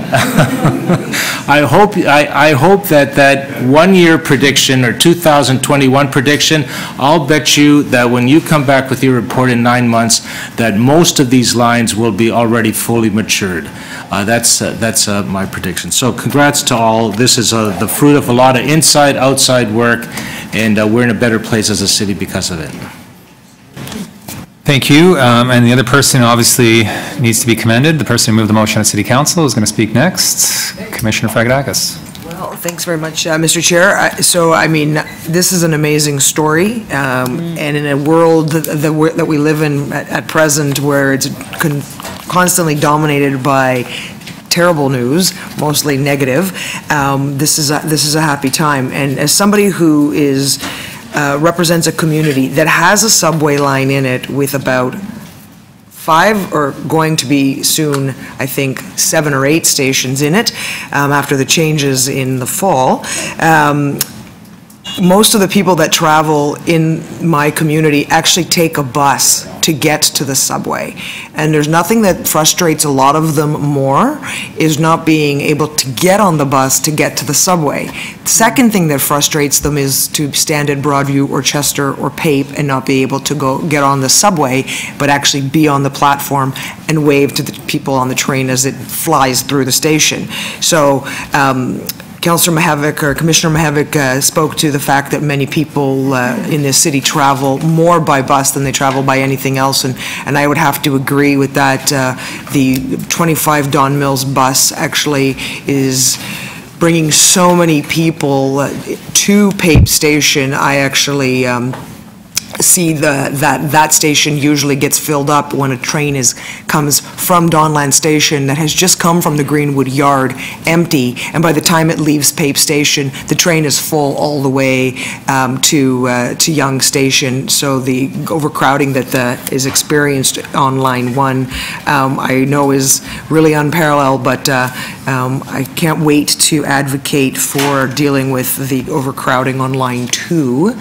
Speaker 10: I hope that 1 year prediction or 2021 prediction, I'll bet you that when you come back with your report in 9 months, that most of these lines will be already fully matured. That's my prediction. So congrats to all. This is the fruit of a lot of inside, outside work, and we're in a better place as a city because of it.
Speaker 6: Thank you. And the other person obviously needs to be commended. The person who moved the motion at City Council is going to speak next. Commissioner Fragedakis.
Speaker 3: Well, thanks very much, Mr. Chair. So, I mean, this is an amazing story, and in a world that we live in at present, where it's constantly dominated by terrible news, mostly negative, this is a happy time. And as somebody who represents a community that has a subway line in it with about 5, or going to be soon, I think, 7 or 8 stations in it, after the changes in the fall. Most of the people that travel in my community actually take a bus to get to the subway. And there's nothing that frustrates a lot of them more is not being able to get on the bus to get to the subway. The second thing that frustrates them is to stand at Broadview or Chester or Pape and not be able to go get on the subway, but actually be on the platform and wave to the people on the train as it flies through the station. So Councillor Mahevik or Commissioner Mahevik spoke to the fact that many people in this city travel more by bus than they travel by anything else, and I would have to agree with that. The 25 Don Mills bus actually is bringing so many people to Pape Station. I actually see that station usually gets filled up when a train comes from Donland Station that has just come from the Greenwood Yard empty, and by the time it leaves Pape Station, the train is full all the way to Yonge Station. So the overcrowding that is experienced on Line 1, I know is really unparalleled, but I can't wait to advocate for dealing with the overcrowding on Line 2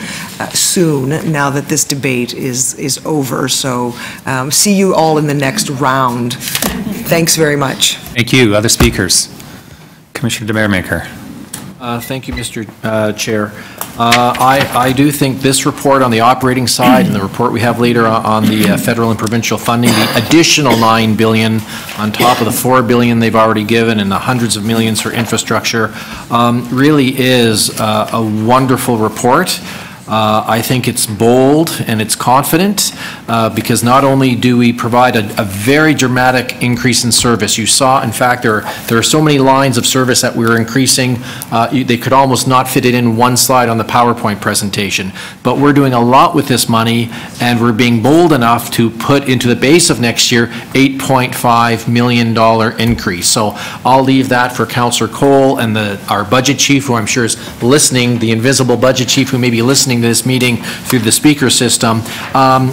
Speaker 3: soon, now that this debate is over. So see you all in the next round. Thanks very much.
Speaker 6: Thank you. Other speakers? Commissioner DeMaremaker.
Speaker 15: Thank you, Mr. Chair. I do think this report on the operating side and the report we have later on the federal and provincial funding, the additional $9 billion on top of the $4 billion they've already given and the hundreds of millions for infrastructure, really is a wonderful report. I think it's bold and it's confident because not only do we provide a very dramatic increase in service. You saw, in fact, there are so many lines of service that we're increasing, they could almost not fit it in one slide on the PowerPoint presentation. But we're doing a lot with this money, and we're being bold enough to put into the base of next year $8.5 million increase. So I'll leave that for Councillor Cole and our budget chief, who I'm sure is listening, the invisible budget chief who may be listening to this meeting through the speaker system.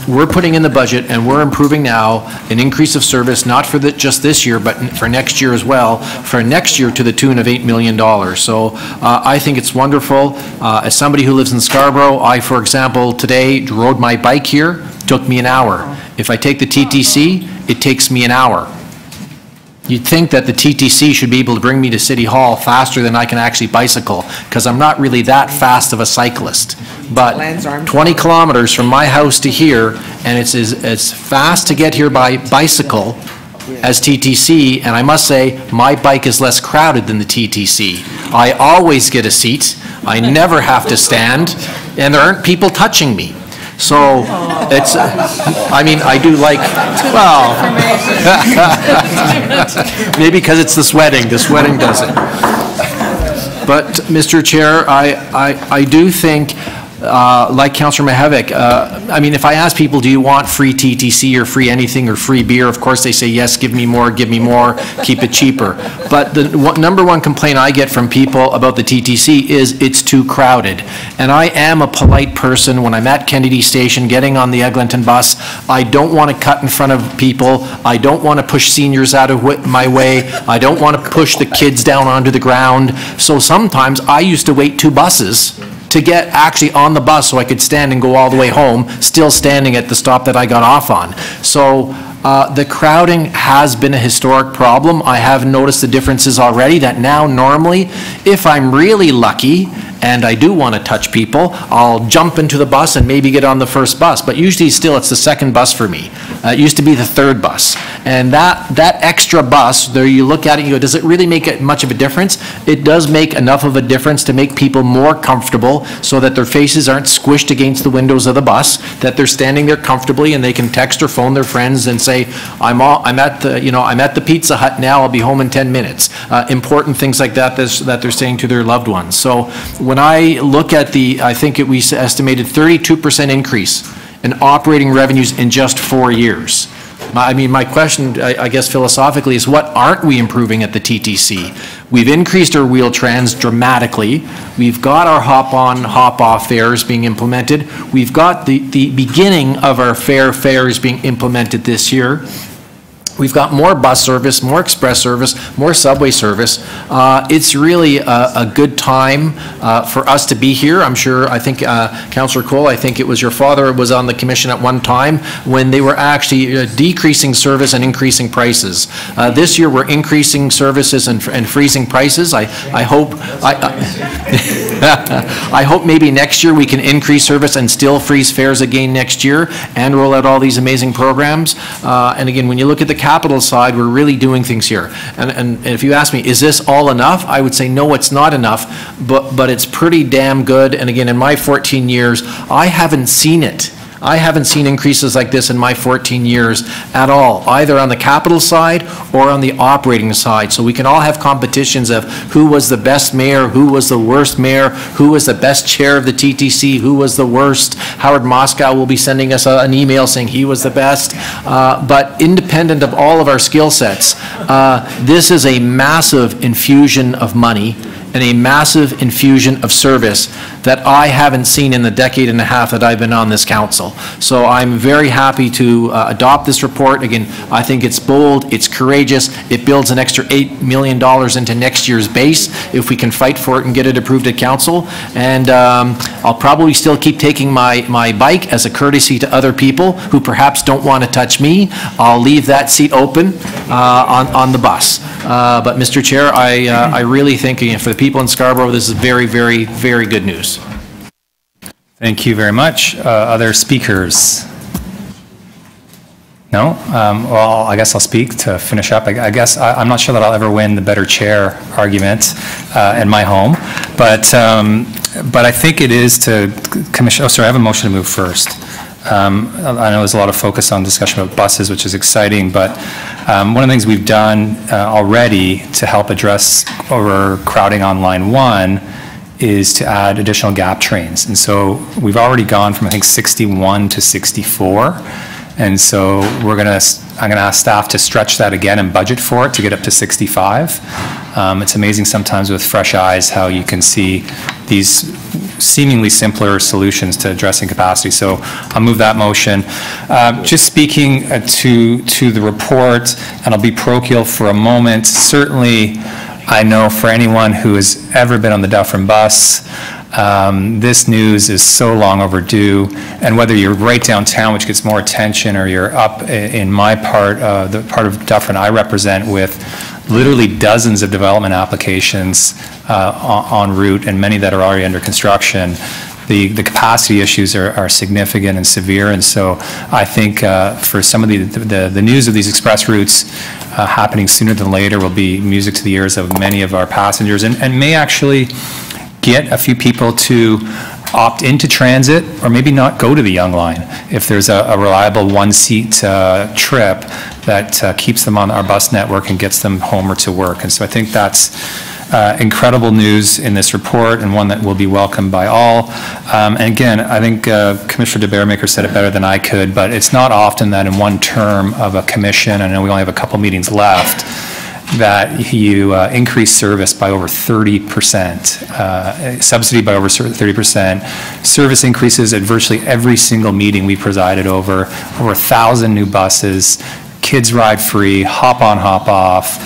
Speaker 15: We're putting in the budget, and we're improving now an increase of service, not for just this year, but for next year as well, for next year to the tune of $8 million. So I think it's wonderful. As somebody who lives in Scarborough, I, for example, today rode my bike here, took me an hour. If I take the TTC, it takes me an hour. You'd think that the TTC should be able to bring me to City Hall faster than I can actually bicycle, because I'm not really that fast of a cyclist. But 20 kilometers from my house to here, and it's as fast to get here by bicycle as TTC, and I must say, my bike is less crowded than the TTC. I always get a seat, I never have to stand, and there aren't people touching me. So it's, I mean, I do like, well, maybe because it's the sweating does it. But, Mr. Chair, I do think, like Councillor Mahevik, I mean, if I ask people, do you want free TTC or free anything or free beer, of course they say, yes, give me more, keep it cheaper. But the number one complaint I get from people about the TTC is it's too crowded. And I am a polite person. When I'm at Kennedy Station getting on the Eglinton bus, I don't want to cut in front of people. I don't want to push seniors out of my way. I don't want to push the kids down onto the ground. So sometimes I used to wait 2 buses to get actually on the bus so I could stand and go all the way home, still standing at the stop that I got off on. So the crowding has been a historic problem. I have noticed the differences already, that now normally, if I'm really lucky, and I do want to touch people, I'll jump into the bus and maybe get on the first bus. But usually still it's the second bus for me. It used to be the third bus. And that extra bus, there you look at it and you go, does it really make much of a difference? It does make enough of a difference to make people more comfortable so that their faces aren't squished against the windows of the bus, that they're standing there comfortably and they can text or phone their friends and say, I'm at the Pizza Hut now, I'll be home in 10 minutes. Important things like that that they're saying to their loved ones. So when I look at I think we estimated 32% increase in operating revenues in just 4 years. I mean, my question, I guess philosophically, is what aren't we improving at the TTC? We've increased our Wheel-Trans dramatically. We've got our hop-on, hop-off fares being implemented. We've got the beginning of our fares being implemented this year. We've got more bus service, more express service, more subway service. It's really a good time for us to be here. I'm sure, I think, Councillor Cole, I think it was your father was on the commission at one time when they were actually decreasing service and increasing prices. This year we're increasing services and freezing prices. I hope I hope maybe next year we can increase service and still freeze fares again next year and roll out all these amazing programs. And again, when you look at the capital side, we're really doing things here. And if you ask me, is this all enough? I would say, no, it's not enough, but it's pretty damn good. And again, in my 14 years, I haven't seen it. I haven't seen increases like this in my 14 years at all, either on the capital side or on the operating side. So we can all have competitions of who was the best mayor, who was the worst mayor, who was the best chair of the TTC, who was the worst. Howard Moscow will be sending us an email saying he was the best. But independent of all of our skill sets, this is a massive infusion of money and a massive infusion of service that I haven't seen in the decade and a half that I've been on this council. So I'm very happy to adopt this report. Again, I think it's bold, it's courageous, it builds an extra $8 million into next year's base if we can fight for it and get it approved at council. And I'll probably still keep taking my bike as a courtesy to other people who perhaps don't want to touch me. I'll leave that seat open on the bus. But Mr. Chair, I really think for the people in Scarborough, this is very, very, very good news.
Speaker 6: Thank you very much. Other speakers? No? Well, I guess I'll speak to finish up. I guess I'm not sure that I'll ever win the better chair argument in my home, but I think it is to commission. Oh, sorry, I have a motion to move first. I know there's a lot of focus on discussion about buses, which is exciting, but one of the things we've done already to help address overcrowding on Line 1 is to add additional gap trains. And so we've already gone from, I think, 61 to 64. And so I'm going to ask staff to stretch that again and budget for it to get up to 65. It's amazing sometimes with fresh eyes how you can see these seemingly simpler solutions to addressing capacity. So I'll move that motion. Just speaking to the report, and I'll be parochial for a moment, certainly I know for anyone who has ever been on the Dufferin bus, this news is so long overdue, and whether you're right downtown, which gets more attention, or you're up in my part, the part of Dufferin I represent, with literally dozens of development applications en route, and many that are already under construction, the capacity issues are significant and severe. And so I think for some of the news of these express routes happening sooner than later will be music to the ears of many of our passengers, and may actually get a few people to opt into transit, or maybe not go to the Young Line if there's a reliable one-seat trip that keeps them on our bus network and gets them home or to work. And so I think that's incredible news in this report, and one that will be welcomed by all. And again, I think Commissioner DeBaremaker said it better than I could, but it's not often that in one term of a commission, I know we only have a couple meetings left, that you increase service by over 30%, subsidy by over 30%, service increases at virtually every single meeting we presided over 1,000 new buses, kids ride free, hop on, hop off,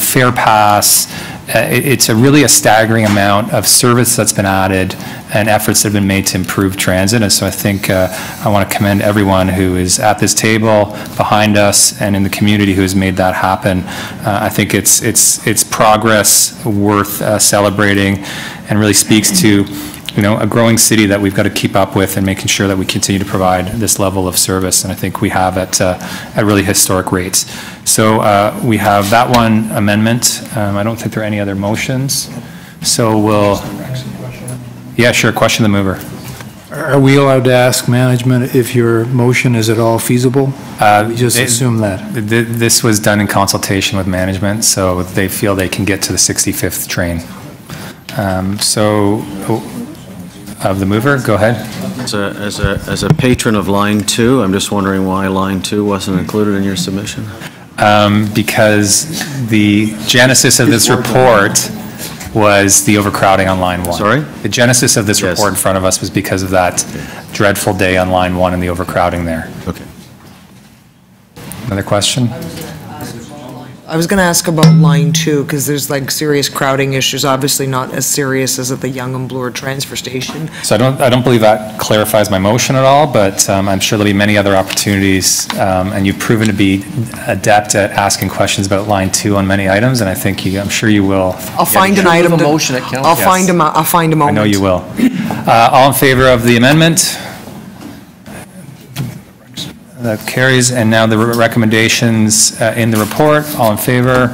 Speaker 6: fare pass. It's really a staggering amount of service that's been added and efforts that have been made to improve transit. And so I think I want to commend everyone who is at this table, behind us, and in the community who has made that happen. I think it's progress worth celebrating, and really speaks to a growing city that we've got to keep up with, and making sure that we continue to provide this level of service. And I think we have at really historic rates. So we have that one amendment. I don't think there are any other motions. So we'll, yeah, sure, question the mover.
Speaker 4: Are we allowed to ask management if your motion is at all feasible? We just assume that.
Speaker 6: This was done in consultation with management, so they feel they can get to the 65th train. Of the mover, go ahead.
Speaker 14: As a patron of Line 2, I'm just wondering why Line 2 wasn't included in your submission?
Speaker 6: Because the genesis of this report was the overcrowding on Line 1.
Speaker 14: Sorry?
Speaker 6: The genesis of this report in front of us was because of that dreadful day on Line 1 and the overcrowding there.
Speaker 14: Okay.
Speaker 6: Another question?
Speaker 3: I was going to ask about Line 2, because there's like serious crowding issues, obviously not as serious as at the Yonge and Bloor transfer station.
Speaker 6: So I don't believe that clarifies my motion at all, but I'm sure there'll be many other opportunities, and you've proven to be adept at asking questions about Line 2 on many items, and I think I'm sure you will.
Speaker 3: I'll find an item. I'll find a moment.
Speaker 6: I know you will. All in favor of the amendment?
Speaker 1: That carries. And now the recommendations in the report. All in favor?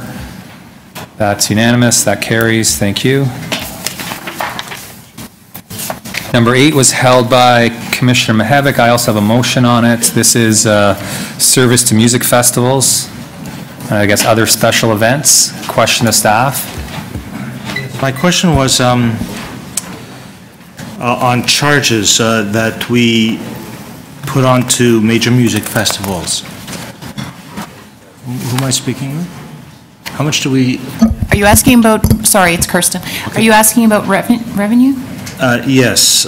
Speaker 1: That's unanimous. That carries. Thank you. Number 8 was held by Commissioner Mihevc. I also have a motion on it. This is service to music festivals, I guess other special events. Question of staff.
Speaker 10: My question was on charges that we put onto major music festivals. Who am I speaking with? How much do we?
Speaker 7: Are you asking about, sorry, it's Kirsten. Okay. Are you asking about revenue?
Speaker 10: Yes.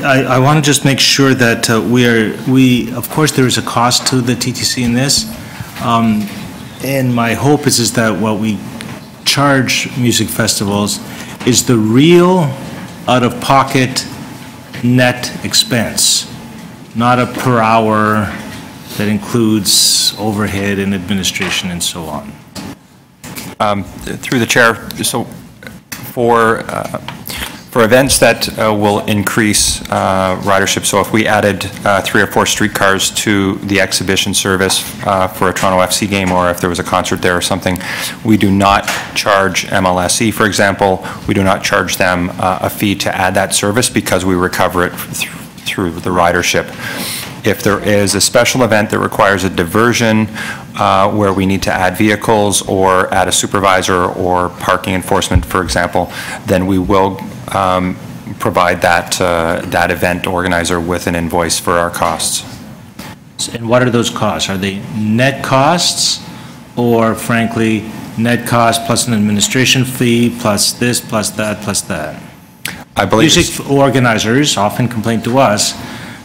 Speaker 10: I want to just make sure that of course, there is a cost to the TTC in this. And my hope is that what we charge music festivals is the real out-of-pocket net expense, not a per hour that includes overhead and administration and so on.
Speaker 16: Through the chair, so for events that will increase ridership, so if we added 3 or 4 streetcars to the exhibition service for a Toronto FC game, or if there was a concert there or something, we do not charge MLSE, for example. We do not charge them a fee to add that service because we recover it through the ridership. If there is a special event that requires a diversion where we need to add vehicles or add a supervisor or parking enforcement, for example, then we will provide that event organizer with an invoice for our costs.
Speaker 10: And what are those costs? Are they net costs, or frankly, net cost plus an administration fee plus this, plus that, plus that?
Speaker 16: I believe
Speaker 10: music organizers often complain to us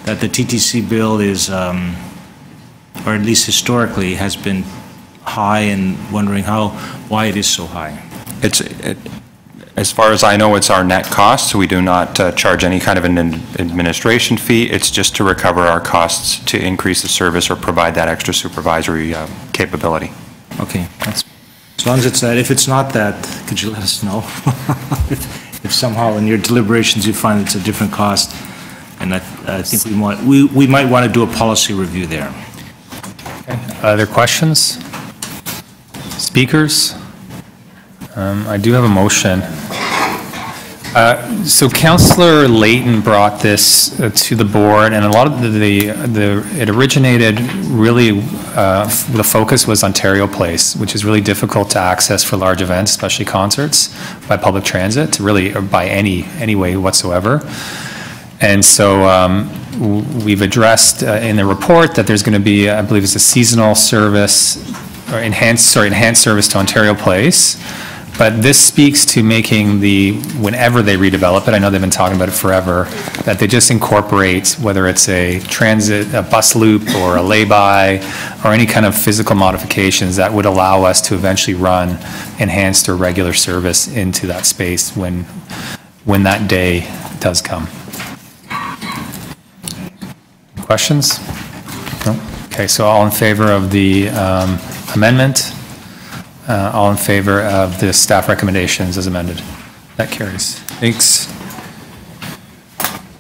Speaker 10: that the TTC bill is, or at least historically, has been high, and wondering why it is so high.
Speaker 16: As far as I know, it's our net cost, so we do not charge any kind of an administration fee. It's just to recover our costs to increase the service or provide that extra supervisory capability.
Speaker 10: Okay, as long as it's that. If it's not that, could you let us know? if somehow in your deliberations you find it's a different cost, and I think we might want to do a policy review there.
Speaker 1: Okay. Other questions? Speakers? I do have a motion. So Councillor Layton brought this to the board, and a lot of it originated really, the focus was Ontario Place, which is really difficult to access for large events, especially concerts, by public transit, really, or by any way whatsoever. And so we've addressed in the report that there's going to be, I believe it's a seasonal service, or enhanced service to Ontario Place. But this speaks to making whenever they redevelop it, I know they've been talking about it forever, that they just incorporate, whether it's a bus loop or a lay-by, or any kind of physical modifications that would allow us to eventually run enhanced or regular service into that space when that day does come. Questions? No? Okay, so all in favor of the amendment? All in favor of the staff recommendations as amended? That carries. Thanks.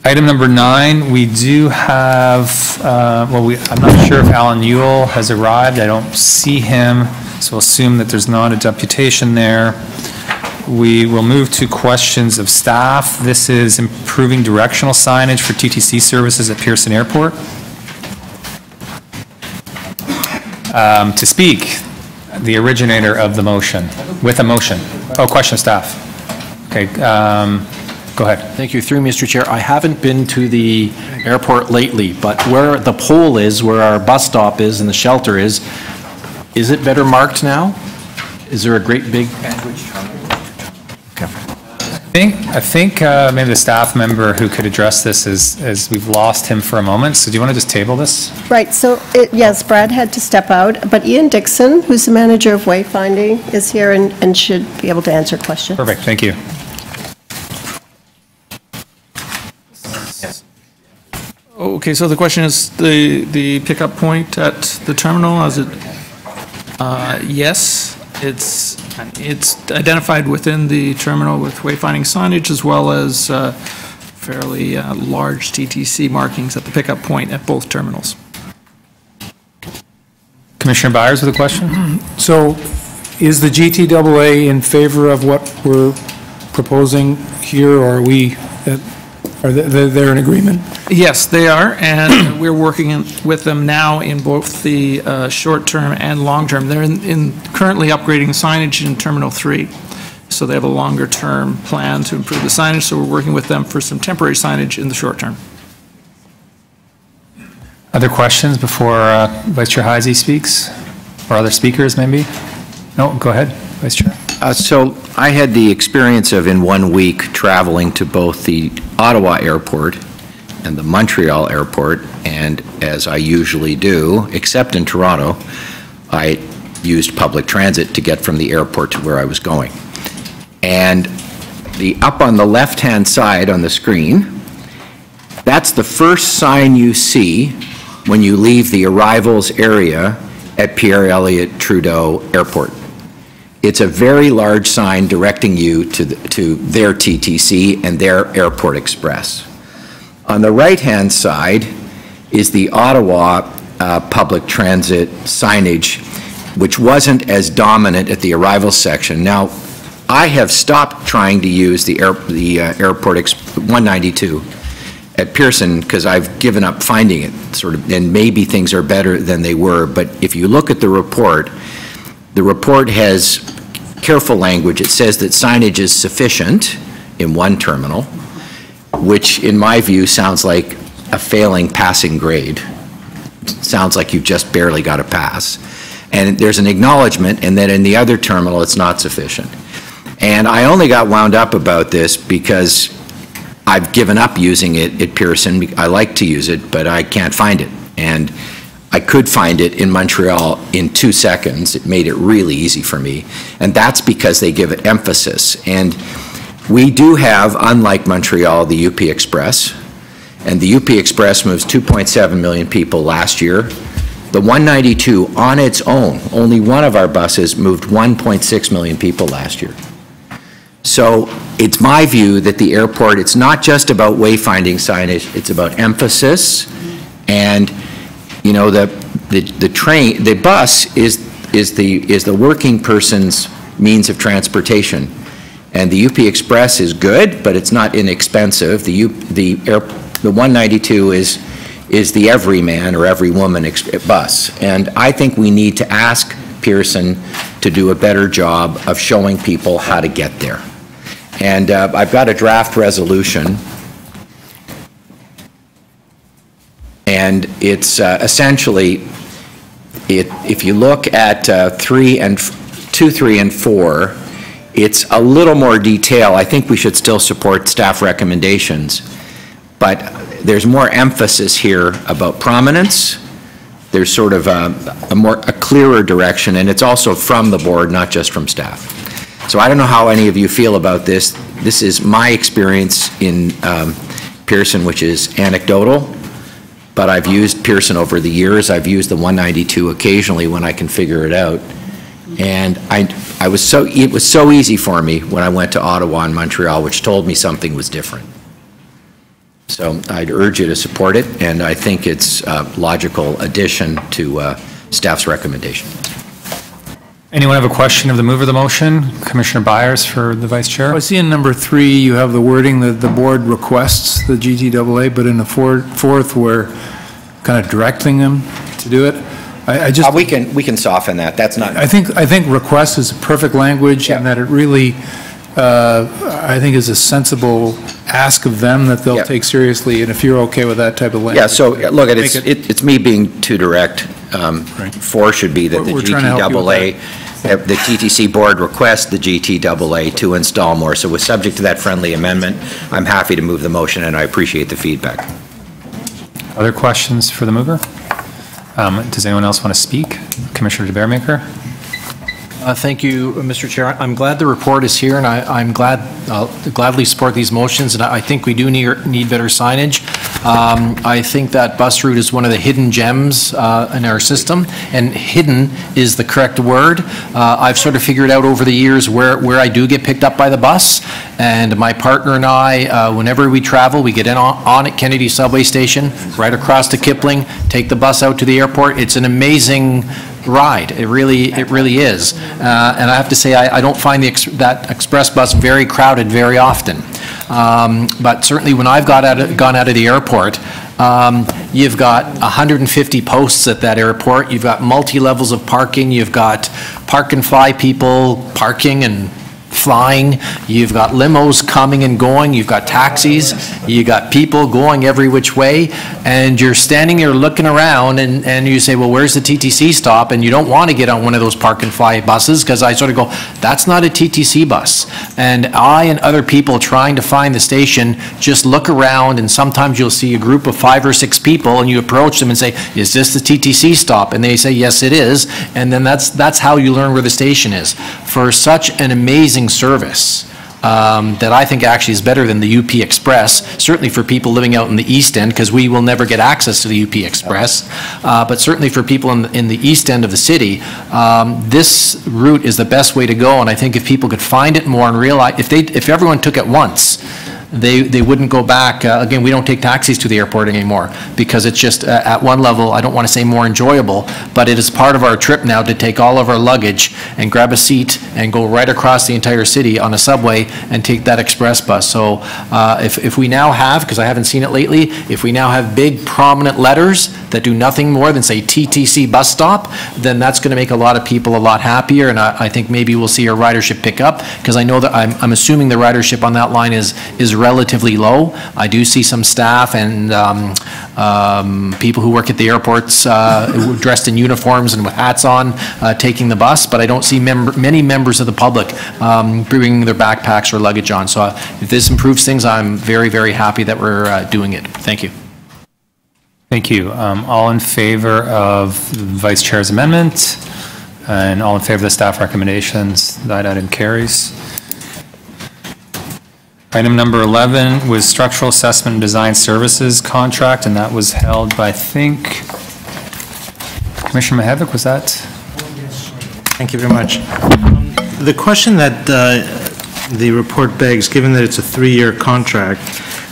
Speaker 1: Item number 9, we do have, I'm not sure if Alan Ewell has arrived. I don't see him, so we'll assume that there's not a deputation there. We will move to questions of staff. This is improving directional signage for TTC services at Pearson Airport. To speak, the originator of the motion, with a motion. Oh, question of staff. Okay, go ahead.
Speaker 15: Thank you. Through Mr. Chair, I haven't been to the airport lately, but where the pole is, where our bus stop is and the shelter is it better marked now? Is there a great big?
Speaker 1: I think maybe the staff member who could address this is we've lost him for a moment. So do you want to just table this?
Speaker 23: Right. So yes, Brad had to step out, but Ian Dixon, who's the manager of wayfinding, is here and should be able to answer questions.
Speaker 1: Perfect. Thank you.
Speaker 24: Yes. Okay. So the question is the pickup point at the terminal. Is it? Yes. It's identified within the terminal with wayfinding signage, as well as fairly large TTC markings at the pickup point at both terminals.
Speaker 6: Commissioner Byers with a question?
Speaker 4: So is the GTAA in favor of what we're proposing here, or are we, they're in agreement?
Speaker 24: Yes, they are, and we're working with them now in both the short-term and long-term. They're currently upgrading signage in Terminal 3, so they have a longer-term plan to improve the signage, so we're working with them for some temporary signage in the short term.
Speaker 6: Other questions before Vice Chair Heisey speaks? Or other speakers, maybe? No, go ahead, Vice Chair.
Speaker 8: So I had the experience of, in 1 week, traveling to both the Ottawa airport and the Montreal airport, and as I usually do, except in Toronto, I used public transit to get from the airport to where I was going. And up on the left-hand side on the screen, that's the first sign you see when you leave the arrivals area at Pierre Elliott Trudeau Airport. It's a very large sign directing you to their TTC and their Airport Express. On the right-hand side is the Ottawa public transit signage, which wasn't as dominant at the arrivals section. Now, I have stopped trying to use the Airport 192 at Pearson because I've given up finding it, and maybe things are better than they were. But if you look at the report has careful language. It says that signage is sufficient in one terminal, which in my view sounds like a failing passing grade. Sounds like you've just barely got a pass. And there's an acknowledgement, and then in the other terminal it's not sufficient. And I only got wound up about this because I've given up using it at Pearson. I like to use it, but I can't find it. And I could find it in Montreal in 2 seconds. It made it really easy for me. And that's because they give it emphasis. And we do have, unlike Montreal, the UP Express. And the UP Express moves 2.7 million people last year. The 192 on its own, only one of our buses moved 1.6 million people last year. So it's my view that the airport, it's not just about wayfinding signage, it's about emphasis. And you know, the bus is the working person's means of transportation, and the UP Express is good, but it's not inexpensive. The 192 is the everyman or every woman bus, and I think we need to ask Pearson to do a better job of showing people how to get there. And I've got a draft resolution. And it's essentially, if you look at 2, 3, and 4, it's a little more detail. I think we should still support staff recommendations, but there's more emphasis here about prominence. There's sort of a clearer direction, and it's also from the board, not just from staff. So I don't know how any of you feel about this. This is my experience in Pearson, which is anecdotal. But I've used Pearson over the years. I've used the 192 occasionally when I can figure it out. And it was so easy for me when I went to Ottawa and Montreal, which told me something was different. So I'd urge you to support it, and I think it's a logical addition to staff's recommendation.
Speaker 6: Anyone have a question of the mover of the motion? Commissioner Byers for the Vice Chair.
Speaker 4: I see in number 3 you have the wording that the board requests the GTAA, but in the fourth we're kind of directing them to do it. I just
Speaker 8: we can soften that. That's not.
Speaker 4: I think request is perfect language, and that it really I think is a sensible ask of them that they'll take seriously. And if you're okay with that type of language,
Speaker 8: yeah. So look, it's me being too direct. 4 should be that the GTAA, the TTC board requests the GTAA to install more. So with subject to that friendly amendment, I'm happy to move the motion, and I appreciate the feedback.
Speaker 6: Other questions for the mover? Does anyone else want to speak? Commissioner DeBearmaker?
Speaker 15: Thank you, Mr. Chair. I'm glad the report is here, and I'll gladly support these motions, and I think we do need better signage. I think that bus route is one of the hidden gems in our system, and hidden is the correct word. I've sort of figured out over the years where I do get picked up by the bus, and my partner and I, whenever we travel, we get on at Kennedy subway station, right across to Kipling, take the bus out to the airport. It's an amazing ride. It really is. And I have to say, I don't find that express bus very crowded very often. But certainly when I've gone out of the airport, you've got 150 posts at that airport. You've got multi-levels of parking. You've got park and fly people parking and flying. You've got limos coming and going. You've got taxis. You've got people going every which way. And you're standing there looking around and you say, well, where's the TTC stop? And you don't want to get on one of those park and fly buses because I sort of go, that's not a TTC bus. And I and other people trying to find the station just look around, and sometimes you'll see a group of 5 or 6 people and you approach them and say, is this the TTC stop? And they say, yes, it is. And then that's how you learn where the station is. For such an amazing service that I think actually is better than the UP Express, certainly for people living out in the East End, because we will never get access to the UP Express, but certainly for people in the East End of the city, this route is the best way to go. And I think if people could find it more and realize, if everyone took it once, they wouldn't go back. Again, we don't take taxis to the airport anymore because it's just at one level, I don't want to say more enjoyable, but it is part of our trip now to take all of our luggage and grab a seat and go right across the entire city on a subway and take that express bus. So if we now have, because I haven't seen it lately, if we now have big prominent letters that do nothing more than say TTC bus stop, then that's going to make a lot of people a lot happier, and I think maybe we'll see our ridership pick up, because I know that I'm assuming the ridership on that line is relatively low. I do see some staff and people who work at the airports dressed in uniforms and with hats on taking the bus, but I don't see many members of the public bringing their backpacks or luggage on. So if this improves things, I'm very, very happy that we're doing it. Thank you.
Speaker 6: Thank you. All in favor of the Vice Chair's amendment, and all in favor of the staff recommendations? That item carries. Item number 11 was structural assessment and design services contract, and that was held by, I think, Commissioner Mihevik, was that?
Speaker 10: Thank you very much. The question that the report begs, given that it's a 3-year contract,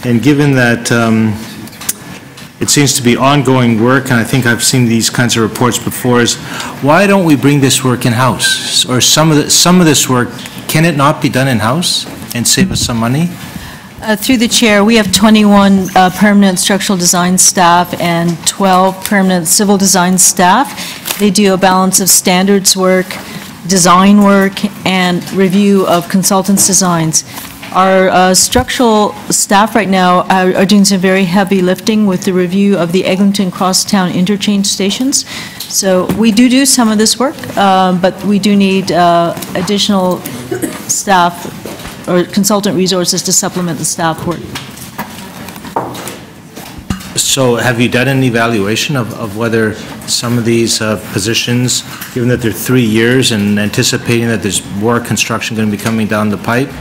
Speaker 10: and given that it seems to be ongoing work, and I think I've seen these kinds of reports before, is why don't we bring this work in-house? Or some of this work, can it not be done in-house and save us some money?
Speaker 12: Through the chair, we have 21 permanent structural design staff and 12 permanent civil design staff. They do a balance of standards work, design work, and review of consultants' designs. Our structural staff right now are doing some very heavy lifting with the review of the Eglinton Crosstown interchange stations. So we do some of this work, but we do need additional staff or consultant resources to supplement the staff work.
Speaker 10: So have you done an evaluation of whether some of these positions, given that they're 3 years and anticipating that there's more construction going to be coming down the pipe?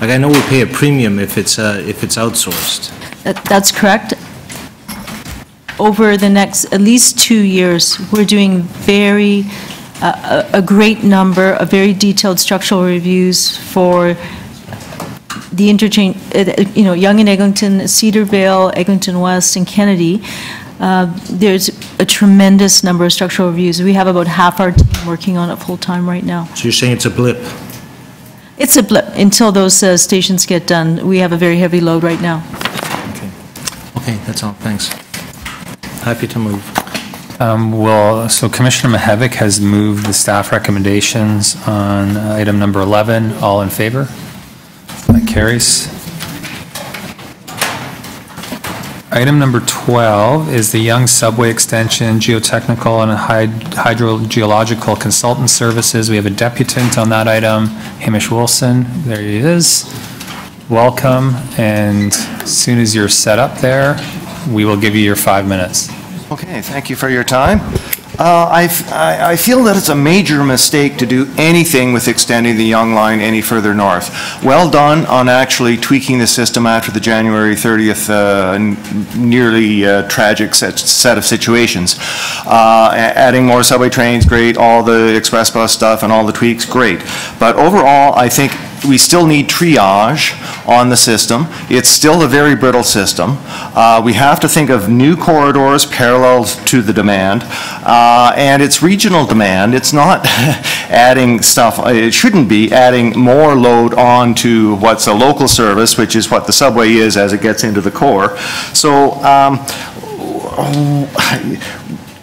Speaker 10: Like, I know we pay a premium if it's outsourced.
Speaker 12: That's correct. Over the next at least 2 years, we're doing a great number of very detailed structural reviews for the interchange, Yonge and Eglinton, Cedarvale, Eglinton West, and Kennedy. There's a tremendous number of structural reviews. We have about half our team working on it full-time right now.
Speaker 10: So you're saying it's a blip?
Speaker 12: It's a blip. Until those stations get done, we have a very heavy load right now.
Speaker 10: Okay, that's all. Thanks. Happy to move.
Speaker 6: So Commissioner Mihevik has moved the staff recommendations on item number 11. All in favor? That carries. Item number 12 is the Young Subway Extension Geotechnical and Hydrogeological Consultant Services. We have a deputant on that item, Hamish Wilson. There he is. Welcome, and as soon as you're set up there, we will give you your 5 minutes.
Speaker 17: Okay, thank you for your time. I feel that it's a major mistake to do anything with extending the Young Line any further north. Well done on actually tweaking the system after the January 30th nearly tragic set of situations. Adding more subway trains, great. All the express bus stuff and all the tweaks, great. But overall, I think we still need triage on the system. It's still a very brittle system. We have to think of new corridors parallel to the demand, and it's regional demand. It's not adding stuff, it shouldn't be adding more load on to what's a local service, which is what the subway is as it gets into the core. So,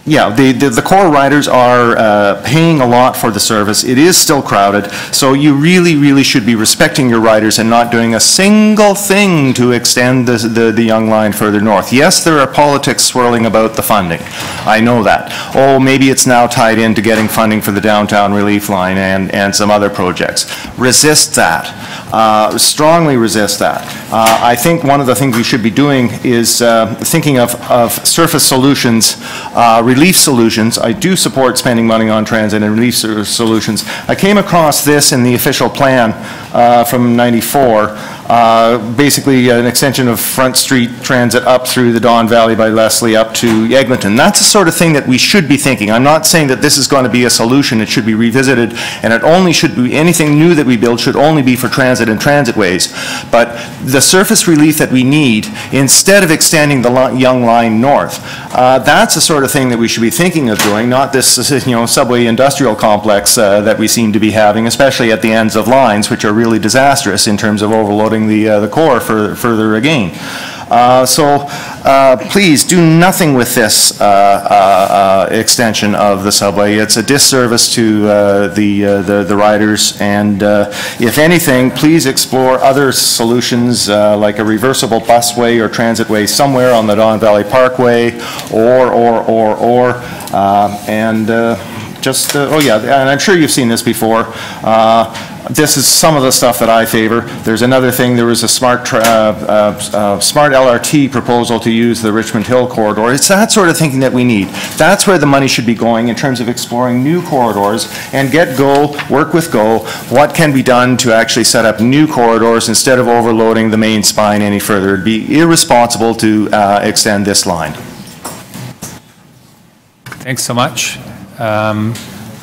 Speaker 17: yeah, the core riders are paying a lot for the service. It is still crowded, so you really, really should be respecting your riders and not doing a single thing to extend the Young Line further north. Yes, there are politics swirling about the funding. I know that. Oh, maybe it's now tied into getting funding for the downtown relief line and some other projects. Resist that. Strongly resist that. I think one of the things we should be doing is thinking of surface solutions, relief solutions. I do support spending money on transit and relief solutions. I came across this in the official plan from '94, basically an extension of Front Street Transit up through the Don Valley by Leslie up to Eglinton. That's the sort of thing that we should be thinking. I'm not saying that this is going to be a solution. It should be revisited, and it only should be, anything new that we build should only be for transit and transitways. But the surface relief that we need, instead of extending the Young Line north, that's the sort of thing that we should be thinking of doing, not this subway industrial complex that we seem to be having, especially at the ends of lines, which are really disastrous in terms of overloading the core further again. So please do nothing with this extension of the subway. It's a disservice to the riders, and if anything, please explore other solutions like a reversible busway or transitway somewhere on the Don Valley Parkway, oh yeah, and I'm sure you've seen this before. This is some of the stuff that I favor. There's another thing. There was a smart LRT proposal to use the Richmond Hill corridor. It's that sort of thinking that we need. That's where the money should be going in terms of exploring new corridors and work with GO. What can be done to actually set up new corridors instead of overloading the main spine any further? It'd be irresponsible to extend this line.
Speaker 6: Thanks so much. I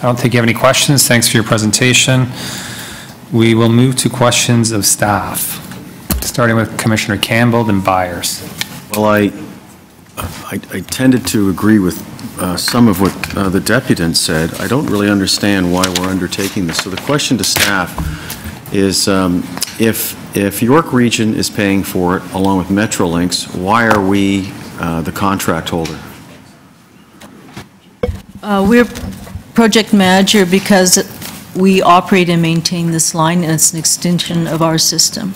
Speaker 6: don't think you have any questions. Thanks for your presentation. We will move to questions of staff, starting with Commissioner Campbell, then Byers.
Speaker 14: Well, I tended to agree with some of what the deputant said. I don't really understand why we're undertaking this. So the question to staff is, if York Region is paying for it along with Metrolinx, why are we the contract holder?
Speaker 12: We're project manager because we operate and maintain this line, and it's an extension of our system.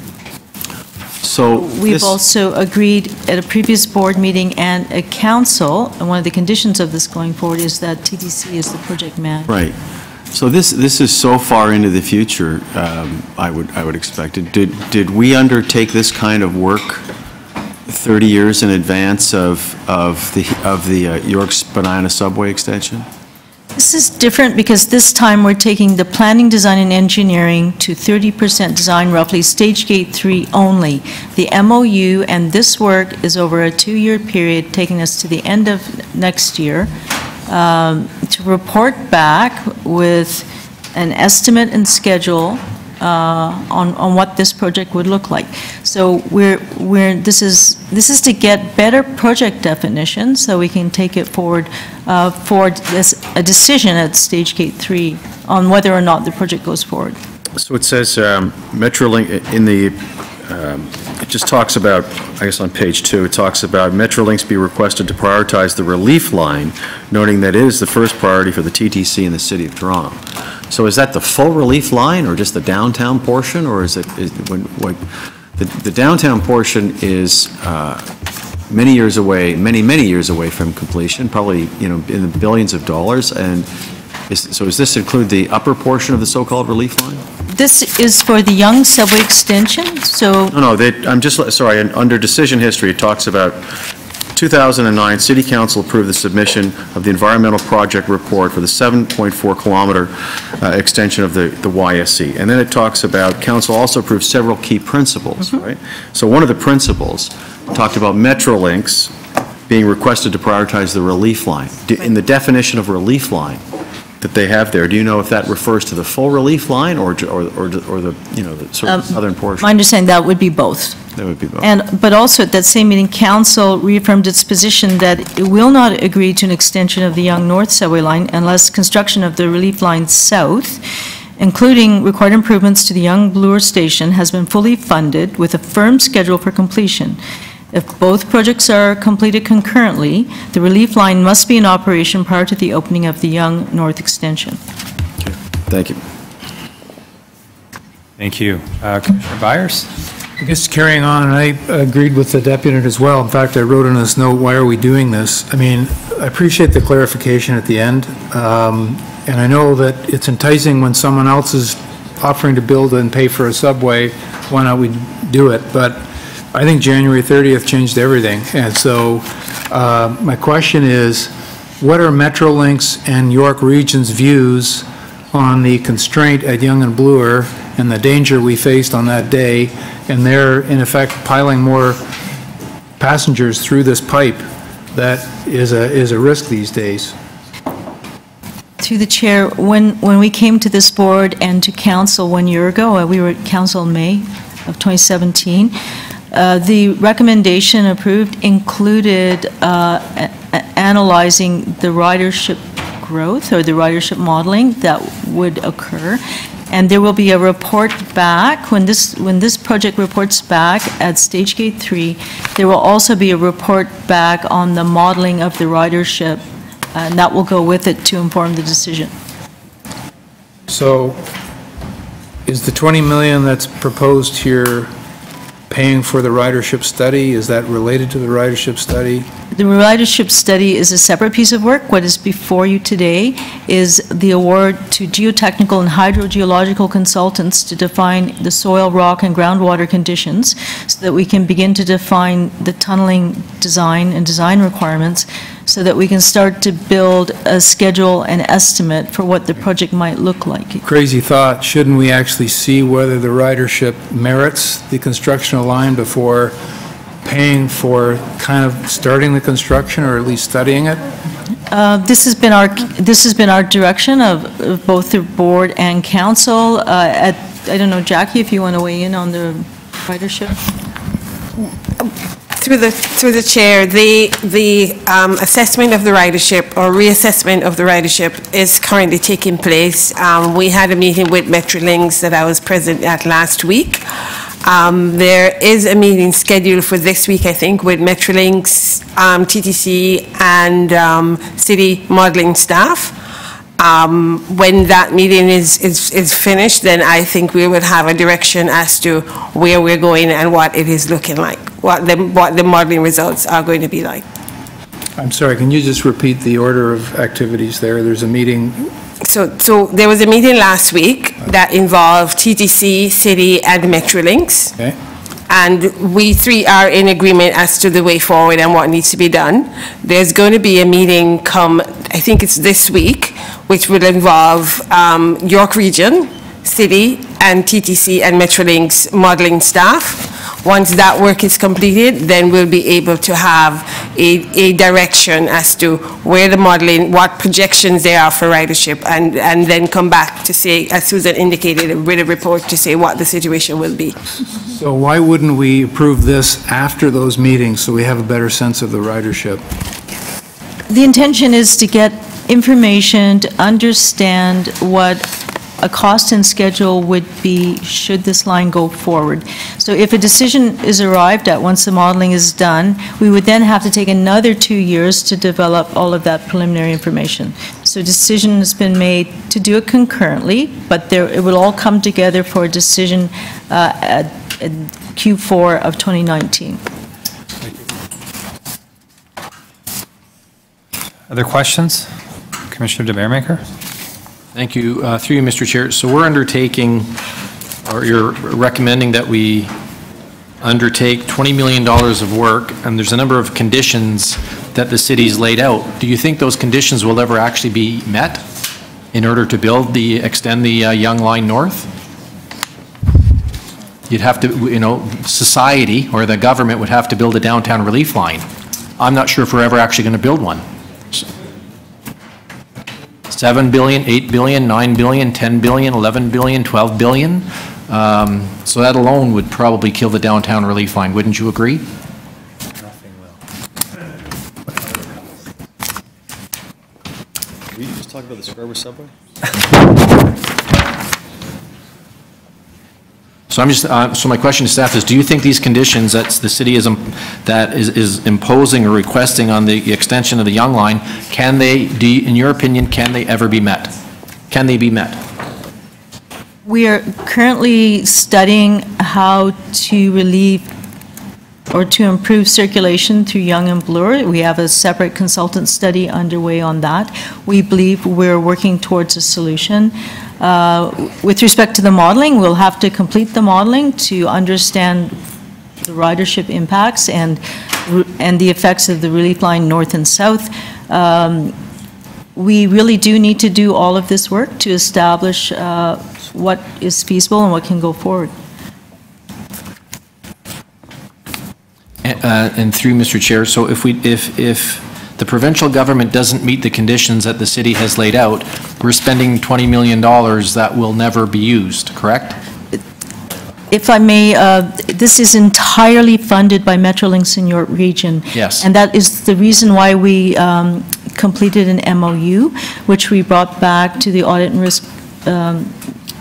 Speaker 14: So
Speaker 12: we've also agreed at a previous board meeting and at council, and one of the conditions of this going forward is that TTC is the project manager.
Speaker 14: Right. So this is so far into the future. I would expect it. Did we undertake this kind of work 30 years in advance of the York Spadina subway extension?
Speaker 12: This is different because this time we're taking the planning, design, and engineering to 30% design, roughly stage gate 3 only. The MOU and this work is over a 2-year period, taking us to the end of next year, to report back with an estimate and schedule on what this project would look like. So this is to get better project definitions so we can take it forward for a decision at stage gate 3 on whether or not the project goes forward.
Speaker 14: So it says Metrolink in the it just talks about, I guess on page 2, it talks about Metrolinx be requested to prioritize the relief line, noting that it is the first priority for the TTC in the City of Toronto. So is that the full relief line or just the downtown portion, or is it the downtown portion is many years away, many years away from completion, probably in the billions of dollars, and so does this include the upper portion of the so-called relief line?
Speaker 12: This is for the Young subway extension, so...
Speaker 14: No, I'm just, sorry, under decision history, it talks about 2009, City Council approved the submission of the environmental project report for the 7.4-kilometer extension of the YSC. And then it talks about, council also approved several key principles, right? So one of the principles talked about Metrolinx being requested to prioritize the relief line. In the definition of relief line that they have there, do you know if that refers to the full relief line or the, the sort of southern portion?
Speaker 12: My understanding, that would be both.
Speaker 14: That would be both.
Speaker 12: But also at that same meeting, council reaffirmed its position that it will not agree to an extension of the Yonge North subway line unless construction of the relief line south, including required improvements to the Yonge Bloor station, has been fully funded with a firm schedule for completion. If both projects are completed concurrently, the relief line must be in operation prior to the opening of the Yonge North extension.
Speaker 14: Okay. Thank you.
Speaker 6: Thank you. Commissioner Byers?
Speaker 4: I guess carrying on, and I agreed with the deputy as well. In fact, I wrote in this note, why are we doing this? I mean, I appreciate the clarification at the end, and I know that it's enticing when someone else is offering to build and pay for a subway, why not we do it? But I think January 30th changed everything, and so my question is, what are Metrolinx and York Region's views on the constraint at Yonge and Bloor and the danger we faced on that day, and they're in effect piling more passengers through this pipe that is a risk these days?
Speaker 12: Through the chair, when we came to this board and to council 1 year ago, we were at council in May of 2017, the recommendation approved included analyzing the ridership growth or the ridership modeling that would occur. And there will be a report back, when this project reports back at Stage Gate 3, there will also be a report back on the modeling of the ridership, and that will go with it to inform the decision.
Speaker 4: So is the 20 million that's proposed here paying for the ridership study? Is that related to the ridership study?
Speaker 12: The ridership study is a separate piece of work. What is before you today is the award to geotechnical and hydrogeological consultants to define the soil, rock, and groundwater conditions so that we can begin to define the tunneling design and design requirements so that we can start to build a schedule and estimate for what the project might look like.
Speaker 4: Crazy thought, shouldn't we actually see whether the ridership merits the construction of line before paying for kind of starting the construction or at least studying it?
Speaker 12: This has been our direction of both the board and council. I don't know, Jackie, if you want to weigh in on the ridership.
Speaker 13: Through the chair, the assessment of the ridership or reassessment of the ridership is currently taking place. We had a meeting with Metrolinx that I was present at last week. There is a meeting scheduled for this week, I think, with Metrolinx, TTC, and city modeling staff. When that meeting is finished, then I think we would have a direction as to where we're going and what it is looking like, what the modeling results are going to be like.
Speaker 4: I'm sorry, can you just repeat the order of activities there? There's a meeting.
Speaker 13: So there was a meeting last week that involved TTC, City, and Metrolinx.
Speaker 4: Okay.
Speaker 13: And we three are in agreement as to the way forward and what needs to be done. There's going to be a meeting I think it's this week, which will involve York Region, City, and TTC and Metrolinx modeling staff. Once that work is completed, then we'll be able to have a direction as to where the modeling, what projections there are for ridership, and then come back to say, as Susan indicated, with a report to say what the situation will be.
Speaker 4: So why wouldn't we approve this after those meetings so we have a better sense of the ridership?
Speaker 12: The intention is to get information to understand what a cost and schedule would be should this line go forward. So if a decision is arrived at once the modeling is done, we would then have to take another 2 years to develop all of that preliminary information. So decision has been made to do it concurrently, but it will all come together for a decision at Q4 of 2019.
Speaker 6: Other questions? Commissioner DeBearmaker?
Speaker 15: Thank you. Through you, Mr. Chair. So we're undertaking, or you're recommending that we undertake $20 million of work, and there's a number of conditions that the city's laid out. Do you think those conditions will ever actually be met in order to extend the Young Line north? You'd have to, society or the government would have to build a downtown relief line. I'm not sure if we're ever actually going to build one. 7 billion, 8 billion, 9 billion, 10 billion, 11 billion, 12 billion. So that alone would probably kill the downtown relief line. Wouldn't you agree?
Speaker 14: Will you just talk about the Scarborough subway?
Speaker 15: So so my question to staff is, do you think these conditions that the city is imposing or requesting on the extension of the Young Line, in your opinion, can they ever be met? Can they be met?
Speaker 12: We are currently studying how to relieve or to improve circulation through Yonge and Bloor. We have a separate consultant study underway on that. We believe we're working towards a solution. With respect to the modeling, we'll have to complete the modeling to understand the ridership impacts and the effects of the relief line north and south. We really do need to do all of this work to establish what is feasible and what can go forward.
Speaker 15: And through Mr. Chair, so if the provincial government doesn't meet the conditions that the city has laid out, we're spending $20 million that will never be used, correct?
Speaker 12: If I may, this is entirely funded by Metrolinx in your region.
Speaker 15: Yes.
Speaker 12: And that is the reason why we completed an MOU, which we brought back to the Audit and Risk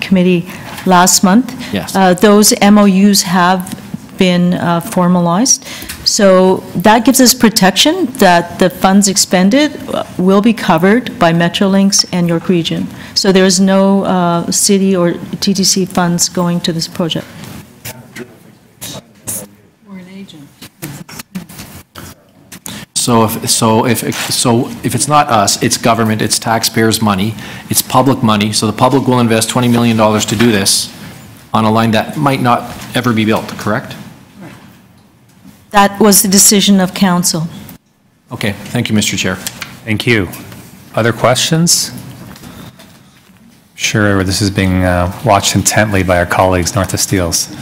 Speaker 12: Committee last month.
Speaker 15: Yes.
Speaker 12: Those MOUs have been formalized. So that gives us protection that the funds expended will be covered by Metrolinx and York Region. So there is no city or TTC funds going to this project.
Speaker 22: We're an agent.
Speaker 15: So if it's not us, it's government, it's taxpayers' money, it's public money, so the public will invest $20 million to do this on a line that might not ever be built, correct?
Speaker 12: That was the decision of council.
Speaker 15: Okay, thank you, Mr. Chair.
Speaker 6: Thank you. Other questions? Sure, this is being watched intently by our colleagues north of Steeles.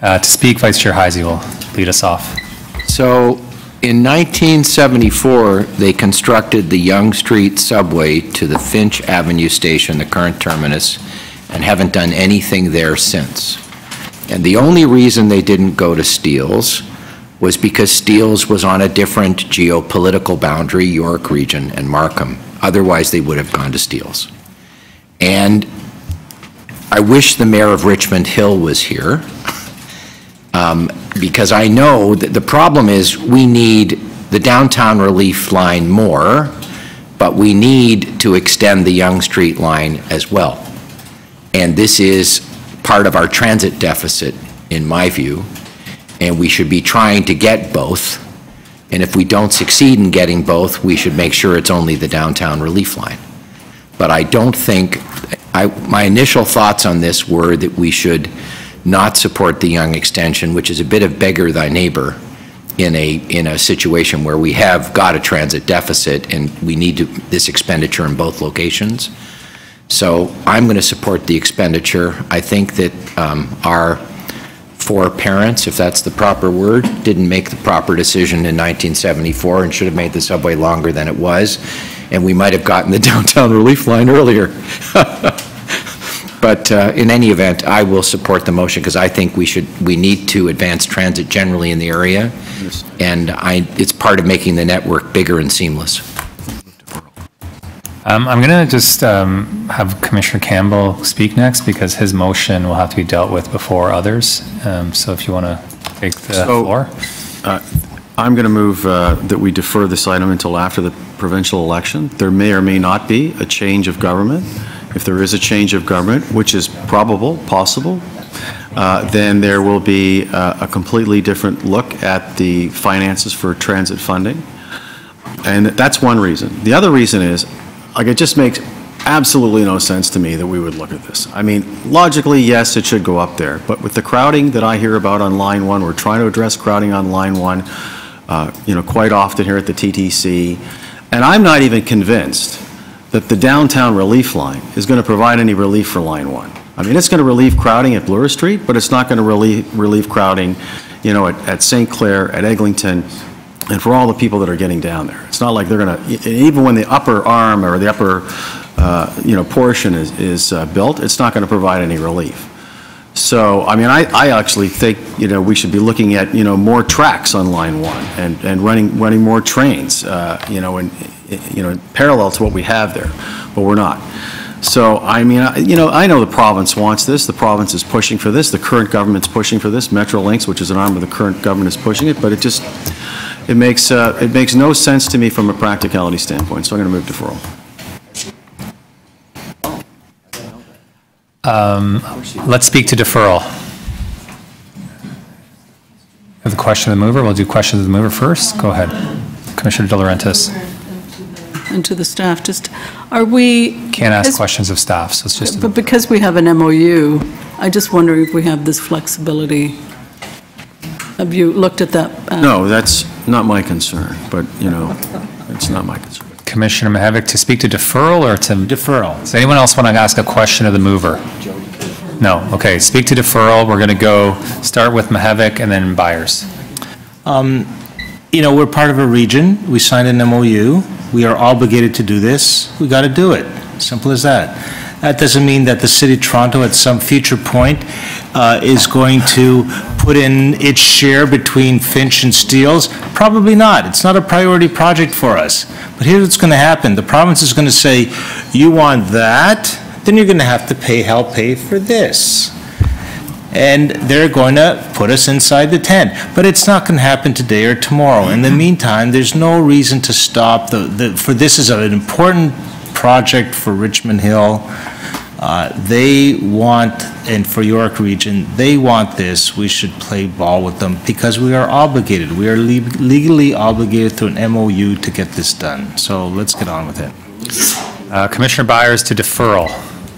Speaker 6: To speak, Vice Chair Heisey will lead us off.
Speaker 8: So in 1974, they constructed the Yonge Street subway to the Finch Avenue station, the current terminus, and haven't done anything there since. And the only reason they didn't go to Steeles was because Steeles was on a different geopolitical boundary, York Region and Markham. Otherwise, they would have gone to Steeles. And I wish the mayor of Richmond Hill was here, because I know that the problem is we need the downtown relief line more, but we need to extend the Yonge Street line as well. And this is part of our transit deficit, in my view, and we should be trying to get both. And if we don't succeed in getting both, we should make sure it's only the downtown relief line. But I don't think, my initial thoughts on this were that we should not support the Yonge extension, which is a bit of beggar thy neighbor in a situation where we have got a transit deficit and we need this expenditure in both locations. So I'm going to support the expenditure. I think that our four parents, if that's the proper word, didn't make the proper decision in 1974 and should have made the subway longer than it was, and we might have gotten the downtown relief line earlier. But in any event, I will support the motion because I think we need to advance transit generally in the area, and it's part of making the network bigger and seamless.
Speaker 6: I'm going to just have Commissioner Campbell speak next because his motion will have to be dealt with before others. So if you want to take the floor.
Speaker 14: I'm going to move that we defer this item until after the provincial election. There may or may not be a change of government. If there is a change of government, which is probable, possible, then there will be a completely different look at the finances for transit funding. And that's one reason. The other reason is, like, it just makes absolutely no sense to me that we would look at this. I mean, logically, yes, it should go up there, but with the crowding that I hear about on Line 1, we're trying to address crowding on Line 1, quite often here at the TTC, and I'm not even convinced that the downtown relief line is going to provide any relief for Line 1. I mean, it's going to relieve crowding at Bloor Street, but it's not going to relieve crowding, at St. Clair, at Eglinton, and for all the people that are getting down there. It's not like they're going to, even when the upper arm or the upper, portion is built, it's not going to provide any relief. So, I mean, I actually think, we should be looking at, more tracks on Line 1 and running more trains, parallel to what we have there, but we're not. So, I mean, I know the province wants this. The province is pushing for this. The current government's pushing for this. Metrolinx, which is an arm of the current government, is pushing it, but it makes no sense to me from a practicality standpoint, so I'm going to move deferral.
Speaker 6: Let's speak to deferral. Have a question of the mover? We'll do questions of the mover first. Go ahead. Commissioner De Laurentiis.
Speaker 22: And to the staff, are we...
Speaker 6: Can't ask questions of staff, so it's just...
Speaker 22: But because we have an MOU, I just wonder if we have this flexibility. Have you looked at that?
Speaker 14: No, that's not my concern, but, it's not my concern.
Speaker 6: Commissioner Mihevc, to speak to deferral or to...
Speaker 10: Deferral.
Speaker 6: Does anyone else want to ask a question of the mover? No. Okay, speak to deferral. We're going to go start with Mihevc and then Byers.
Speaker 10: We're part of a region. We signed an MOU. We are obligated to do this. We got to do it. Simple as that. That doesn't mean that the City of Toronto at some future point is going to put in its share between Finch and Steeles. Probably not. It's not a priority project for us. But here's what's going to happen. The province is going to say, you want that? Then you're going to have to help pay for this. And they're going to put us inside the tent. But it's not going to happen today or tomorrow. In the meantime, there's no reason to stop. For this is an important project for Richmond Hill. They want, and for York Region, they want this. We should play ball with them because we are obligated. We are legally obligated through an MOU to get this done. So let's get on with it.
Speaker 6: Commissioner Byers to deferral.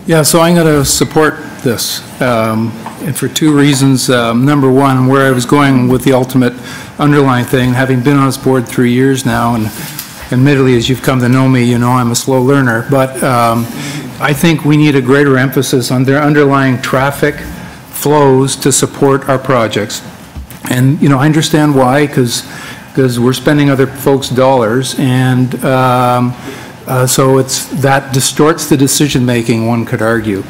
Speaker 4: Yeah, so I'm going to support this, and for two reasons. Number one, where I was going with the ultimate underlying thing, having been on this board 3 years now, and admittedly, as you've come to know me, I'm a slow learner, but I think we need a greater emphasis on their underlying traffic flows to support our projects. And, I understand why, because we're spending other folks' dollars, and so that distorts the decision-making, one could argue.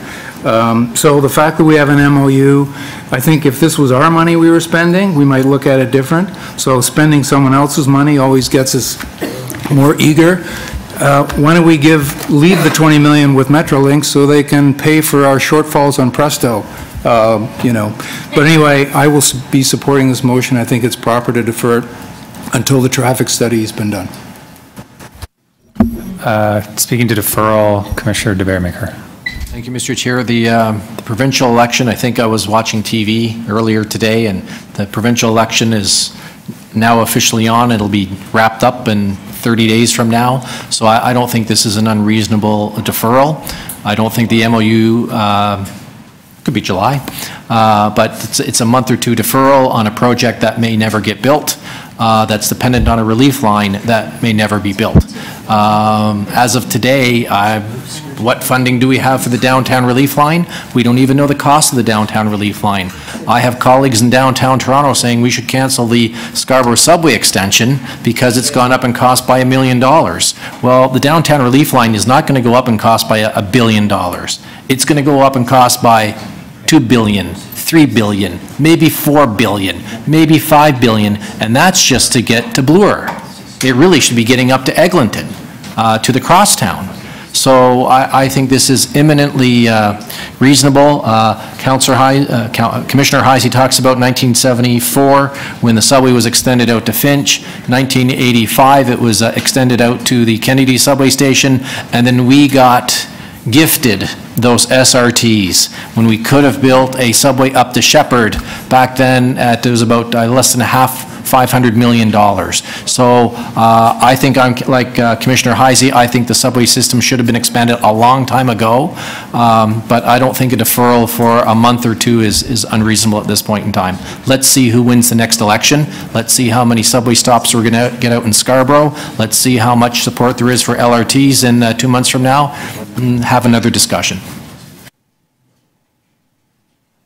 Speaker 4: So the fact that we have an MOU, I think if this was our money we were spending, we might look at it different. So spending someone else's money always gets us more eager. Why don't we leave the 20 million with Metrolinx so they can pay for our shortfalls on Presto, But anyway, I will be supporting this motion. I think it's proper to defer it until the traffic study has been done.
Speaker 6: Speaking to deferral, Commissioner De Baermaeker.
Speaker 15: Thank you, Mr. Chair. The provincial election, I think I was watching TV earlier today, and the provincial election is now officially on. It'll be wrapped up in 30 days from now. So I don't think this is an unreasonable deferral. I don't think the MOU, could be July, but it's a month or two deferral on a project that may never get built, that's dependent on a relief line that may never be built. As of today, what funding do we have for the downtown relief line? We don't even know the cost of the downtown relief line. I have colleagues in downtown Toronto saying we should cancel the Scarborough subway extension because it's gone up in cost by $1 million. Well, the downtown relief line is not going to go up in cost by $1 billion. It's going to go up in cost by $2 billion, $3 billion, maybe $4 billion, maybe $5 billion, and that's just to get to Bloor. It really should be getting up to Eglinton, to the crosstown. So I think this is eminently reasonable. Commissioner Heisey talks about 1974 when the subway was extended out to Finch. 1985 it was extended out to the Kennedy subway station, and then we got gifted those SRTs when we could have built a subway up to Shepherd. Back then, it was about less than a half $500 million. So I think I'm like Commissioner Heisey, I think the subway system should have been expanded a long time ago, but I don't think a deferral for a month or two is unreasonable at this point in time. Let's see who wins the next election. Let's see how many subway stops we're going to get out in Scarborough. Let's see how much support there is for LRTs in 2 months from now, and have another discussion.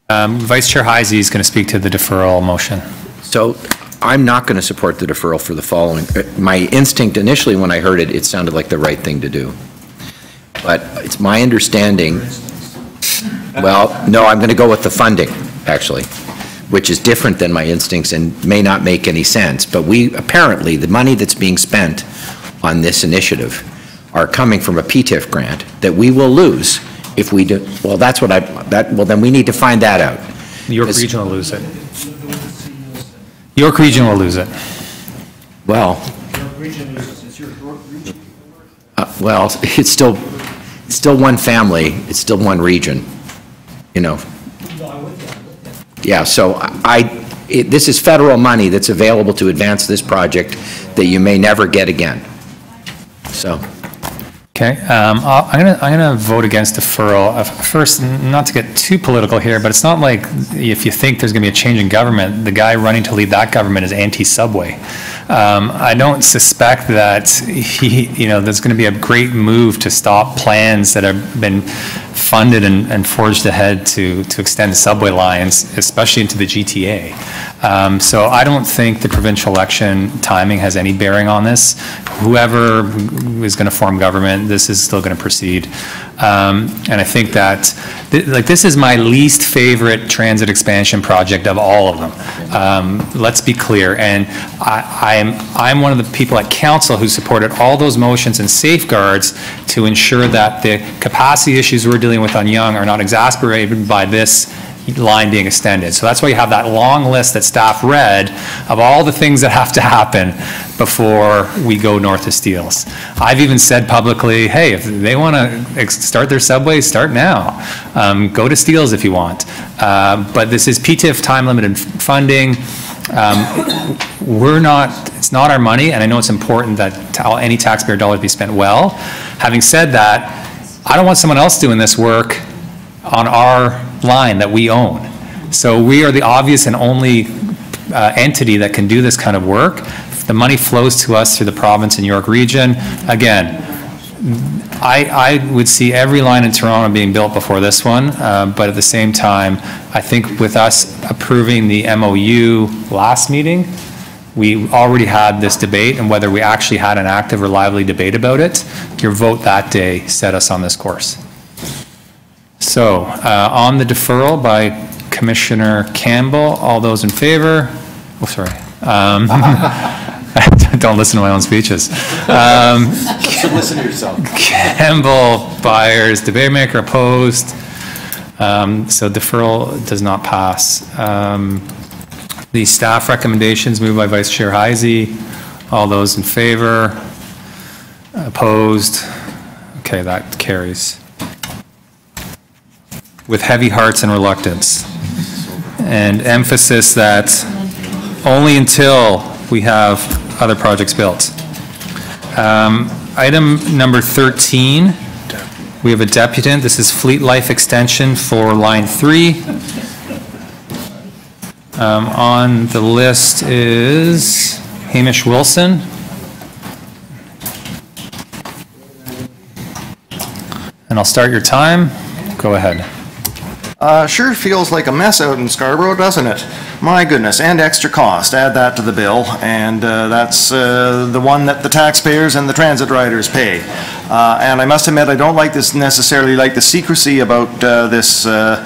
Speaker 6: Vice Chair Heisey is going to speak to the deferral motion.
Speaker 8: So I'm not going to support the deferral for the following. My instinct initially when I heard it, it sounded like the right thing to do. But it's my understanding, well, no, I'm going to go with the funding, actually, which is different than my instincts and may not make any sense. But apparently, the money that's being spent on this initiative are coming from a PTIF grant that we will lose if we do. Well, that's what well, then we need to find that out.
Speaker 6: York Region will lose it. York Region will lose it.
Speaker 8: Well, well, it's still one family. It's still one region, you know. Yeah, so this is federal money that's available to advance this project that you may never get again. So.
Speaker 6: Okay, I'm gonna vote against deferral. First, not to get too political here, but it's not like if you think there's gonna be a change in government, the guy running to lead that government is anti-subway. I don't suspect that there's gonna be a great move to stop plans that have been funded and forged ahead to extend subway lines, especially into the GTA. So I don't think the provincial election timing has any bearing on this. Whoever is going to form government, this is still going to proceed. And I think that this is my least favorite transit expansion project of all of them. Let's be clear. And I'm one of the people at council who supported all those motions and safeguards to ensure that the capacity issues we're dealing with on Yonge are not exacerbated by this line being extended. So that's why you have that long list that staff read of all the things that have to happen before we go north of Steeles. I've even said publicly, hey, if they want to start their subway, start now. Go to Steeles if you want. But this is PTIF time limited funding. It's not our money, and I know it's important that any taxpayer dollars be spent well. Having said that, I don't want someone else doing this work on our line that we own. So we are the obvious and only entity that can do this kind of work. The money flows to us through the province and York Region. Again, I would see every line in Toronto being built before this one, but at the same time, I think with us approving the MOU last meeting, we already had this debate, and whether we actually had an active or lively debate about it, your vote that day set us on this course. So, on the deferral by Commissioner Campbell, all those in favor? Oh, sorry. Don't listen to my own speeches.
Speaker 14: Listen to yourself.
Speaker 6: Campbell, Byers, Debatemaker, opposed. So deferral does not pass. The staff recommendations moved by Vice Chair Heisey. All those in favor? Opposed? Okay, that carries. With heavy hearts and reluctance. And emphasis that only until we have other projects built. Item number 13, we have a deputant. This is Fleet Life Extension for Line 3. On the list is Hamish Wilson. And I'll start your time. Go ahead.
Speaker 17: Sure feels like a mess out in Scarborough, doesn't it? My goodness, and extra cost. Add that to the bill, and that's the one that the taxpayers and the transit riders pay. And I must admit, I don't necessarily like the secrecy about this, that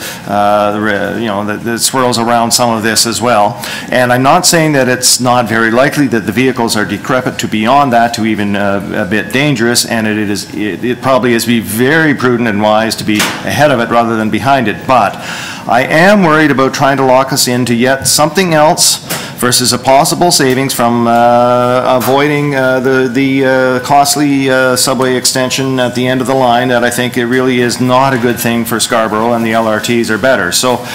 Speaker 17: swirls around some of this as well. And I'm not saying that it's not very likely that the vehicles are decrepit to beyond that, to even a bit dangerous, and it probably is be very prudent and wise to be ahead of it rather than behind it. But I am worried about trying to lock us into yet something else versus a possible savings from avoiding the costly subway extension at the end of the line that I think it really is not a good thing for Scarborough, and the LRTs are better. So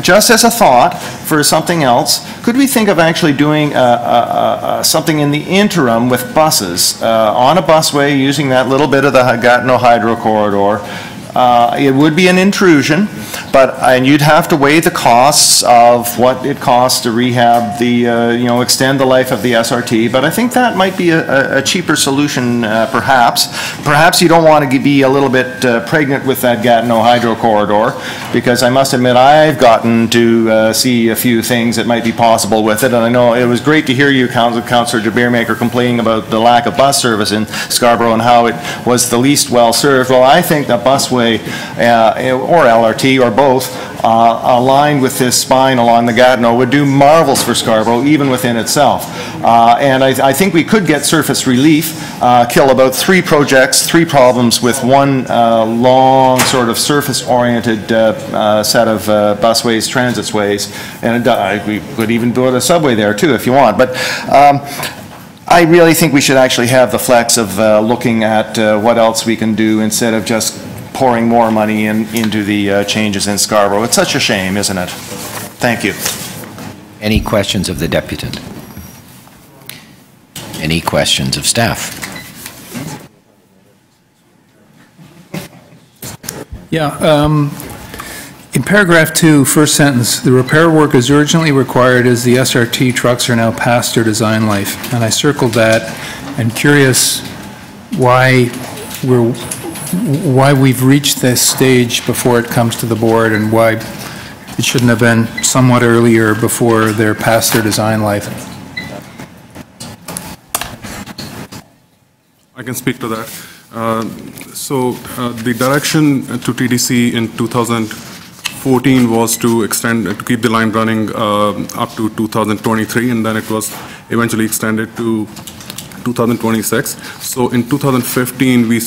Speaker 17: just as a thought for something else, could we think of actually doing something in the interim with buses on a busway using that little bit of the Gatineau Hydro Corridor? It would be an intrusion, and you'd have to weigh the costs of what it costs to rehab the, extend the life of the SRT, but I think that might be a cheaper solution, perhaps. Perhaps you don't want to be a little bit pregnant with that Gatineau Hydro Corridor, because I must admit I've gotten to see a few things that might be possible with it, and I know it was great to hear you, Councillor de Beermaker, complaining about the lack of bus service in Scarborough and how it was the least well served. Well, I think the busway or LRT or both aligned with this spine along the Gatineau would do marvels for Scarborough, even within itself. And I think we could get surface relief, kill about 3 projects, 3 problems with one long sort of surface-oriented set of busways, transitways, and we could even build a subway there too if you want. But I really think we should actually have the flex of looking at what else we can do instead of just pouring more money into the changes in Scarborough. It's such a shame, isn't it? Thank you.
Speaker 8: Any questions of the deputant? Any questions of staff?
Speaker 4: Yeah, in paragraph 2, first sentence, the repair work is urgently required as the SRT trucks are now past their design life. And I circled that and curious why we've reached this stage before it comes to the board and why it shouldn't have been somewhat earlier before they're past their design life.
Speaker 5: I can speak to that. The direction to TDC in 2014 was to keep the line running up to 2023, and then it was eventually extended to 2026. So in 2015, we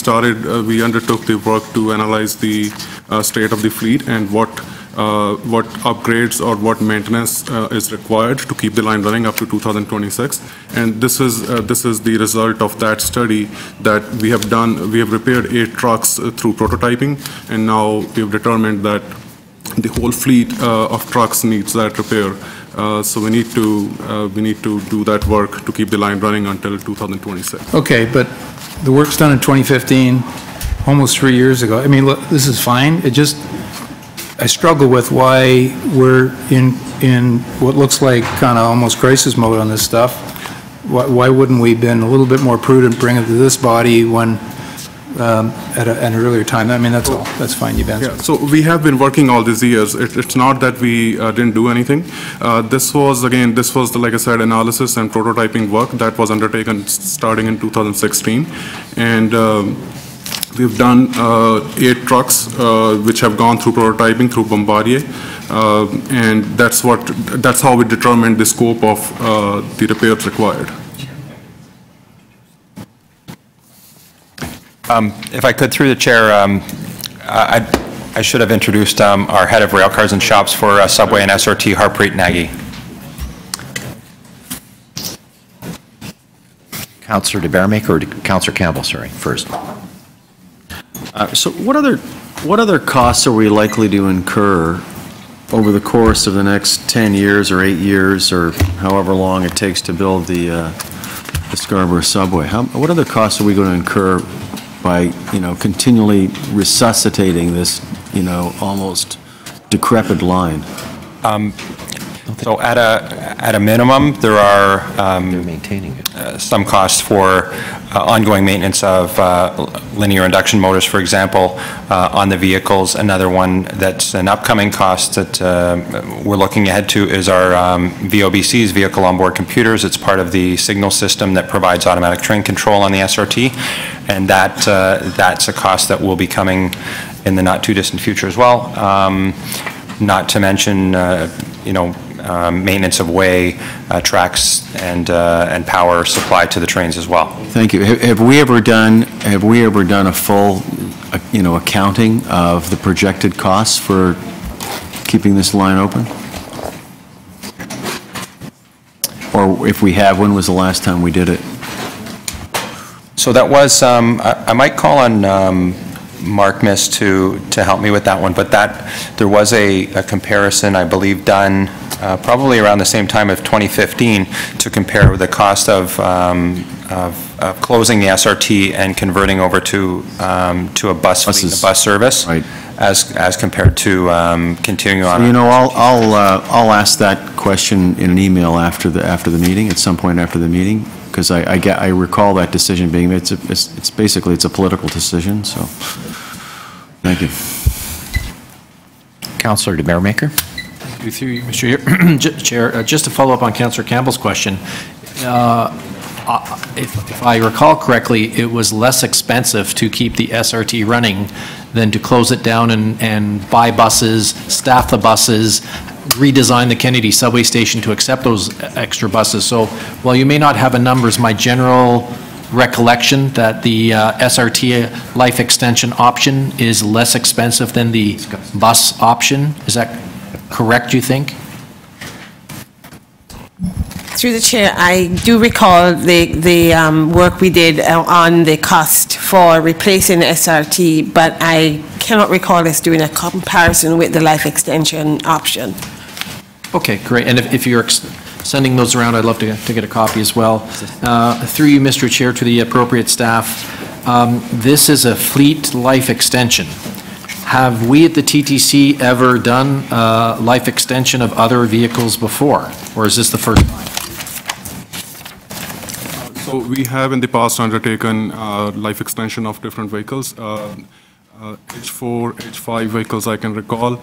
Speaker 5: undertook the work to analyze the state of the fleet and what upgrades or what maintenance is required to keep the line running up to 2026. And this is the result of that study that we have done. We have repaired 8 trucks through prototyping, and now we have determined that the whole fleet of trucks needs that repair. So we need to do that work to keep the line running until 2026.
Speaker 4: Okay, but the work's done in 2015, almost 3 years ago. I mean, look, this is fine. I struggle with why we're in what looks like kind of almost crisis mode on this stuff. Why wouldn't we have been a little bit more prudent, bring it to this body when at an earlier time? I mean, that's all. That's fine. You've answered.
Speaker 5: Yeah, so we have been working all these years. It's not that we didn't do anything. This was, like I said, analysis and prototyping work that was undertaken starting in 2016. And we've done 8 trucks which have gone through prototyping through Bombardier. And that's how we determined the scope of the repairs required.
Speaker 16: If I could, through the chair, I should have introduced our head of railcars and shops for Subway and SRT, Harpreet Nagy.
Speaker 8: Councillor de Beermaker or Councillor Campbell, sorry, first.
Speaker 14: So what other costs are we likely to incur over the course of the next 10 years or 8 years or however long it takes to build the Scarborough subway? What other costs are we going to incur by, continually resuscitating this, almost decrepit line?
Speaker 16: So at a minimum, there are they're maintaining it. Some costs for ongoing maintenance of linear induction motors, for example, on the vehicles. Another one that's an upcoming cost that we're looking ahead to is our VOBCs, vehicle onboard computers. It's part of the signal system that provides automatic train control on the SRT, and that's a cost that will be coming in the not too distant future as well. Not to mention, maintenance of way, tracks, and power supply to the trains as well.
Speaker 14: Thank you. Have we ever done a full, accounting of the projected costs for keeping this line open? Or if we have, when was the last time we did it?
Speaker 16: So that was, I might call on Mark missed to help me with that one, but there was a comparison, I believe, done probably around the same time of 2015 to compare the cost of closing the SRT and converting over to a bus fleet, a bus service,
Speaker 14: right,
Speaker 16: as compared to continuing on.
Speaker 14: So, you know, I'll ask that question in an email after the meeting, at some point after the meeting, because I recall that decision being made. It's basically a political decision. So, thank you.
Speaker 8: Councillor DeBaremaker.
Speaker 15: Through you, Mr. Chair, just to follow up on Councillor Campbell's question, if I recall correctly, it was less expensive to keep the SRT running than to close it down and buy buses, staff the buses, redesign the Kennedy subway station to accept those extra buses. So while you may not have a numbers, my general recollection that the SRT life extension option is less expensive than the bus option. Is that correct, you think?
Speaker 13: Through the chair, I do recall the work we did on the cost for replacing the SRT, but I cannot recall us doing a comparison with the life extension option.
Speaker 15: Okay, great. And if you're sending those around, I'd love to get a copy as well. Through you, Mr. Chair, to the appropriate staff, this is a fleet life extension. Have we at the TTC ever done life extension of other vehicles before, or is this the first time?
Speaker 5: So we have in the past undertaken life extension of different vehicles. H4, H5 vehicles I can recall.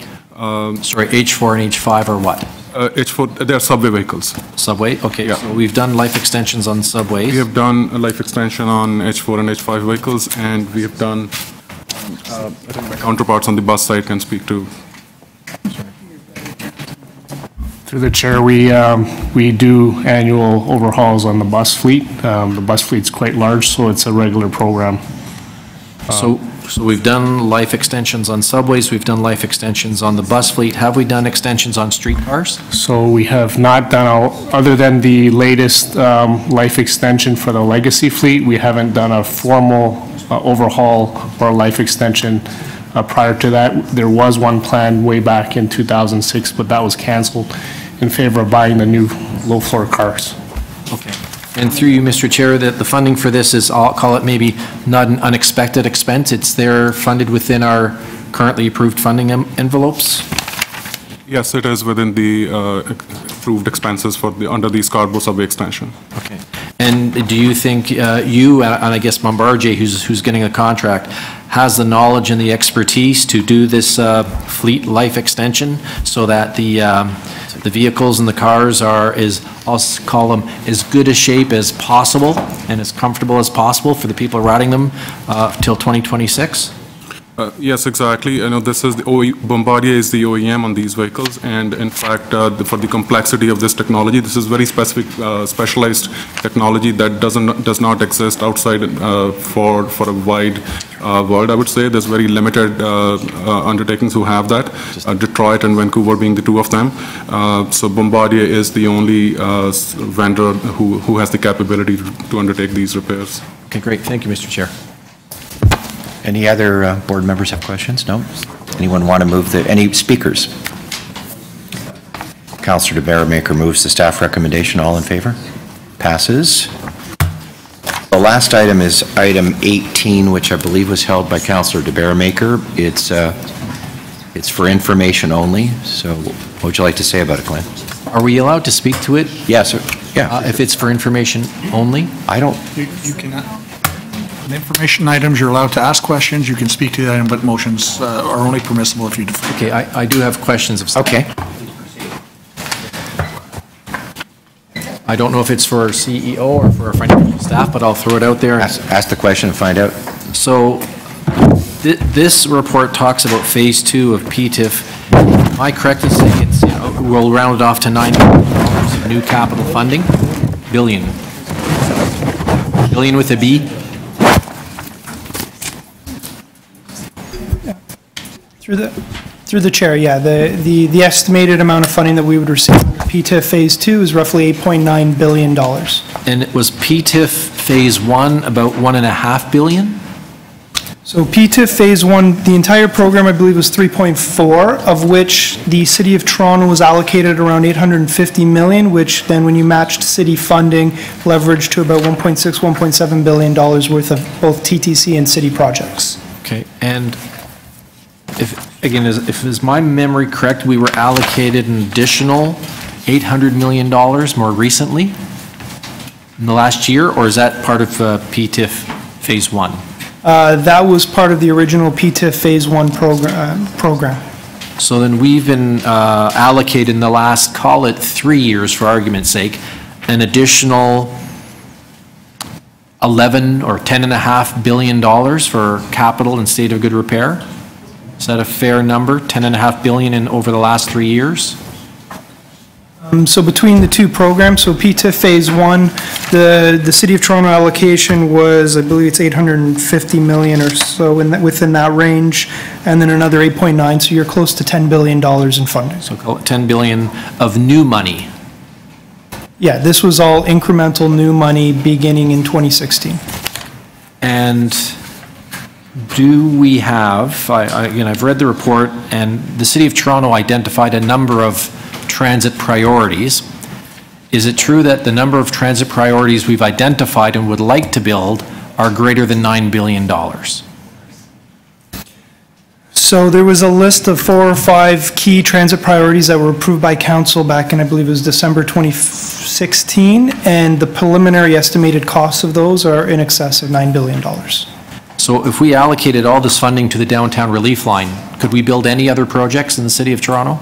Speaker 15: Sorry, H4 and H5 are what?
Speaker 5: H4, they're subway vehicles.
Speaker 15: Subway, okay.
Speaker 5: Yeah.
Speaker 15: So we've done life extensions on subways.
Speaker 5: We have done a life extension on H4 and H5 vehicles, and we have done, I think my counterparts on the bus side can speak to.
Speaker 11: Through the chair, we do annual overhauls on the bus fleet. The bus fleet's quite large, so it's a regular program.
Speaker 15: So we've done life extensions on subways, we've done life extensions on the bus fleet. Have we done extensions on streetcars?
Speaker 11: So we have not done, other than the latest life extension for the legacy fleet, we haven't done a formal overhaul or life extension. Prior to that, there was one planned way back in 2006, but that was canceled in favor of buying the new low-floor cars.
Speaker 15: Okay. And through you, Mr. Chair, that the funding for this is, I'll call it maybe not an unexpected expense. It's there funded within our currently approved funding envelopes?
Speaker 5: Yes, it is within the approved expenses for under the Scarborough subway extension.
Speaker 15: Okay. And do you think you, and I guess Bombardier, who's getting a contract, has the knowledge and the expertise to do this fleet life extension so that the vehicles and the cars are, I'll call them, as good a shape as possible and as comfortable as possible for the people riding them till 2026?
Speaker 5: Yes, exactly. I know this is Bombardier is the OEM on these vehicles, and in fact, for the complexity of this technology, this is very specific, specialized technology that does not exist outside for a wide world. I would say there's very limited undertakings who have that. Detroit and Vancouver being the two of them. So Bombardier is the only vendor who has the capability to undertake these repairs.
Speaker 15: Okay, great. Thank you, Mr. Chair.
Speaker 8: Any other board members have questions? No? Anyone want to move any speakers? Councillor DeBaremaker moves the staff recommendation. All in favor? Passes. The last item is item 18, which I believe was held by Councillor DeBaremaker. It's for information only. So what would you like to say about it, Glenn?
Speaker 15: Are we allowed to speak to it?
Speaker 8: Yes. Yeah.
Speaker 15: If it's for information only?
Speaker 8: I don't.
Speaker 18: You cannot. On information items, you're allowed to ask questions. You can speak to the item, but motions are only permissible if you defer.
Speaker 15: Okay, I do have questions of staff.
Speaker 8: Okay.
Speaker 15: I don't know if it's for CEO or for financial staff, but I'll throw it out there.
Speaker 8: Ask the question and find out.
Speaker 15: So this report talks about phase 2 of PTIF. Am I correct in saying it's, we'll round it off to $9 billion of new capital funding? Billion. Billion with a B?
Speaker 9: Through the chair, yeah. The estimated amount of funding that we would receive under PTIF Phase 2 is roughly $8.9 billion.
Speaker 15: And it was PTIF Phase 1 about $1.5 billion?
Speaker 9: So PTIF Phase 1, the entire program, I believe, was 3.4, of which the City of Toronto was allocated around 850 million, which then when you matched city funding, leveraged to about 1.6, 1.7 billion dollars worth of both TTC and city projects.
Speaker 15: Okay, and if is my memory correct, we were allocated an additional $800 million more recently in the last year, or is that part of PTIF Phase 1?
Speaker 9: That was part of the original PTIF Phase 1 program.
Speaker 15: So then we've been allocated in the last, call it 3 years for argument's sake, an additional 11 or $10.5 billion for capital and state of good repair? Is that a fair number, $10.5 billion in over the last 3 years?
Speaker 9: So between the two programs, so PTIF Phase 1, the City of Toronto allocation was, I believe it's 850 million or so within that range, and then another 8.9, so you're close to $10 billion in funding.
Speaker 15: So call it 10 billion of new money.
Speaker 9: Yeah, this was all incremental new money beginning in 2016.
Speaker 15: And do we have, again, I've read the report, and the City of Toronto identified a number of transit priorities. Is it true that the number of transit priorities we've identified and would like to build are greater than $9 billion?
Speaker 9: So there was a list of 4 or 5 key transit priorities that were approved by council back in, I believe it was December 2016, and the preliminary estimated costs of those are in excess of $9 billion.
Speaker 15: So if we allocated all this funding to the downtown relief line, could we build any other projects in the City of Toronto?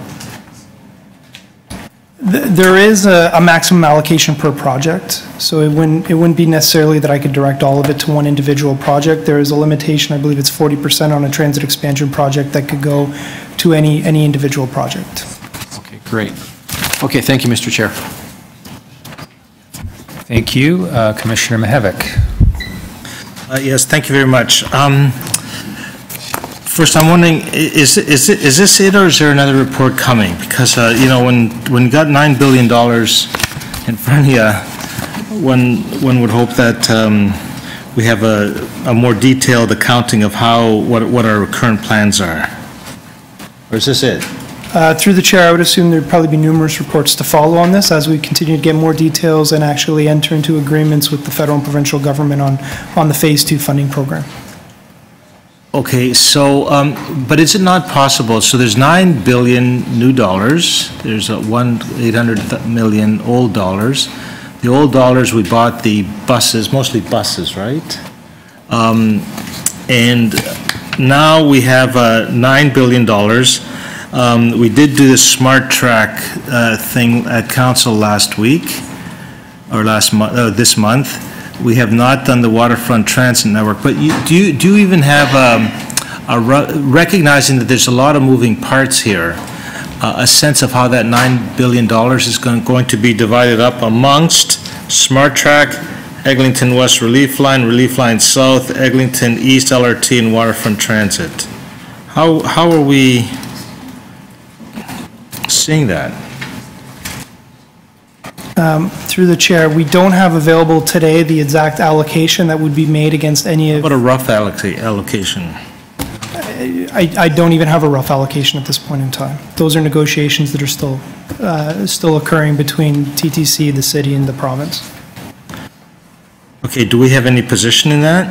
Speaker 9: There is a maximum allocation per project, so it wouldn't be necessarily that I could direct all of it to one individual project. There is a limitation, I believe it's 40% on a transit expansion project that could go to any individual project.
Speaker 15: Okay, great. Okay, thank you, Mr. Chair.
Speaker 6: Thank you. Commissioner Mihevc.
Speaker 10: Yes, thank you very much. First, I'm wondering, is this it, or is there another report coming? Because, you know, when you got $9 billion in front of you, one would hope that we have a more detailed accounting of what our current plans are. Or is this it?
Speaker 9: Through the chair, I would assume there'd probably be numerous reports to follow on this as we continue to get more details and actually enter into agreements with the federal and provincial government on the Phase 2 funding program.
Speaker 10: Okay, so, but is it not possible, so there's $9 billion new dollars, there's $800 million old dollars. The old dollars, we bought the buses, mostly buses, right? And now we have $9 billion. We did do the smart track thing at council last week, or this month. We have not done the waterfront transit network, but do you even have, recognizing that there's a lot of moving parts here, a sense of how that $9 billion is going to be divided up amongst Smart Track, Eglinton West Relief Line South, Eglinton East LRT, and Waterfront Transit? How are we seeing that?
Speaker 9: Through the chair, we don't have available today the exact allocation that would be made against any of...
Speaker 10: What a rough allocation?
Speaker 9: I don't even have a rough allocation at this point in time. Those are negotiations that are still occurring between TTC, the city, and the province.
Speaker 10: Okay, do we have any position in that?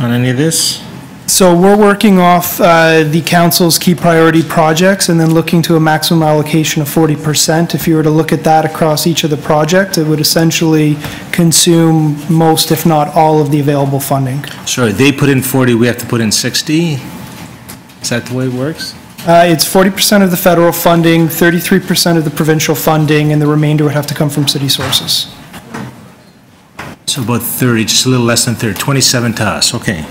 Speaker 10: On any of this?
Speaker 9: So we're working off the council's key priority projects and then looking to a maximum allocation of 40%. If you were to look at that across each of the projects, it would essentially consume most, if not all, of the available funding.
Speaker 10: Sorry, they put in 40, we have to put in 60? Is that the way it works?
Speaker 9: It's 40% of the federal funding, 33% of the provincial funding, and the remainder would have to come from city sources.
Speaker 10: So about 30, just a little less than 30, 27 to us, okay.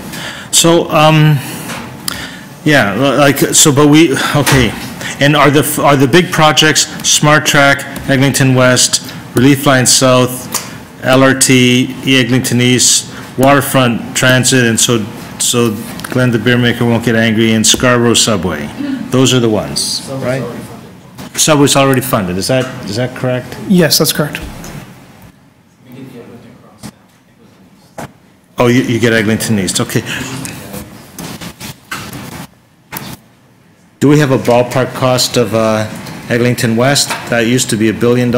Speaker 10: So, yeah, like, so, but we, okay. And are the big projects, Smart Track, Eglinton West, Relief Line South, LRT, Eglinton East, Waterfront Transit, and so Glenn the beer maker won't get angry, and Scarborough Subway. Those are the ones, right? Subway's already funded, is that correct?
Speaker 9: Yes, that's correct.
Speaker 10: Oh, you get Eglinton East, okay. Do we have a ballpark cost of Eglinton West? That used to be $1 billion.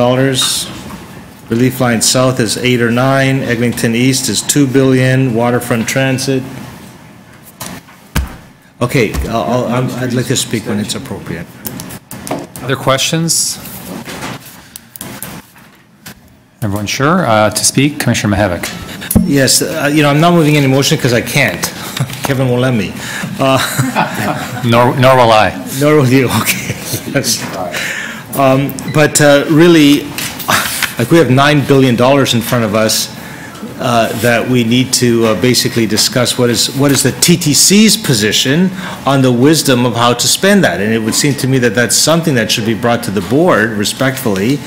Speaker 10: Relief Line South is 8 or 9. Eglinton East is $2 billion. Waterfront Transit. Okay, I'd like to speak when it's appropriate.
Speaker 6: Other questions? Everyone sure? To speak, Commissioner Mihevc.
Speaker 10: Yes, I'm not moving any motion because I can't. Kevin won't let me.
Speaker 6: Nor will I.
Speaker 10: Nor will you, okay. Yes. But really, like we have $9 billion in front of us that we need to basically discuss what is the TTC's position on the wisdom of how to spend that. And it would seem to me that that's something that should be brought to the board respectfully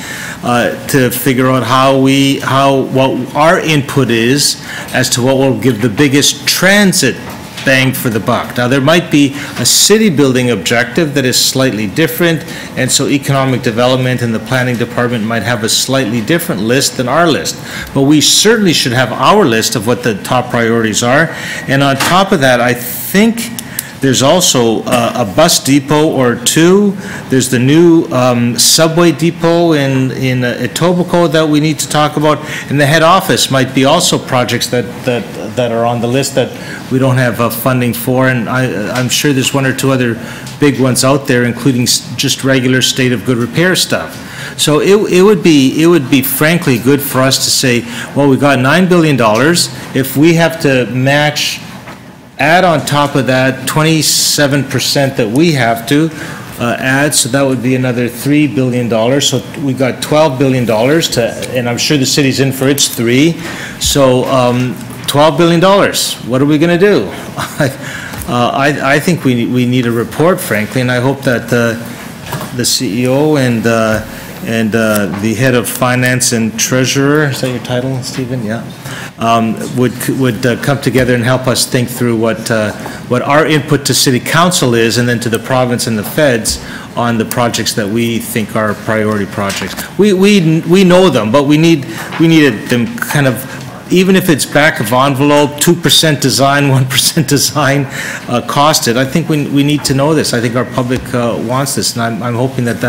Speaker 10: to figure out what our input is as to what will give the biggest transit bang for the buck. Now, there might be a city building objective that is slightly different, and so economic development and the planning department might have a slightly different list than our list. But we certainly should have our list of what the top priorities are. And on top of that, I think there's also a bus depot or two. There's the new subway depot in Etobicoke that we need to talk about. And the head office might be also projects that are on the list that we don't have funding for. And I'm sure there's one or two other big ones out there, including just regular state of good repair stuff. So it would be frankly good for us to say, well, we got $9 billion. If we have to add on top of that 27% that we have to add, so that would be another $3 billion. So we got $12 billion and I'm sure the city's in for its 3. So $12 billion. What are we going to do? I think we need a report, frankly, and I hope that the CEO and the head of finance and treasurer, is that your title, Stephen? Yeah. Would come together and help us think through what our input to city council is, and then to the province and the feds on the projects that we think are priority projects. We know them, but we need them kind of, even if it's back of envelope, 2% design, 1% design costed. I think we need to know this. I think our public wants this, and I'm hoping that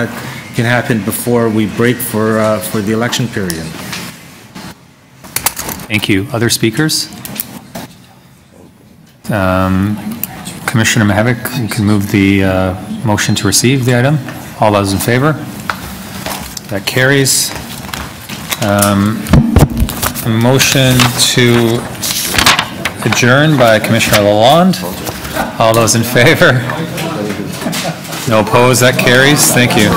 Speaker 10: can happen before we break for the election period.
Speaker 6: Thank you. Other speakers? Commissioner Mihevc, you can move the motion to receive the item. All those in favor? That carries. A motion to adjourn by Commissioner Lalonde. All those in favor? No opposed? That carries. Thank you.